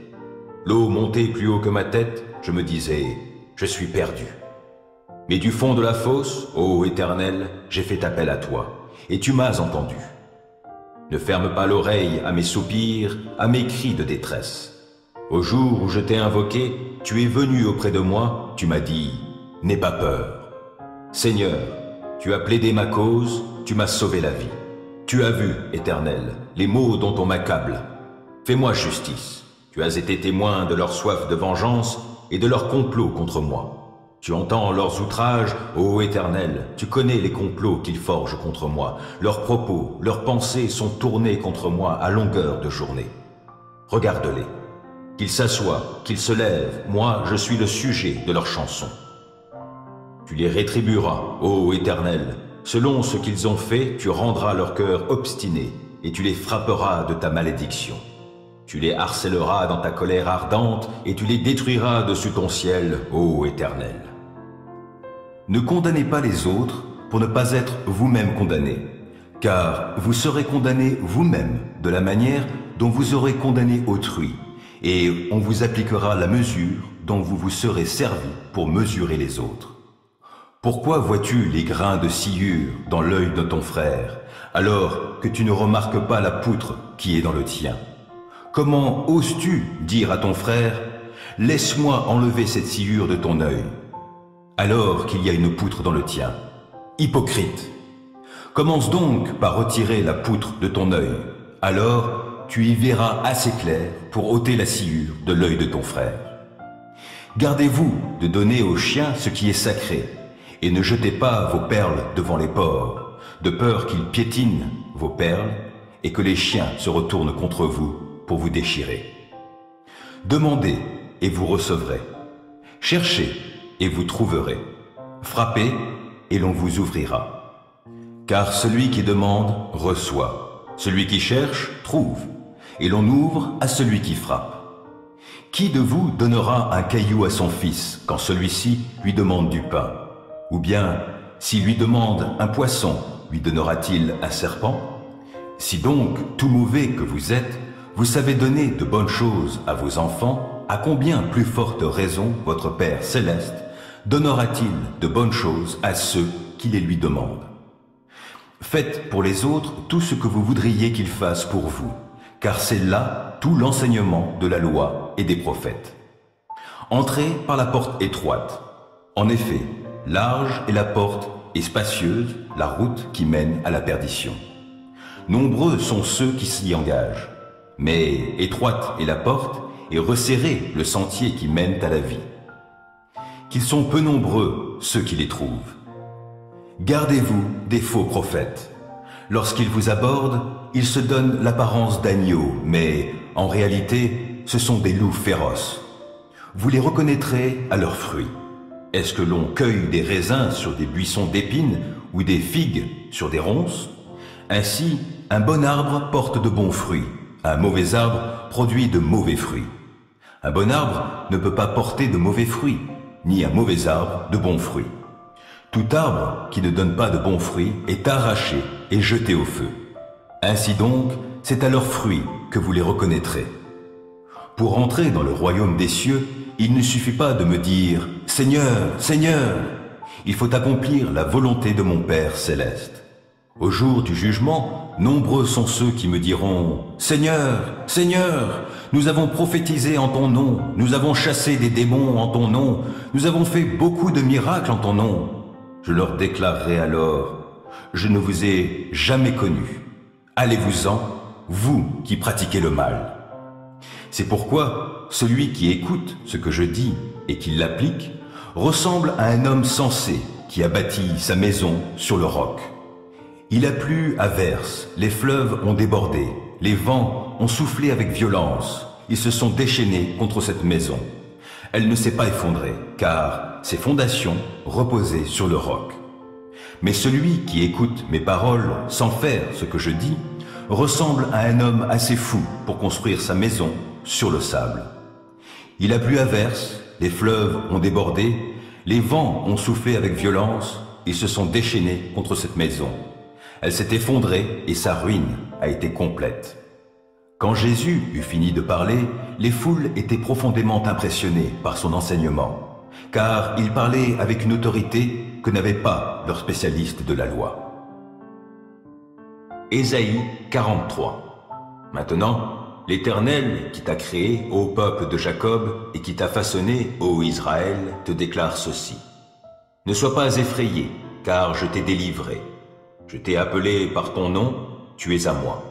L'eau montait plus haut que ma tête, je me disais, je suis perdu. Mais du fond de la fosse, ô Éternel, j'ai fait appel à toi, et tu m'as entendu. Ne ferme pas l'oreille à mes soupirs, à mes cris de détresse. Au jour où je t'ai invoqué, tu es venu auprès de moi, tu m'as dit, n'aie pas peur. Seigneur, tu as plaidé ma cause, tu m'as sauvé la vie. Tu as vu, Éternel, les maux dont on m'accable. Fais-moi justice. Tu as été témoin de leur soif de vengeance et de leur complot contre moi. Tu entends leurs outrages, ô Éternel, tu connais les complots qu'ils forgent contre moi. Leurs propos, leurs pensées sont tournés contre moi à longueur de journée. Regarde-les. Qu'ils s'assoient, qu'ils se lèvent, moi je suis le sujet de leurs chansons. Tu les rétribueras, ô Éternel. Selon ce qu'ils ont fait, tu rendras leur cœur obstiné et tu les frapperas de ta malédiction. Tu les harcèleras dans ta colère ardente et tu les détruiras dessus ton ciel, ô Éternel. Ne condamnez pas les autres pour ne pas être vous-même condamnés, car vous serez condamnés vous-même de la manière dont vous aurez condamné autrui, et on vous appliquera la mesure dont vous vous serez servi pour mesurer les autres. Pourquoi vois-tu les grains de sciure dans l'œil de ton frère, alors que tu ne remarques pas la poutre qui est dans le tien? Comment oses-tu dire à ton frère, « Laisse-moi enlever cette sciure de ton œil », alors qu'il y a une poutre dans le tien? Hypocrite! Commence donc par retirer la poutre de ton œil, alors tu y verras assez clair pour ôter la sciure de l'œil de ton frère. Gardez-vous de donner aux chiens ce qui est sacré, et ne jetez pas vos perles devant les porcs, de peur qu'ils piétinent vos perles et que les chiens se retournent contre vous pour vous déchirer. Demandez et vous recevrez. Cherchez et vous trouverez. Frappez et l'on vous ouvrira. Car celui qui demande reçoit. Celui qui cherche trouve. Et l'on ouvre à celui qui frappe. Qui de vous donnera un caillou à son fils quand celui-ci lui demande du pain? Ou bien, s'il lui demande un poisson, lui donnera-t-il un serpent? Si donc, tout mauvais que vous êtes, vous savez donner de bonnes choses à vos enfants, à combien plus forte raison votre Père céleste donnera-t-il de bonnes choses à ceux qui les lui demandent? Faites pour les autres tout ce que vous voudriez qu'ils fassent pour vous, car c'est là tout l'enseignement de la loi et des prophètes. Entrez par la porte étroite. En effet, large est la porte et spacieuse la route qui mène à la perdition. Nombreux sont ceux qui s'y engagent, mais étroite est la porte et resserré le sentier qui mène à la vie. Qu'ils sont peu nombreux ceux qui les trouvent. Gardez-vous des faux prophètes. Lorsqu'ils vous abordent, ils se donnent l'apparence d'agneaux, mais en réalité, ce sont des loups féroces. Vous les reconnaîtrez à leurs fruits. Est-ce que l'on cueille des raisins sur des buissons d'épines ou des figues sur des ronces? Ainsi, un bon arbre porte de bons fruits, Un mauvais arbre produit de mauvais fruits. Un bon arbre ne peut pas porter de mauvais fruits, ni un mauvais arbre de bons fruits. Tout arbre qui ne donne pas de bons fruits est arraché et jeté au feu. Ainsi donc, c'est à leurs fruits que vous les reconnaîtrez. Pour entrer dans le royaume des cieux, il ne suffit pas de me dire « Seigneur, Seigneur !» Il faut accomplir la volonté de mon Père céleste. Au jour du jugement, nombreux sont ceux qui me diront « Seigneur, Seigneur, nous avons prophétisé en ton nom, nous avons chassé des démons en ton nom, nous avons fait beaucoup de miracles en ton nom. » Je leur déclarerai alors « Je ne vous ai jamais connus. Allez-vous-en, vous qui pratiquez le mal. » C'est pourquoi celui qui écoute ce que je dis et qui l'applique ressemble à un homme sensé qui a bâti sa maison sur le roc. Il a plu à verse, les fleuves ont débordé, les vents ont soufflé avec violence, ils se sont déchaînés contre cette maison. Elle ne s'est pas effondrée, car ses fondations reposaient sur le roc. Mais celui qui écoute mes paroles sans faire ce que je dis ressemble à un homme assez fou pour construire sa maison sur le sable. Il a plu à verse, les fleuves ont débordé, les vents ont soufflé avec violence, ils se sont déchaînés contre cette maison. Elle s'est effondrée et sa ruine a été complète. Quand Jésus eut fini de parler, les foules étaient profondément impressionnées par son enseignement, car il parlait avec une autorité que n'avaient pas leurs spécialistes de la loi. Ésaïe 43. Maintenant, l'Éternel qui t'a créé, ô peuple de Jacob, et qui t'a façonné, ô Israël, te déclare ceci. Ne sois pas effrayé, car je t'ai délivré. Je t'ai appelé par ton nom, tu es à moi.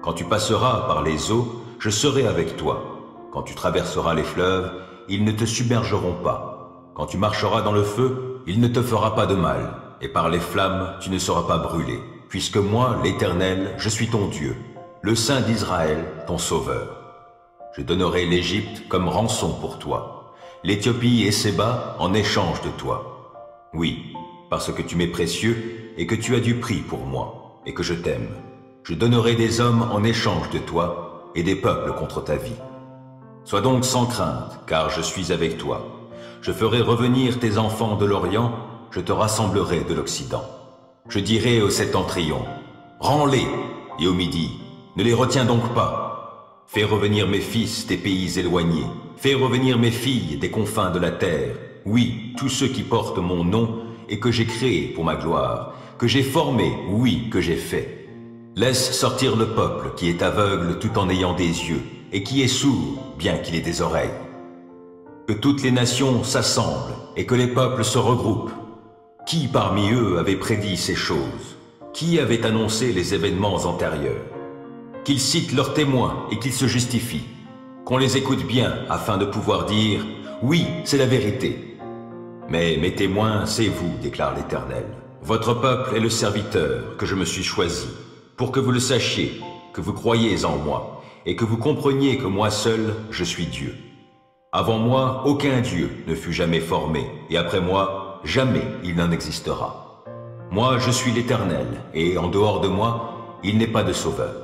Quand tu passeras par les eaux, je serai avec toi. Quand tu traverseras les fleuves, ils ne te submergeront pas. Quand tu marcheras dans le feu, il ne te fera pas de mal, et par les flammes, tu ne seras pas brûlé. Puisque moi, l'Éternel, je suis ton Dieu, le Saint d'Israël, ton Sauveur. Je donnerai l'Égypte comme rançon pour toi, l'Éthiopie et Séba en échange de toi. Oui, parce que tu m'es précieux et que tu as du prix pour moi, et que je t'aime. Je donnerai des hommes en échange de toi et des peuples contre ta vie. Sois donc sans crainte, car je suis avec toi. Je ferai revenir tes enfants de l'Orient, je te rassemblerai de l'Occident. Je dirai au septentrion, rends-les, et au midi, ne les retiens donc pas. Fais revenir mes fils des pays éloignés, fais revenir mes filles des confins de la terre. Oui, tous ceux qui portent mon nom et que j'ai créés pour ma gloire, que j'ai formé, oui, que j'ai fait. Laisse sortir le peuple qui est aveugle tout en ayant des yeux, et qui est sourd, bien qu'il ait des oreilles. Que toutes les nations s'assemblent, et que les peuples se regroupent. Qui parmi eux avait prédit ces choses? Qui avait annoncé les événements antérieurs? Qu'ils citent leurs témoins et qu'ils se justifient. Qu'on les écoute bien afin de pouvoir dire « Oui, c'est la vérité ». Mais mes témoins, c'est vous, déclare l'Éternel. Votre peuple est le serviteur que je me suis choisi, pour que vous le sachiez, que vous croyiez en moi, et que vous compreniez que moi seul, je suis Dieu. Avant moi, aucun Dieu ne fut jamais formé, et après moi, jamais il n'en existera. Moi, je suis l'Éternel, et en dehors de moi, il n'est pas de sauveur.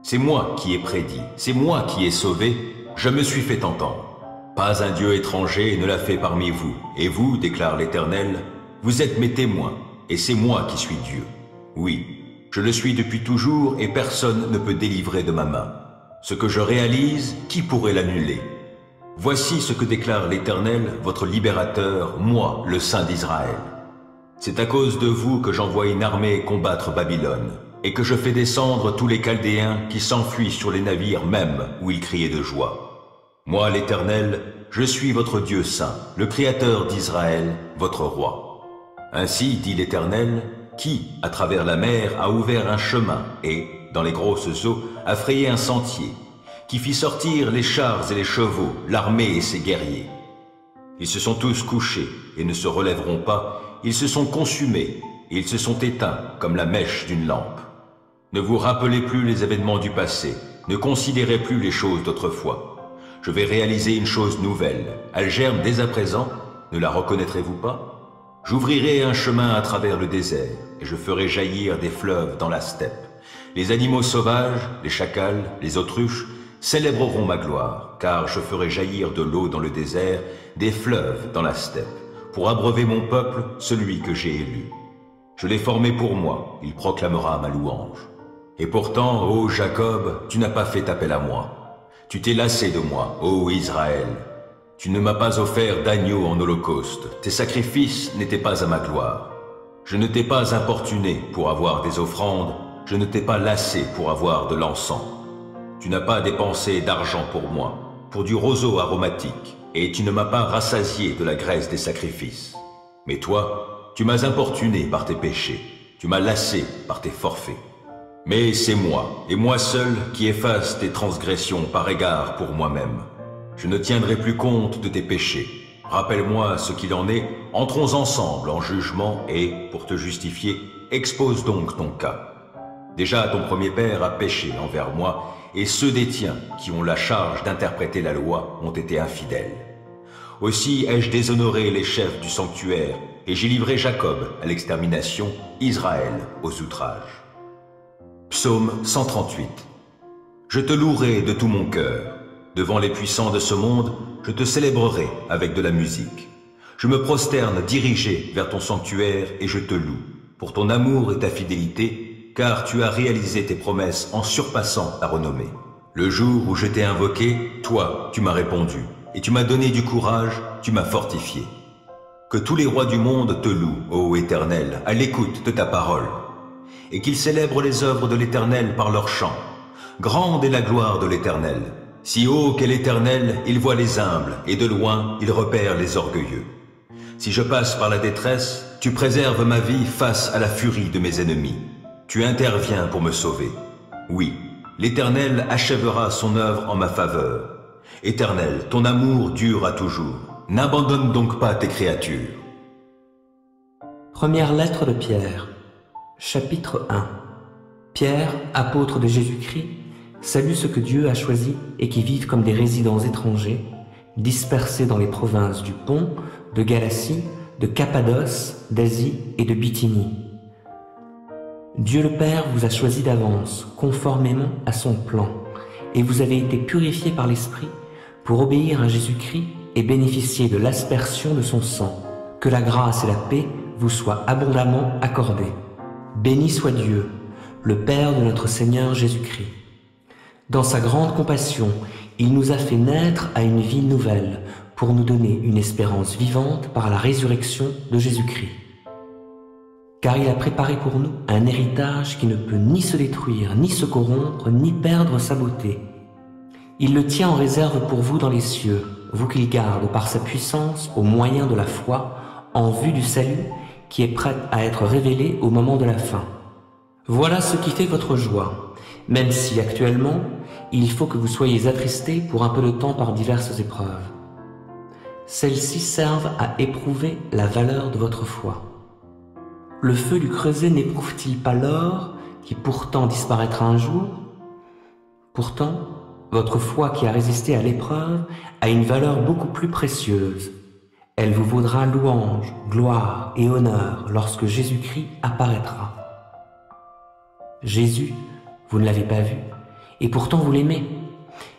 C'est moi qui ai prédit, c'est moi qui ai sauvé, je me suis fait entendre. Pas un Dieu étranger ne l'a fait parmi vous, et vous, déclare l'Éternel, vous êtes mes témoins, et c'est moi qui suis Dieu. Oui, je le suis depuis toujours, et personne ne peut délivrer de ma main. Ce que je réalise, qui pourrait l'annuler? Voici ce que déclare l'Éternel, votre libérateur, moi, le Saint d'Israël. C'est à cause de vous que j'envoie une armée combattre Babylone, et que je fais descendre tous les Chaldéens qui s'enfuient sur les navires même où ils criaient de joie. Moi, l'Éternel, je suis votre Dieu saint, le Créateur d'Israël, votre roi. Ainsi, dit l'Éternel, qui, à travers la mer, a ouvert un chemin et, dans les grosses eaux, a frayé un sentier, qui fit sortir les chars et les chevaux, l'armée et ses guerriers. Ils se sont tous couchés et ne se relèveront pas, ils se sont consumés et ils se sont éteints comme la mèche d'une lampe. Ne vous rappelez plus les événements du passé, ne considérez plus les choses d'autrefois. Je vais réaliser une chose nouvelle, elle germe dès à présent, ne la reconnaîtrez-vous pas? J'ouvrirai un chemin à travers le désert, et je ferai jaillir des fleuves dans la steppe. Les animaux sauvages, les chacals, les autruches, célébreront ma gloire, car je ferai jaillir de l'eau dans le désert, des fleuves dans la steppe, pour abreuver mon peuple, celui que j'ai élu. Je l'ai formé pour moi, il proclamera ma louange. Et pourtant, ô Jacob, tu n'as pas fait appel à moi. Tu t'es lassé de moi, ô Israël. Tu ne m'as pas offert d'agneau en holocauste, tes sacrifices n'étaient pas à ma gloire. Je ne t'ai pas importuné pour avoir des offrandes, je ne t'ai pas lassé pour avoir de l'encens. Tu n'as pas dépensé d'argent pour moi, pour du roseau aromatique, et tu ne m'as pas rassasié de la graisse des sacrifices. Mais toi, tu m'as importuné par tes péchés, tu m'as lassé par tes forfaits. Mais c'est moi, et moi seul, qui efface tes transgressions par égard pour moi-même. Je ne tiendrai plus compte de tes péchés. Rappelle-moi ce qu'il en est, entrons ensemble en jugement et, pour te justifier, expose donc ton cas. Déjà ton premier père a péché envers moi, et ceux des tiens qui ont la charge d'interpréter la loi ont été infidèles. Aussi ai-je déshonoré les chefs du sanctuaire, et j'ai livré Jacob à l'extermination, Israël aux outrages. Psaume 138. Je te louerai de tout mon cœur. Devant les puissants de ce monde, je te célébrerai avec de la musique. Je me prosterne dirigé vers ton sanctuaire et je te loue, pour ton amour et ta fidélité, car tu as réalisé tes promesses en surpassant ta renommée. Le jour où je t'ai invoqué, toi, tu m'as répondu, et tu m'as donné du courage, tu m'as fortifié. Que tous les rois du monde te louent, ô Éternel, à l'écoute de ta parole, et qu'ils célèbrent les œuvres de l'Éternel par leurs chants. Grande est la gloire de l'Éternel. Si haut qu'est l'Éternel, il voit les humbles, et de loin, il repère les orgueilleux. Si je passe par la détresse, tu préserves ma vie face à la furie de mes ennemis. Tu interviens pour me sauver. Oui, l'Éternel achèvera son œuvre en ma faveur. Éternel, ton amour dure à toujours. N'abandonne donc pas tes créatures. Première lettre de Pierre, chapitre 1. Pierre, apôtre de Jésus-Christ, salue ceux que Dieu a choisis et qui vivent comme des résidents étrangers, dispersés dans les provinces du Pont, de Galatie, de Cappadoce, d'Asie et de Bithynie. Dieu le Père vous a choisi d'avance, conformément à son plan, et vous avez été purifiés par l'Esprit pour obéir à Jésus-Christ et bénéficier de l'aspersion de son sang. Que la grâce et la paix vous soient abondamment accordées. Béni soit Dieu, le Père de notre Seigneur Jésus-Christ. Dans sa grande compassion, il nous a fait naître à une vie nouvelle pour nous donner une espérance vivante par la résurrection de Jésus-Christ. Car il a préparé pour nous un héritage qui ne peut ni se détruire, ni se corrompre, ni perdre sa beauté. Il le tient en réserve pour vous dans les cieux, vous qu'il garde par sa puissance au moyen de la foi, en vue du salut qui est prêt à être révélé au moment de la fin. Voilà ce qui fait votre joie, même si actuellement, il faut que vous soyez attristés pour un peu de temps par diverses épreuves. Celles-ci servent à éprouver la valeur de votre foi. Le feu du creuset n'éprouve-t-il pas l'or, qui pourtant disparaîtra un jour? Pourtant, votre foi qui a résisté à l'épreuve a une valeur beaucoup plus précieuse. Elle vous vaudra louange, gloire et honneur lorsque Jésus-Christ apparaîtra. Jésus, vous ne l'avez pas vu, et pourtant vous l'aimez.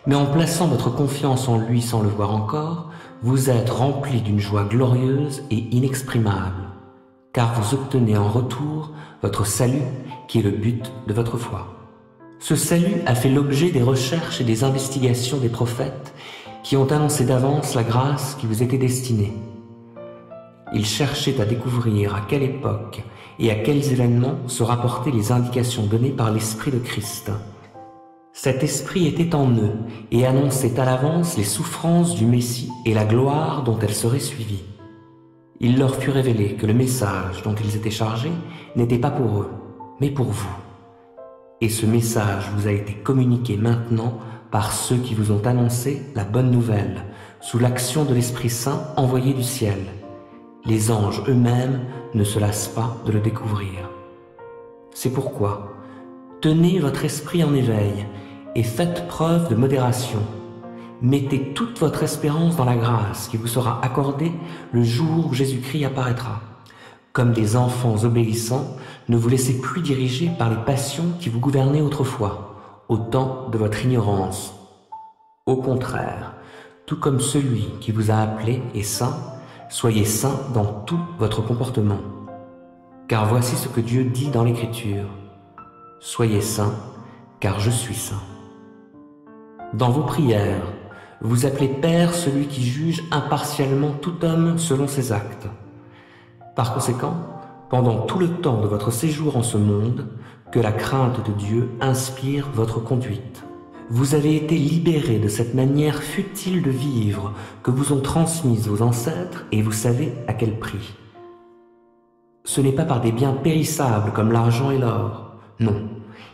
Mais en plaçant votre confiance en lui sans le voir encore, vous êtes rempli d'une joie glorieuse et inexprimable, car vous obtenez en retour votre salut qui est le but de votre foi. Ce salut a fait l'objet des recherches et des investigations des prophètes qui ont annoncé d'avance la grâce qui vous était destinée. Ils cherchaient à découvrir à quelle époque et à quels événements se rapportaient les indications données par l'Esprit de Christ. Cet Esprit était en eux et annonçait à l'avance les souffrances du Messie et la gloire dont elles seraient suivies. Il leur fut révélé que le message dont ils étaient chargés n'était pas pour eux, mais pour vous. Et ce message vous a été communiqué maintenant par ceux qui vous ont annoncé la bonne nouvelle, sous l'action de l'Esprit Saint envoyé du ciel. Les anges eux-mêmes ne se lassent pas de le découvrir. C'est pourquoi, tenez votre esprit en éveil et faites preuve de modération. Mettez toute votre espérance dans la grâce qui vous sera accordée le jour où Jésus-Christ apparaîtra. Comme des enfants obéissants, ne vous laissez plus diriger par les passions qui vous gouvernaient autrefois, au temps de votre ignorance. Au contraire, tout comme celui qui vous a appelé est saint, soyez saints dans tout votre comportement. Car voici ce que Dieu dit dans l'Écriture. Soyez saints, car je suis saint. Dans vos prières, vous appelez Père celui qui juge impartialement tout homme selon ses actes. Par conséquent, pendant tout le temps de votre séjour en ce monde, que la crainte de Dieu inspire votre conduite. Vous avez été libérés de cette manière futile de vivre que vous ont transmise vos ancêtres et vous savez à quel prix. Ce n'est pas par des biens périssables comme l'argent et l'or. Non,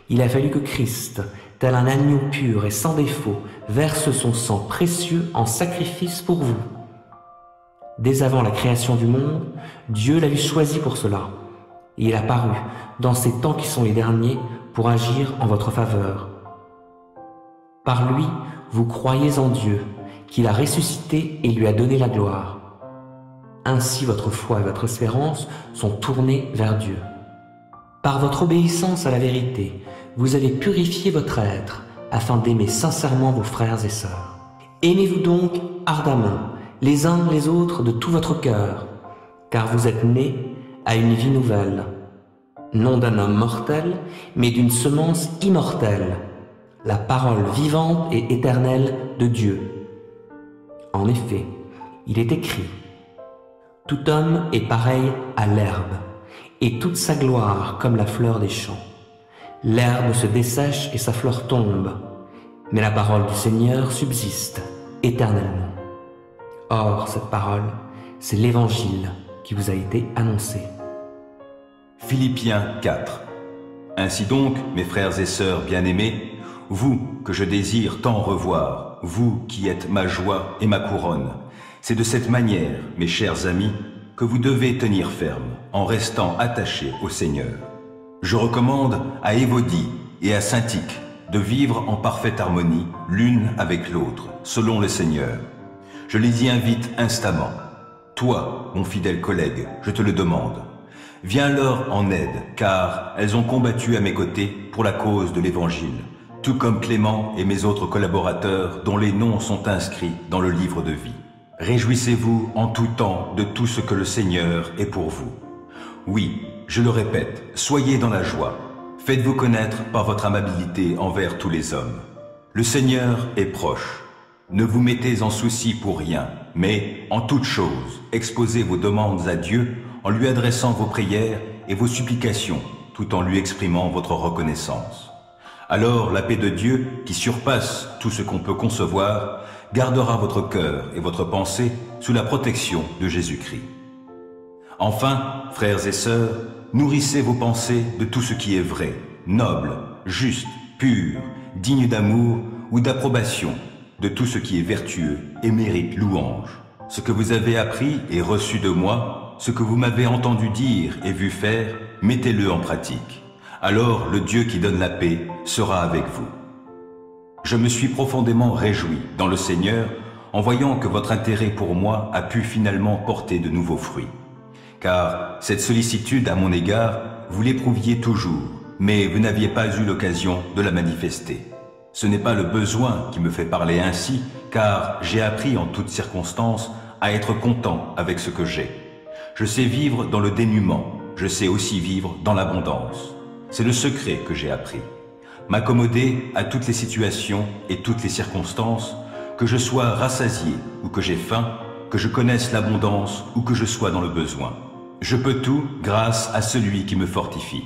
il a fallu que Christ, tel un agneau pur et sans défaut, verse son sang précieux en sacrifice pour vous. Dès avant la création du monde, Dieu l'avait choisi pour cela. Et il a paru, dans ces temps qui sont les derniers, pour agir en votre faveur. Par lui, vous croyez en Dieu, qu'il a ressuscité et lui a donné la gloire. Ainsi votre foi et votre espérance sont tournées vers Dieu. Par votre obéissance à la vérité, vous avez purifié votre être afin d'aimer sincèrement vos frères et sœurs. Aimez-vous donc ardemment les uns les autres de tout votre cœur, car vous êtes nés à une vie nouvelle, non d'un homme mortel, mais d'une semence immortelle, la parole vivante et éternelle de Dieu. En effet, il est écrit: tout homme est pareil à l'herbe, et toute sa gloire comme la fleur des champs. L'herbe se dessèche et sa fleur tombe, mais la parole du Seigneur subsiste éternellement. Or, cette parole, c'est l'Évangile qui vous a été annoncé. Philippiens 4. Ainsi donc, mes frères et sœurs bien-aimés, vous que je désire tant revoir, vous qui êtes ma joie et ma couronne, c'est de cette manière, mes chers amis, que vous devez tenir ferme, en restant attachés au Seigneur. Je recommande à Évodie et à Syntyche de vivre en parfaite harmonie l'une avec l'autre, selon le Seigneur. Je les y invite instamment. Toi, mon fidèle collègue, je te le demande. Viens leur en aide, car elles ont combattu à mes côtés pour la cause de l'Évangile, tout comme Clément et mes autres collaborateurs dont les noms sont inscrits dans le livre de vie. Réjouissez-vous en tout temps de tout ce que le Seigneur est pour vous. Oui, je le répète, soyez dans la joie. Faites-vous connaître par votre amabilité envers tous les hommes. Le Seigneur est proche. Ne vous mettez en souci pour rien, mais en toute chose, exposez vos demandes à Dieu en lui adressant vos prières et vos supplications, tout en lui exprimant votre reconnaissance. Alors la paix de Dieu, qui surpasse tout ce qu'on peut concevoir, gardera votre cœur et votre pensée sous la protection de Jésus-Christ. Enfin, frères et sœurs, nourrissez vos pensées de tout ce qui est vrai, noble, juste, pur, digne d'amour ou d'approbation, de tout ce qui est vertueux et mérite louange. Ce que vous avez appris et reçu de moi, ce que vous m'avez entendu dire et vu faire, mettez-le en pratique. Alors le Dieu qui donne la paix sera avec vous. Je me suis profondément réjoui dans le Seigneur en voyant que votre intérêt pour moi a pu finalement porter de nouveaux fruits. Car cette sollicitude à mon égard, vous l'éprouviez toujours, mais vous n'aviez pas eu l'occasion de la manifester. Ce n'est pas le besoin qui me fait parler ainsi, car j'ai appris en toutes circonstances à être content avec ce que j'ai. Je sais vivre dans le dénuement, je sais aussi vivre dans l'abondance. C'est le secret que j'ai appris. M'accommoder à toutes les situations et toutes les circonstances, que je sois rassasié ou que j'ai faim, que je connaisse l'abondance ou que je sois dans le besoin. Je peux tout grâce à celui qui me fortifie.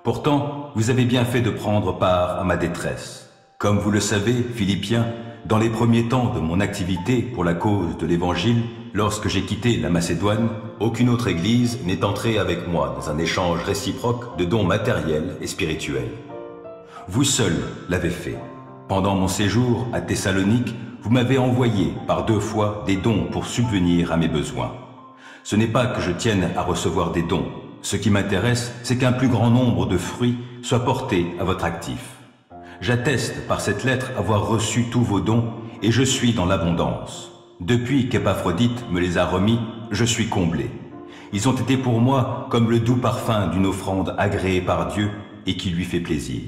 Pourtant, vous avez bien fait de prendre part à ma détresse. Comme vous le savez, Philippiens, dans les premiers temps de mon activité pour la cause de l'Évangile, lorsque j'ai quitté la Macédoine, aucune autre église n'est entrée avec moi dans un échange réciproque de dons matériels et spirituels. Vous seul l'avez fait. Pendant mon séjour à Thessalonique, vous m'avez envoyé par 2 fois des dons pour subvenir à mes besoins. Ce n'est pas que je tienne à recevoir des dons. Ce qui m'intéresse, c'est qu'un plus grand nombre de fruits soient portés à votre actif. J'atteste par cette lettre avoir reçu tous vos dons et je suis dans l'abondance. Depuis qu'Épaphrodite me les a remis, je suis comblé. Ils ont été pour moi comme le doux parfum d'une offrande agréée par Dieu et qui lui fait plaisir.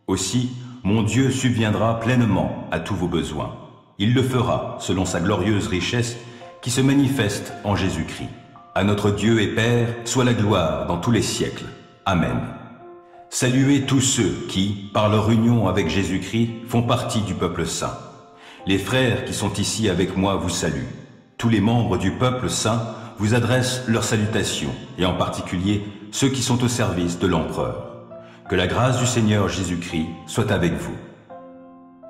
Aussi, mon Dieu subviendra pleinement à tous vos besoins. Il le fera selon sa glorieuse richesse qui se manifeste en Jésus-Christ. À notre Dieu et Père soit la gloire dans tous les siècles. Amen. Saluez tous ceux qui, par leur union avec Jésus-Christ, font partie du peuple saint. Les frères qui sont ici avec moi vous saluent. Tous les membres du peuple saint vous adressent leurs salutations, et en particulier ceux qui sont au service de l'empereur. Que la grâce du Seigneur Jésus-Christ soit avec vous.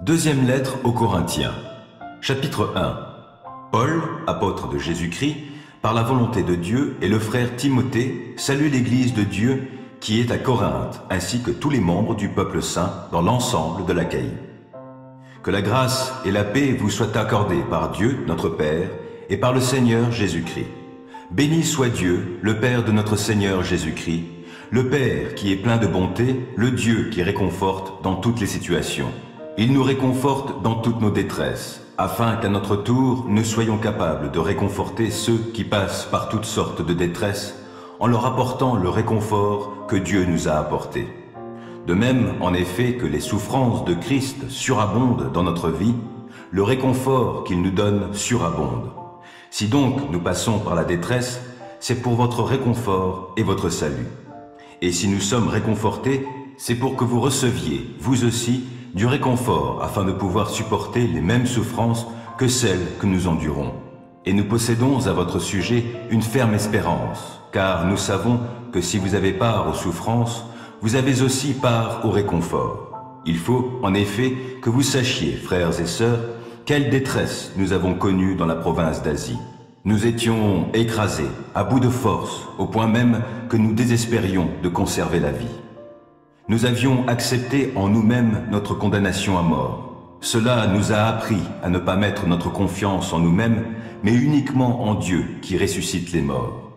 Deuxième lettre aux Corinthiens, chapitre 1. Paul, apôtre de Jésus-Christ, par la volonté de Dieu, et le frère Timothée saluent l'Église de Dieu qui est à Corinthe, ainsi que tous les membres du peuple saint dans l'ensemble de l'Achaïe. Que la grâce et la paix vous soient accordées par Dieu, notre Père, et par le Seigneur Jésus-Christ. Béni soit Dieu, le Père de notre Seigneur Jésus-Christ, le Père qui est plein de bonté, le Dieu qui réconforte dans toutes les situations. Il nous réconforte dans toutes nos détresses, afin qu'à notre tour, nous soyons capables de réconforter ceux qui passent par toutes sortes de détresses, en leur apportant le réconfort que Dieu nous a apporté. De même, en effet, que les souffrances de Christ surabondent dans notre vie, le réconfort qu'il nous donne surabonde. Si donc nous passons par la détresse, c'est pour votre réconfort et votre salut. Et si nous sommes réconfortés, c'est pour que vous receviez, vous aussi, du réconfort afin de pouvoir supporter les mêmes souffrances que celles que nous endurons. Et nous possédons à votre sujet une ferme espérance, car nous savons que si vous avez part aux souffrances, vous avez aussi part au réconfort. Il faut, en effet, que vous sachiez, frères et sœurs, quelle détresse nous avons connue dans la province d'Asie. Nous étions écrasés, à bout de force, au point même que nous désespérions de conserver la vie. Nous avions accepté en nous-mêmes notre condamnation à mort. Cela nous a appris à ne pas mettre notre confiance en nous-mêmes, mais uniquement en Dieu qui ressuscite les morts.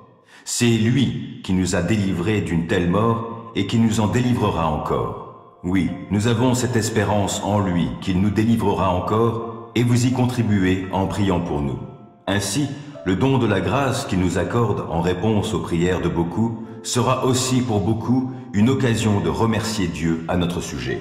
C'est lui qui nous a délivrés d'une telle mort et qui nous en délivrera encore. Oui, nous avons cette espérance en lui qu'il nous délivrera encore et vous y contribuez en priant pour nous. Ainsi, le don de la grâce qu'il nous accorde en réponse aux prières de beaucoup sera aussi pour beaucoup une occasion de remercier Dieu à notre sujet.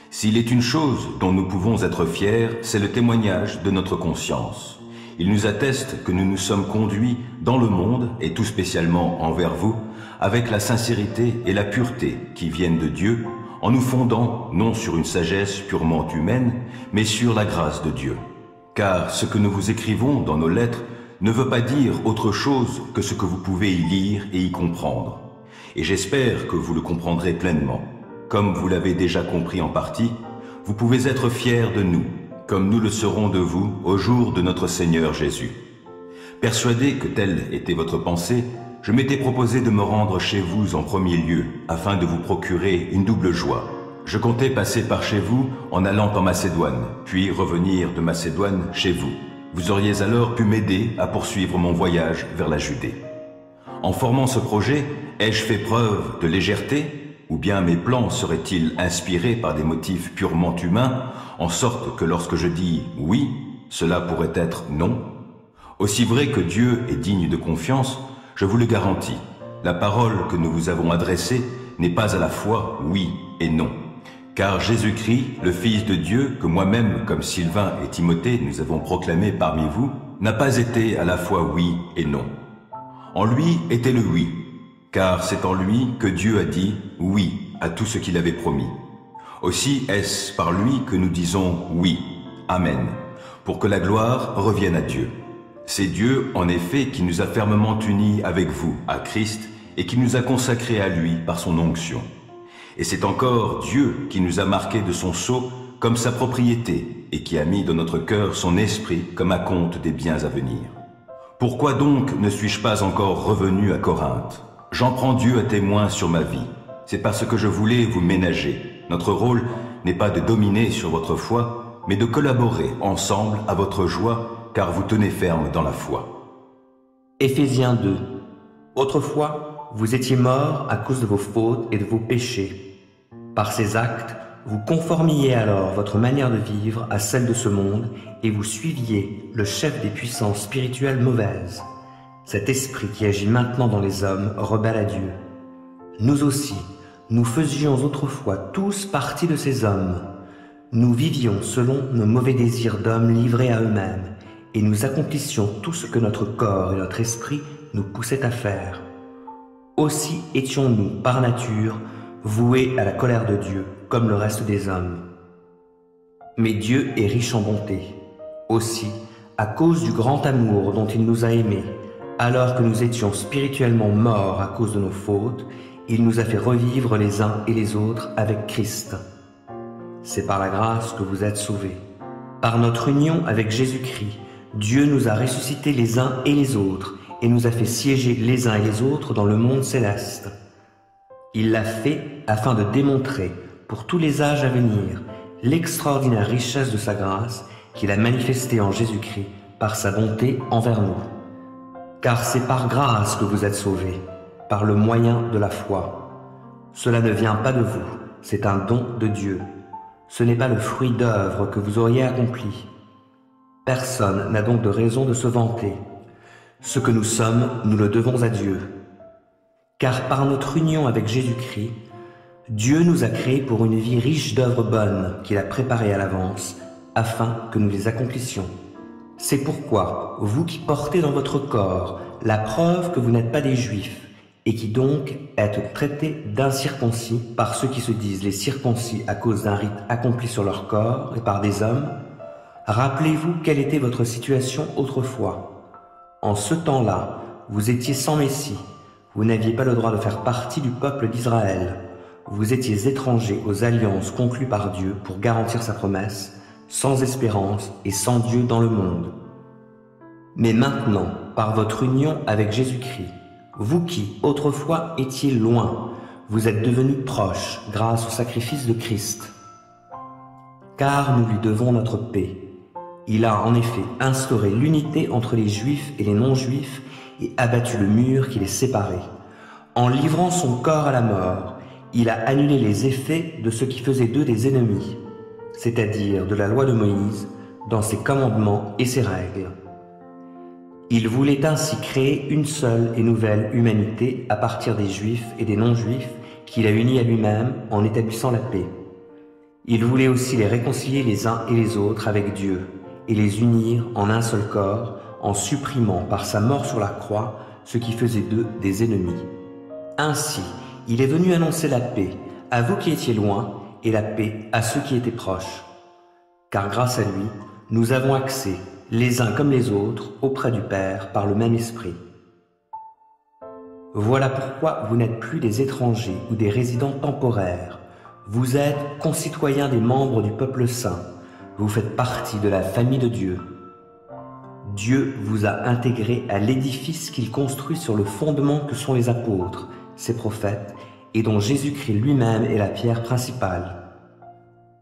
S'il est une chose dont nous pouvons être fiers, c'est le témoignage de notre conscience. Il nous atteste que nous nous sommes conduits dans le monde, et tout spécialement envers vous, avec la sincérité et la pureté qui viennent de Dieu, en nous fondant non sur une sagesse purement humaine, mais sur la grâce de Dieu. Car ce que nous vous écrivons dans nos lettres ne veut pas dire autre chose que ce que vous pouvez y lire et y comprendre. Et j'espère que vous le comprendrez pleinement. Comme vous l'avez déjà compris en partie, vous pouvez être fiers de nous, comme nous le serons de vous au jour de notre Seigneur Jésus. Persuadé que telle était votre pensée, je m'étais proposé de me rendre chez vous en premier lieu, afin de vous procurer une double joie. Je comptais passer par chez vous en allant en Macédoine, puis revenir de Macédoine chez vous. Vous auriez alors pu m'aider à poursuivre mon voyage vers la Judée. En formant ce projet, ai-je fait preuve de légèreté ? Ou bien mes plans seraient-ils inspirés par des motifs purement humains, en sorte que lorsque je dis « oui », cela pourrait être « non ». Aussi vrai que Dieu est digne de confiance, je vous le garantis, la parole que nous vous avons adressée n'est pas à la fois « oui » et « non ». Car Jésus-Christ, le Fils de Dieu, que moi-même, comme Sylvain et Timothée, nous avons proclamé parmi vous, n'a pas été à la fois « oui » et « non ». En lui était le « oui ». Car c'est en lui que Dieu a dit « oui » à tout ce qu'il avait promis. Aussi est-ce par lui que nous disons « oui », « Amen », pour que la gloire revienne à Dieu. C'est Dieu, en effet, qui nous a fermement unis avec vous, à Christ, et qui nous a consacrés à lui par son onction. Et c'est encore Dieu qui nous a marqués de son sceau comme sa propriété, et qui a mis dans notre cœur son esprit comme acompte des biens à venir. Pourquoi donc ne suis-je pas encore revenu à Corinthe ? J'en prends Dieu à témoin sur ma vie. C'est parce que je voulais vous ménager. Notre rôle n'est pas de dominer sur votre foi, mais de collaborer ensemble à votre joie, car vous tenez ferme dans la foi. Éphésiens 2. Autrefois, vous étiez morts à cause de vos fautes et de vos péchés. Par ces actes, vous conformiez alors votre manière de vivre à celle de ce monde et vous suiviez le chef des puissances spirituelles mauvaises. Cet esprit qui agit maintenant dans les hommes rebelle à Dieu. Nous aussi, nous faisions autrefois tous partie de ces hommes. Nous vivions selon nos mauvais désirs d'hommes livrés à eux-mêmes, et nous accomplissions tout ce que notre corps et notre esprit nous poussaient à faire. Aussi étions-nous, par nature, voués à la colère de Dieu, comme le reste des hommes. Mais Dieu est riche en bonté. Aussi, à cause du grand amour dont il nous a aimés, alors que nous étions spirituellement morts à cause de nos fautes, il nous a fait revivre les uns et les autres avec Christ. C'est par la grâce que vous êtes sauvés. Par notre union avec Jésus-Christ, Dieu nous a ressuscités les uns et les autres et nous a fait siéger les uns et les autres dans le monde céleste. Il l'a fait afin de démontrer, pour tous les âges à venir, l'extraordinaire richesse de sa grâce qu'il a manifestée en Jésus-Christ par sa bonté envers nous. Car c'est par grâce que vous êtes sauvés, par le moyen de la foi. Cela ne vient pas de vous, c'est un don de Dieu. Ce n'est pas le fruit d'œuvres que vous auriez accompli. Personne n'a donc de raison de se vanter. Ce que nous sommes, nous le devons à Dieu. Car par notre union avec Jésus-Christ, Dieu nous a créés pour une vie riche d'œuvres bonnes qu'il a préparées à l'avance, afin que nous les accomplissions. C'est pourquoi, vous qui portez dans votre corps la preuve que vous n'êtes pas des Juifs, et qui donc êtes traités d'incirconcis par ceux qui se disent les circoncis à cause d'un rite accompli sur leur corps et par des hommes, rappelez-vous quelle était votre situation autrefois. En ce temps-là, vous étiez sans Messie, vous n'aviez pas le droit de faire partie du peuple d'Israël, vous étiez étrangers aux alliances conclues par Dieu pour garantir sa promesse, sans espérance et sans Dieu dans le monde. Mais maintenant, par votre union avec Jésus-Christ, vous qui, autrefois, étiez loin, vous êtes devenus proches grâce au sacrifice de Christ. Car nous lui devons notre paix. Il a en effet instauré l'unité entre les Juifs et les non-Juifs et abattu le mur qui les séparait. En livrant son corps à la mort, il a annulé les effets de ce qui faisait d'eux des ennemis, c'est-à-dire de la loi de Moïse, dans ses commandements et ses règles. Il voulait ainsi créer une seule et nouvelle humanité à partir des Juifs et des non-Juifs qu'il a unis à lui-même en établissant la paix. Il voulait aussi les réconcilier les uns et les autres avec Dieu et les unir en un seul corps en supprimant par sa mort sur la croix ce qui faisait d'eux des ennemis. Ainsi, il est venu annoncer la paix à vous qui étiez loin et la paix à ceux qui étaient proches. Car grâce à lui, nous avons accès, les uns comme les autres, auprès du Père par le même esprit. Voilà pourquoi vous n'êtes plus des étrangers ou des résidents temporaires. Vous êtes concitoyens des membres du peuple saint. Vous faites partie de la famille de Dieu. Dieu vous a intégrés à l'édifice qu'il construit sur le fondement que sont les apôtres, ses prophètes, et dont Jésus-Christ lui-même est la pierre principale.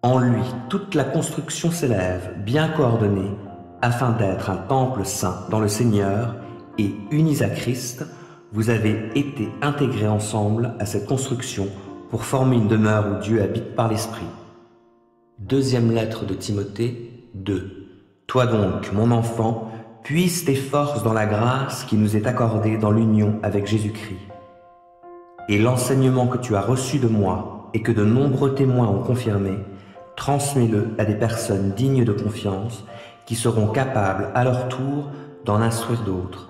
En lui, toute la construction s'élève, bien coordonnée, afin d'être un temple saint dans le Seigneur, et unis à Christ, vous avez été intégrés ensemble à cette construction pour former une demeure où Dieu habite par l'Esprit. Deuxième lettre de Timothée 2. Toi donc, mon enfant, puise tes forces dans la grâce qui nous est accordée dans l'union avec Jésus-Christ. Et l'enseignement que tu as reçu de moi et que de nombreux témoins ont confirmé, transmets-le à des personnes dignes de confiance qui seront capables à leur tour d'en instruire d'autres.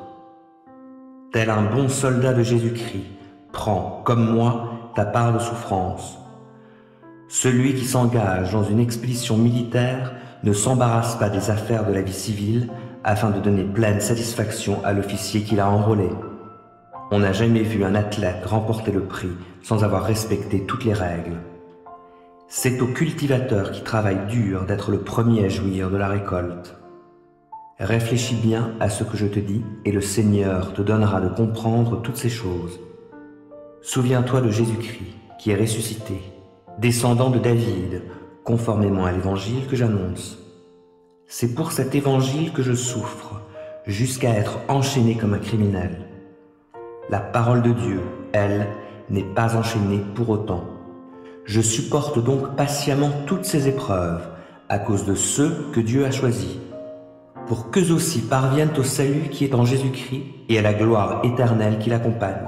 Tel un bon soldat de Jésus-Christ, prends, comme moi, ta part de souffrance. Celui qui s'engage dans une expédition militaire ne s'embarrasse pas des affaires de la vie civile afin de donner pleine satisfaction à l'officier qui l'a enrôlé. On n'a jamais vu un athlète remporter le prix sans avoir respecté toutes les règles. C'est au cultivateur qui travaille dur d'être le premier à jouir de la récolte. Réfléchis bien à ce que je te dis et le Seigneur te donnera de comprendre toutes ces choses. Souviens-toi de Jésus-Christ qui est ressuscité, descendant de David, conformément à l'évangile que j'annonce. C'est pour cet évangile que je souffre, jusqu'à être enchaîné comme un criminel. La parole de Dieu, elle, n'est pas enchaînée pour autant. Je supporte donc patiemment toutes ces épreuves, à cause de ceux que Dieu a choisis. pour qu'eux aussi parviennent au salut qui est en Jésus-Christ et à la gloire éternelle qui l'accompagne.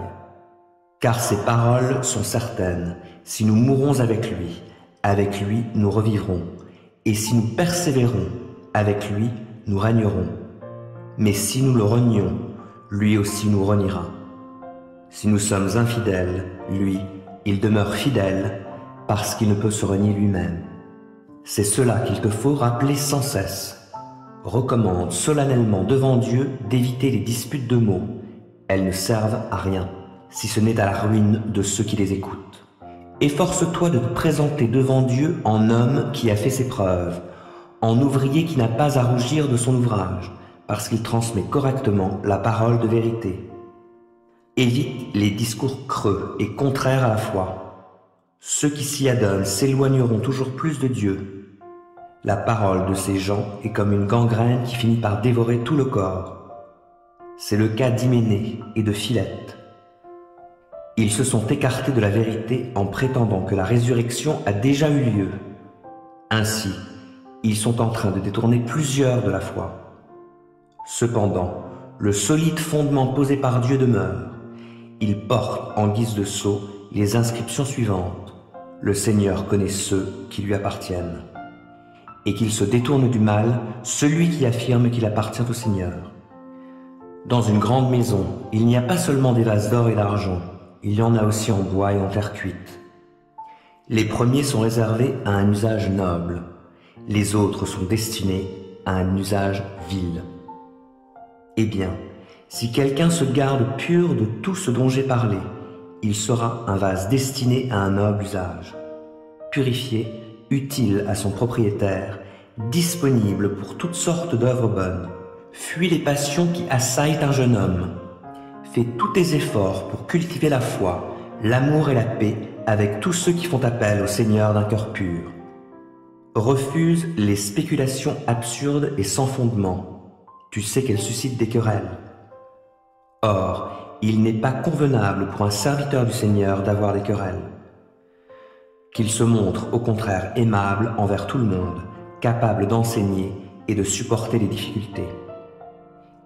Car ces paroles sont certaines, si nous mourons avec lui nous revivrons, et si nous persévérons, avec lui nous régnerons. Mais si nous le renions, lui aussi nous reniera. Si nous sommes infidèles, lui, il demeure fidèle, parce qu'il ne peut se renier lui-même. C'est cela qu'il te faut rappeler sans cesse. Recommande solennellement devant Dieu d'éviter les disputes de mots. Elles ne servent à rien, si ce n'est à la ruine de ceux qui les écoutent. Efforce-toi de te présenter devant Dieu en homme qui a fait ses preuves, en ouvrier qui n'a pas à rougir de son ouvrage, parce qu'il transmet correctement la parole de vérité. Évite les discours creux et contraires à la foi. Ceux qui s'y adonnent s'éloigneront toujours plus de Dieu. La parole de ces gens est comme une gangrène qui finit par dévorer tout le corps. C'est le cas d'Hyménée et de Philette. Ils se sont écartés de la vérité en prétendant que la résurrection a déjà eu lieu. Ainsi, ils sont en train de détourner plusieurs de la foi. Cependant, le solide fondement posé par Dieu demeure. Il porte en guise de sceau les inscriptions suivantes. Le Seigneur connaît ceux qui lui appartiennent. Et qu'il se détourne du mal, celui qui affirme qu'il appartient au Seigneur. Dans une grande maison, il n'y a pas seulement des vases d'or et d'argent, il y en a aussi en bois et en terre cuite. Les premiers sont réservés à un usage noble, les autres sont destinés à un usage vil. Eh bien, si quelqu'un se garde pur de tout ce dont j'ai parlé, il sera un vase destiné à un noble usage, purifié, utile à son propriétaire, disponible pour toutes sortes d'œuvres bonnes. Fuis les passions qui assaillent un jeune homme. Fais tous tes efforts pour cultiver la foi, l'amour et la paix avec tous ceux qui font appel au Seigneur d'un cœur pur. Refuse les spéculations absurdes et sans fondement. Tu sais qu'elles suscitent des querelles. Or, il n'est pas convenable pour un serviteur du Seigneur d'avoir des querelles. Qu'il se montre au contraire aimable envers tout le monde, capable d'enseigner et de supporter les difficultés.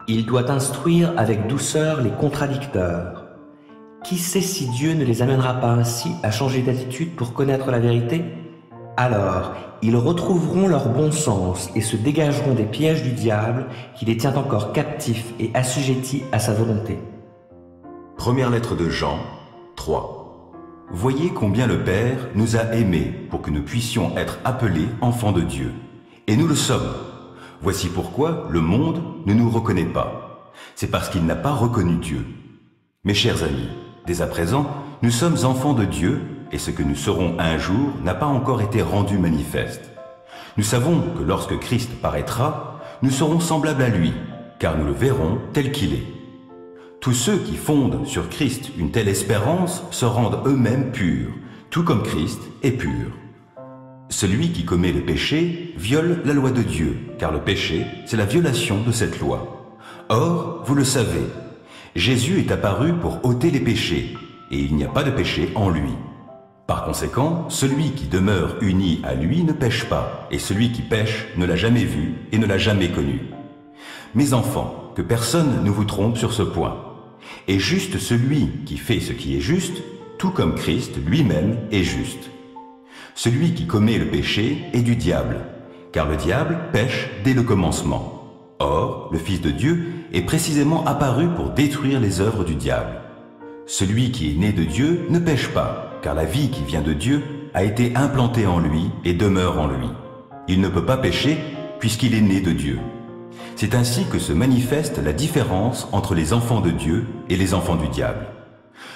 Il doit instruire avec douceur les contradicteurs. Qui sait si Dieu ne les amènera pas ainsi à changer d'attitude pour connaître la vérité? Alors, ils retrouveront leur bon sens et se dégageront des pièges du diable qui les tient encore captifs et assujettis à sa volonté. Première lettre de Jean, 3. Voyez combien le Père nous a aimés pour que nous puissions être appelés enfants de Dieu. Et nous le sommes. Voici pourquoi le monde ne nous reconnaît pas. C'est parce qu'il n'a pas reconnu Dieu. Mes chers amis, dès à présent, nous sommes enfants de Dieu et ce que nous serons un jour n'a pas encore été rendu manifeste. Nous savons que lorsque Christ paraîtra, nous serons semblables à lui, car nous le verrons tel qu'il est. Tous ceux qui fondent sur Christ une telle espérance se rendent eux-mêmes purs, tout comme Christ est pur. Celui qui commet le péché viole la loi de Dieu, car le péché, c'est la violation de cette loi. Or, vous le savez, Jésus est apparu pour ôter les péchés, et il n'y a pas de péché en lui. Par conséquent, celui qui demeure uni à lui ne pêche pas, et celui qui pêche ne l'a jamais vu et ne l'a jamais connu. Mes enfants, que personne ne vous trompe sur ce point. Et juste celui qui fait ce qui est juste, tout comme Christ lui-même est juste. Celui qui commet le péché est du diable, car le diable pêche dès le commencement. Or, le Fils de Dieu est précisément apparu pour détruire les œuvres du diable. Celui qui est né de Dieu ne pêche pas, car la vie qui vient de Dieu a été implantée en lui et demeure en lui. Il ne peut pas pécher puisqu'il est né de Dieu. C'est ainsi que se manifeste la différence entre les enfants de Dieu et les enfants du diable.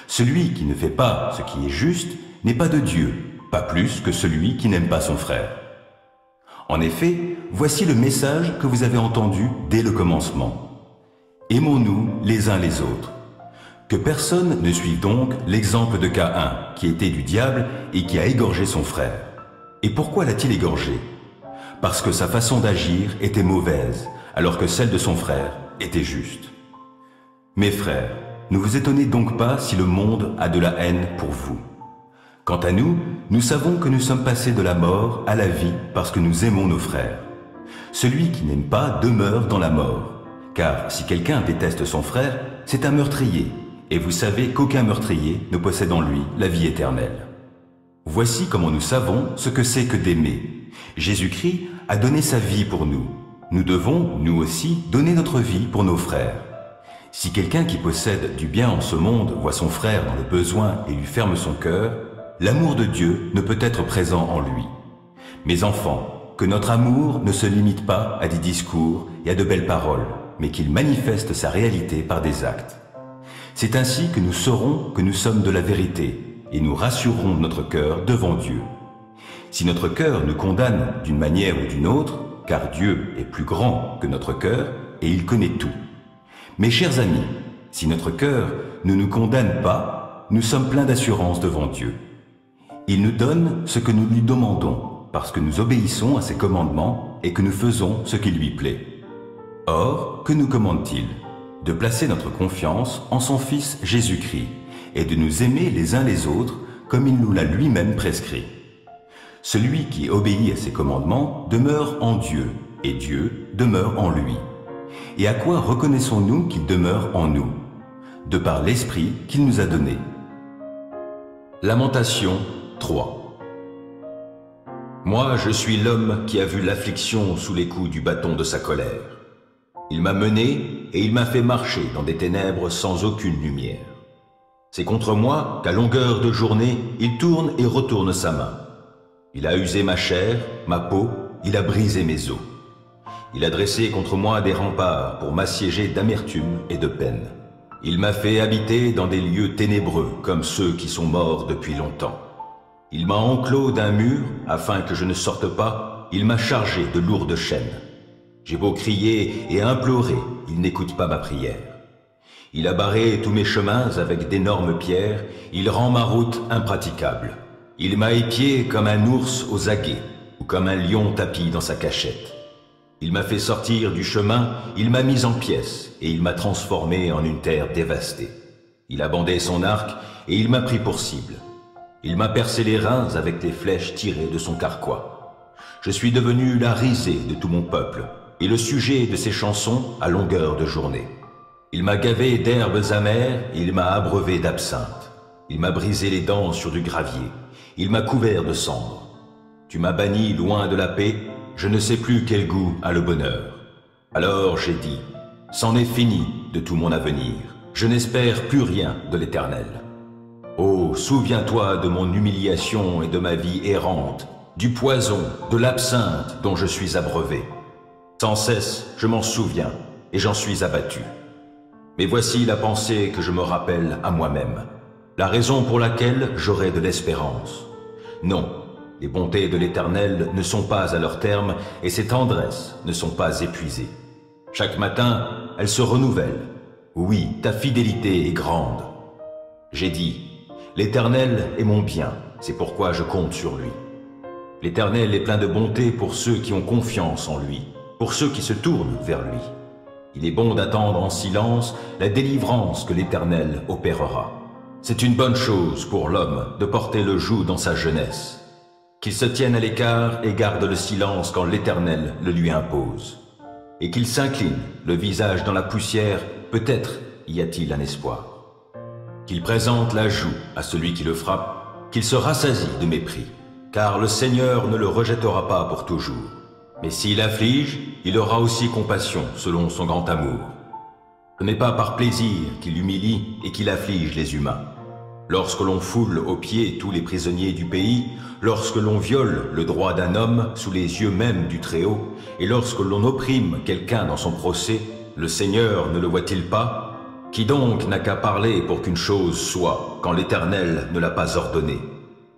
Celui qui ne fait pas ce qui est juste n'est pas de Dieu, pas plus que celui qui n'aime pas son frère. En effet, voici le message que vous avez entendu dès le commencement. Aimons-nous les uns les autres. Que personne ne suive donc l'exemple de Caïn, qui était du diable et qui a égorgé son frère. Et pourquoi l'a-t-il égorgé? Parce que sa façon d'agir était mauvaise, alors que celle de son frère était juste. Mes frères, ne vous étonnez donc pas si le monde a de la haine pour vous. Quant à nous, nous savons que nous sommes passés de la mort à la vie parce que nous aimons nos frères. Celui qui n'aime pas demeure dans la mort. Car si quelqu'un déteste son frère, c'est un meurtrier, et vous savez qu'aucun meurtrier ne possède en lui la vie éternelle. Voici comment nous savons ce que c'est que d'aimer. Jésus-Christ a donné sa vie pour nous. Nous devons, nous aussi, donner notre vie pour nos frères. Si quelqu'un qui possède du bien en ce monde voit son frère dans le besoin et lui ferme son cœur, l'amour de Dieu ne peut être présent en lui. Mes enfants, que notre amour ne se limite pas à des discours et à de belles paroles, mais qu'il manifeste sa réalité par des actes. C'est ainsi que nous saurons que nous sommes de la vérité et nous rassurerons notre cœur devant Dieu. Si notre cœur nous condamne d'une manière ou d'une autre, car Dieu est plus grand que notre cœur et il connaît tout. Mes chers amis, si notre cœur ne nous condamne pas, nous sommes pleins d'assurance devant Dieu. Il nous donne ce que nous lui demandons, parce que nous obéissons à ses commandements et que nous faisons ce qui lui plaît. Or, que nous commande-t-il? De placer notre confiance en son Fils Jésus-Christ et de nous aimer les uns les autres comme il nous l'a lui-même prescrit. Celui qui obéit à ses commandements demeure en Dieu et Dieu demeure en lui. Et à quoi reconnaissons-nous qu'il demeure en nous? De par l'Esprit qu'il nous a donné. Lamentation 3. Moi, je suis l'homme qui a vu l'affliction sous les coups du bâton de sa colère. Il m'a mené et il m'a fait marcher dans des ténèbres sans aucune lumière. C'est contre moi qu'à longueur de journée, il tourne et retourne sa main. Il a usé ma chair, ma peau, il a brisé mes os. Il a dressé contre moi des remparts pour m'assiéger d'amertume et de peine. Il m'a fait habiter dans des lieux ténébreux comme ceux qui sont morts depuis longtemps. Il m'a enclos d'un mur afin que je ne sorte pas, il m'a chargé de lourdes chaînes. J'ai beau crier et implorer, il n'écoute pas ma prière. Il a barré tous mes chemins avec d'énormes pierres, il rend ma route impraticable. Il m'a épié comme un ours aux aguets, ou comme un lion tapi dans sa cachette. Il m'a fait sortir du chemin, il m'a mis en pièces, et il m'a transformé en une terre dévastée. Il a bandé son arc, et il m'a pris pour cible. Il m'a percé les reins avec les flèches tirées de son carquois. Je suis devenu la risée de tout mon peuple, et le sujet de ses chansons à longueur de journée. Il m'a gavé d'herbes amères, il m'a abreuvé d'absinthe. Il m'a brisé les dents sur du gravier, il m'a couvert de cendres. Tu m'as banni loin de la paix, je ne sais plus quel goût a le bonheur. Alors j'ai dit, c'en est fini de tout mon avenir, je n'espère plus rien de l'Éternel. Oh, souviens-toi de mon humiliation et de ma vie errante, du poison, de l'absinthe dont je suis abreuvé. Sans cesse, je m'en souviens, et j'en suis abattu. Mais voici la pensée que je me rappelle à moi-même, la raison pour laquelle j'aurai de l'espérance. Non, les bontés de l'Éternel ne sont pas à leur terme, et ses tendresses ne sont pas épuisées. Chaque matin, elles se renouvellent. Oui, ta fidélité est grande. J'ai dit, l'Éternel est mon bien, c'est pourquoi je compte sur lui. L'Éternel est plein de bonté pour ceux qui ont confiance en lui, pour ceux qui se tournent vers lui. Il est bon d'attendre en silence la délivrance que l'Éternel opérera. C'est une bonne chose pour l'homme de porter le joug dans sa jeunesse. Qu'il se tienne à l'écart et garde le silence quand l'Éternel le lui impose. Et qu'il s'incline, le visage dans la poussière, peut-être y a-t-il un espoir. Qu'il présente la joue à celui qui le frappe, qu'il se rassasie de mépris, car le Seigneur ne le rejettera pas pour toujours. Mais s'il afflige, il aura aussi compassion selon son grand amour. Ce n'est pas par plaisir qu'il humilie et qu'il afflige les humains. Lorsque l'on foule aux pieds tous les prisonniers du pays, lorsque l'on viole le droit d'un homme sous les yeux même du Très-Haut, et lorsque l'on opprime quelqu'un dans son procès, le Seigneur ne le voit-il pas? Qui donc n'a qu'à parler pour qu'une chose soit, quand l'Éternel ne l'a pas ordonné?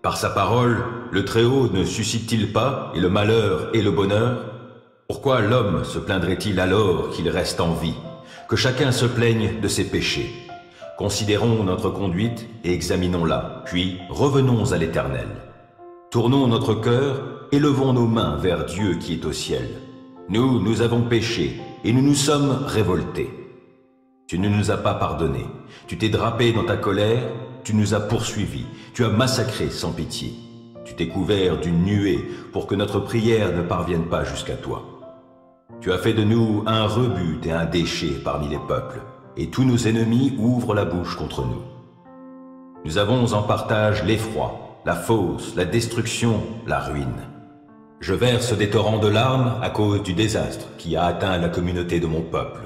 Par sa parole, le Très-Haut ne suscite-t-il pas, et le malheur et le bonheur? Pourquoi l'homme se plaindrait-il alors qu'il reste en vie? Que chacun se plaigne de ses péchés. Considérons notre conduite et examinons-la, puis revenons à l'Éternel. Tournons notre cœur, élevons nos mains vers Dieu qui est au ciel. Nous avons péché, et nous nous sommes révoltés. Tu ne nous as pas pardonné, tu t'es drapé dans ta colère, tu nous as poursuivis, tu as massacré sans pitié. Tu t'es couvert d'une nuée pour que notre prière ne parvienne pas jusqu'à toi. Tu as fait de nous un rebut et un déchet parmi les peuples, et tous nos ennemis ouvrent la bouche contre nous. Nous avons en partage l'effroi, la fosse, la destruction, la ruine. Je verse des torrents de larmes à cause du désastre qui a atteint la communauté de mon peuple.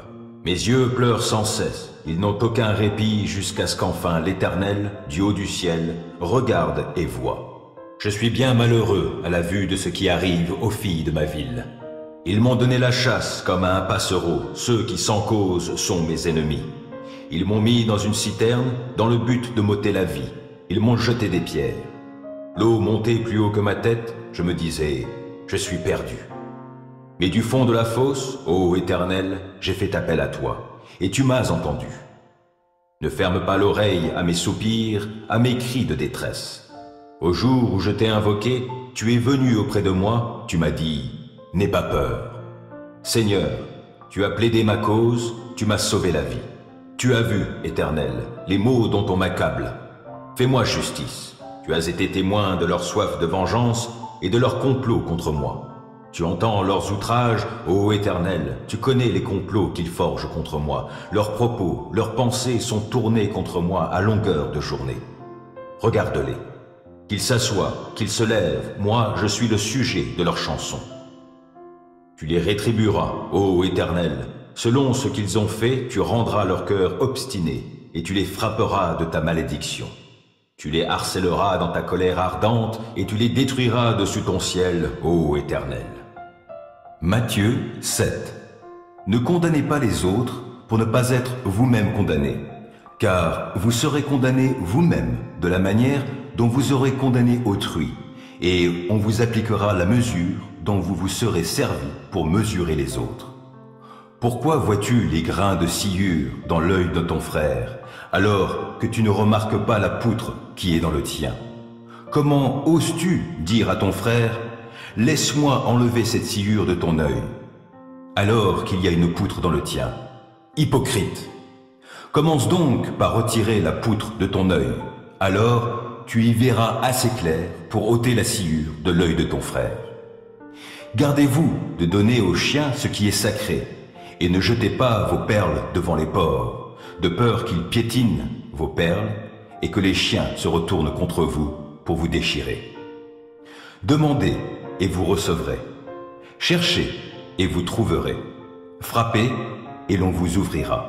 Mes yeux pleurent sans cesse, ils n'ont aucun répit jusqu'à ce qu'enfin l'Éternel, du haut du ciel, regarde et voie. Je suis bien malheureux à la vue de ce qui arrive aux filles de ma ville. Ils m'ont donné la chasse comme à un passereau, ceux qui sans cause sont mes ennemis. Ils m'ont mis dans une citerne dans le but de m'ôter la vie. Ils m'ont jeté des pierres. L'eau montait plus haut que ma tête, je me disais, je suis perdu. Mais du fond de la fosse, ô Éternel, j'ai fait appel à toi, et tu m'as entendu. Ne ferme pas l'oreille à mes soupirs, à mes cris de détresse. Au jour où je t'ai invoqué, tu es venu auprès de moi, tu m'as dit, n'aie pas peur. Seigneur, tu as plaidé ma cause, tu m'as sauvé la vie. Tu as vu, Éternel, les maux dont on m'accable. Fais-moi justice. Tu as été témoin de leur soif de vengeance et de leur complot contre moi. Tu entends leurs outrages, ô Éternel, tu connais les complots qu'ils forgent contre moi. Leurs propos, leurs pensées sont tournés contre moi à longueur de journée. Regarde-les. Qu'ils s'assoient, qu'ils se lèvent, moi je suis le sujet de leurs chansons. Tu les rétribueras, ô Éternel. Selon ce qu'ils ont fait, tu rendras leur cœur obstiné et tu les frapperas de ta malédiction. Tu les harcèleras dans ta colère ardente et tu les détruiras dessus ton ciel, ô Éternel. Matthieu 7. Ne condamnez pas les autres pour ne pas être vous-même condamnés, car vous serez condamnés vous-même de la manière dont vous aurez condamné autrui, et on vous appliquera la mesure dont vous vous serez servi pour mesurer les autres. Pourquoi vois-tu les grains de sciure dans l'œil de ton frère, alors que tu ne remarques pas la poutre qui est dans le tien? Comment oses-tu dire à ton frère, « Laisse-moi enlever cette sciure de ton œil », alors qu'il y a une poutre dans le tien? Hypocrite! Commence donc par retirer la poutre de ton œil, alors tu y verras assez clair pour ôter la sciure de l'œil de ton frère. Gardez-vous de donner aux chiens ce qui est sacré, et ne jetez pas vos perles devant les porcs, de peur qu'ils piétinent vos perles et que les chiens se retournent contre vous pour vous déchirer. Demandez et vous recevrez. Cherchez et vous trouverez. Frappez et l'on vous ouvrira.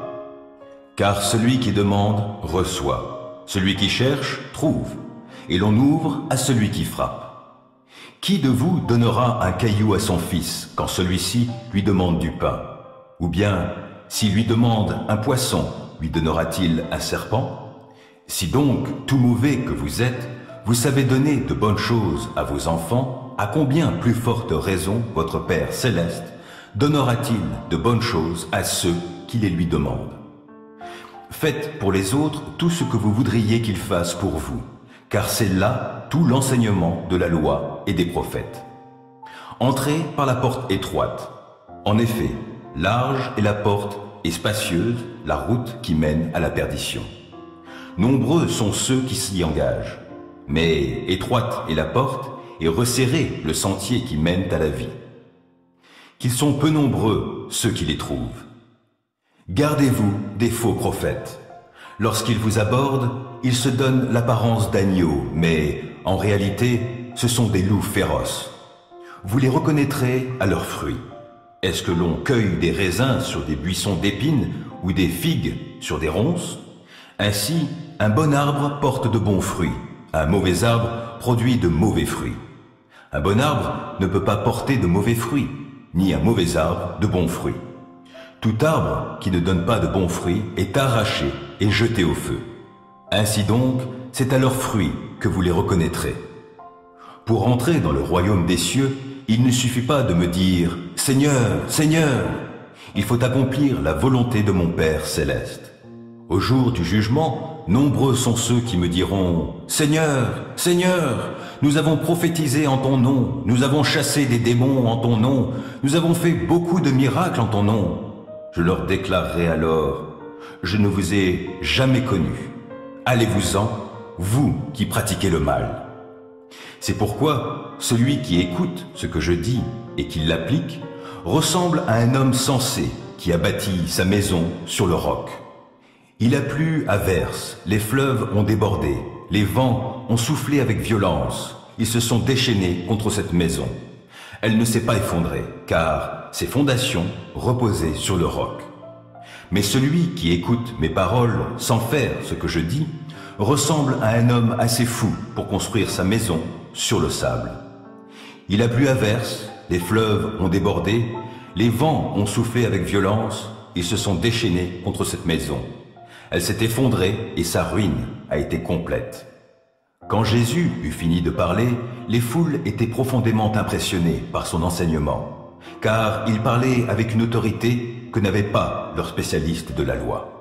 Car celui qui demande reçoit, celui qui cherche trouve, et l'on ouvre à celui qui frappe. Qui de vous donnera un caillou à son fils quand celui-ci lui demande du pain? Ou bien, s'il lui demande un poisson, lui donnera-t-il un serpent? Si donc, tout mauvais que vous êtes, vous savez donner de bonnes choses à vos enfants, à combien plus forte raison votre Père céleste donnera-t-il de bonnes choses à ceux qui les lui demandent? Faites pour les autres tout ce que vous voudriez qu'ils fassent pour vous, car c'est là tout l'enseignement de la loi et des prophètes. Entrez par la porte étroite. En effet, large est la porte et spacieuse la route qui mène à la perdition. Nombreux sont ceux qui s'y engagent, mais étroite est la porte et resserré le sentier qui mène à la vie. Qu'ils sont peu nombreux ceux qui les trouvent. Gardez-vous des faux prophètes. Lorsqu'ils vous abordent, ils se donnent l'apparence d'agneaux, mais en réalité, ce sont des loups féroces. Vous les reconnaîtrez à leurs fruits. Est-ce que l'on cueille des raisins sur des buissons d'épines ou des figues sur des ronces? Ainsi, un bon arbre porte de bons fruits, un mauvais arbre produit de mauvais fruits. Un bon arbre ne peut pas porter de mauvais fruits, ni un mauvais arbre de bons fruits. Tout arbre qui ne donne pas de bons fruits est arraché et jeté au feu. Ainsi donc, c'est à leurs fruits que vous les reconnaîtrez. Pour entrer dans le royaume des cieux, il ne suffit pas de me dire « Seigneur, Seigneur !» Il faut accomplir la volonté de mon Père céleste. Au jour du jugement, nombreux sont ceux qui me diront « Seigneur, Seigneur, nous avons prophétisé en ton nom, nous avons chassé des démons en ton nom, nous avons fait beaucoup de miracles en ton nom. » Je leur déclarerai alors « Je ne vous ai jamais connus. Allez-vous-en, vous qui pratiquez le mal. » C'est pourquoi celui qui écoute ce que je dis et qui l'applique ressemble à un homme sensé qui a bâti sa maison sur le roc. Il a plu à verse, les fleuves ont débordé, les vents ont soufflé avec violence, ils se sont déchaînés contre cette maison. Elle ne s'est pas effondrée, car ses fondations reposaient sur le roc. Mais celui qui écoute mes paroles sans faire ce que je dis, ressemble à un homme assez fou pour construire sa maison sur le sable. Il a plu à verse, les fleuves ont débordé, les vents ont soufflé avec violence, ils se sont déchaînés contre cette maison. Elle s'est effondrée et sa ruine a été complète. Quand Jésus eut fini de parler, les foules étaient profondément impressionnées par son enseignement, car il parlait avec une autorité que n'avaient pas leurs spécialistes de la loi.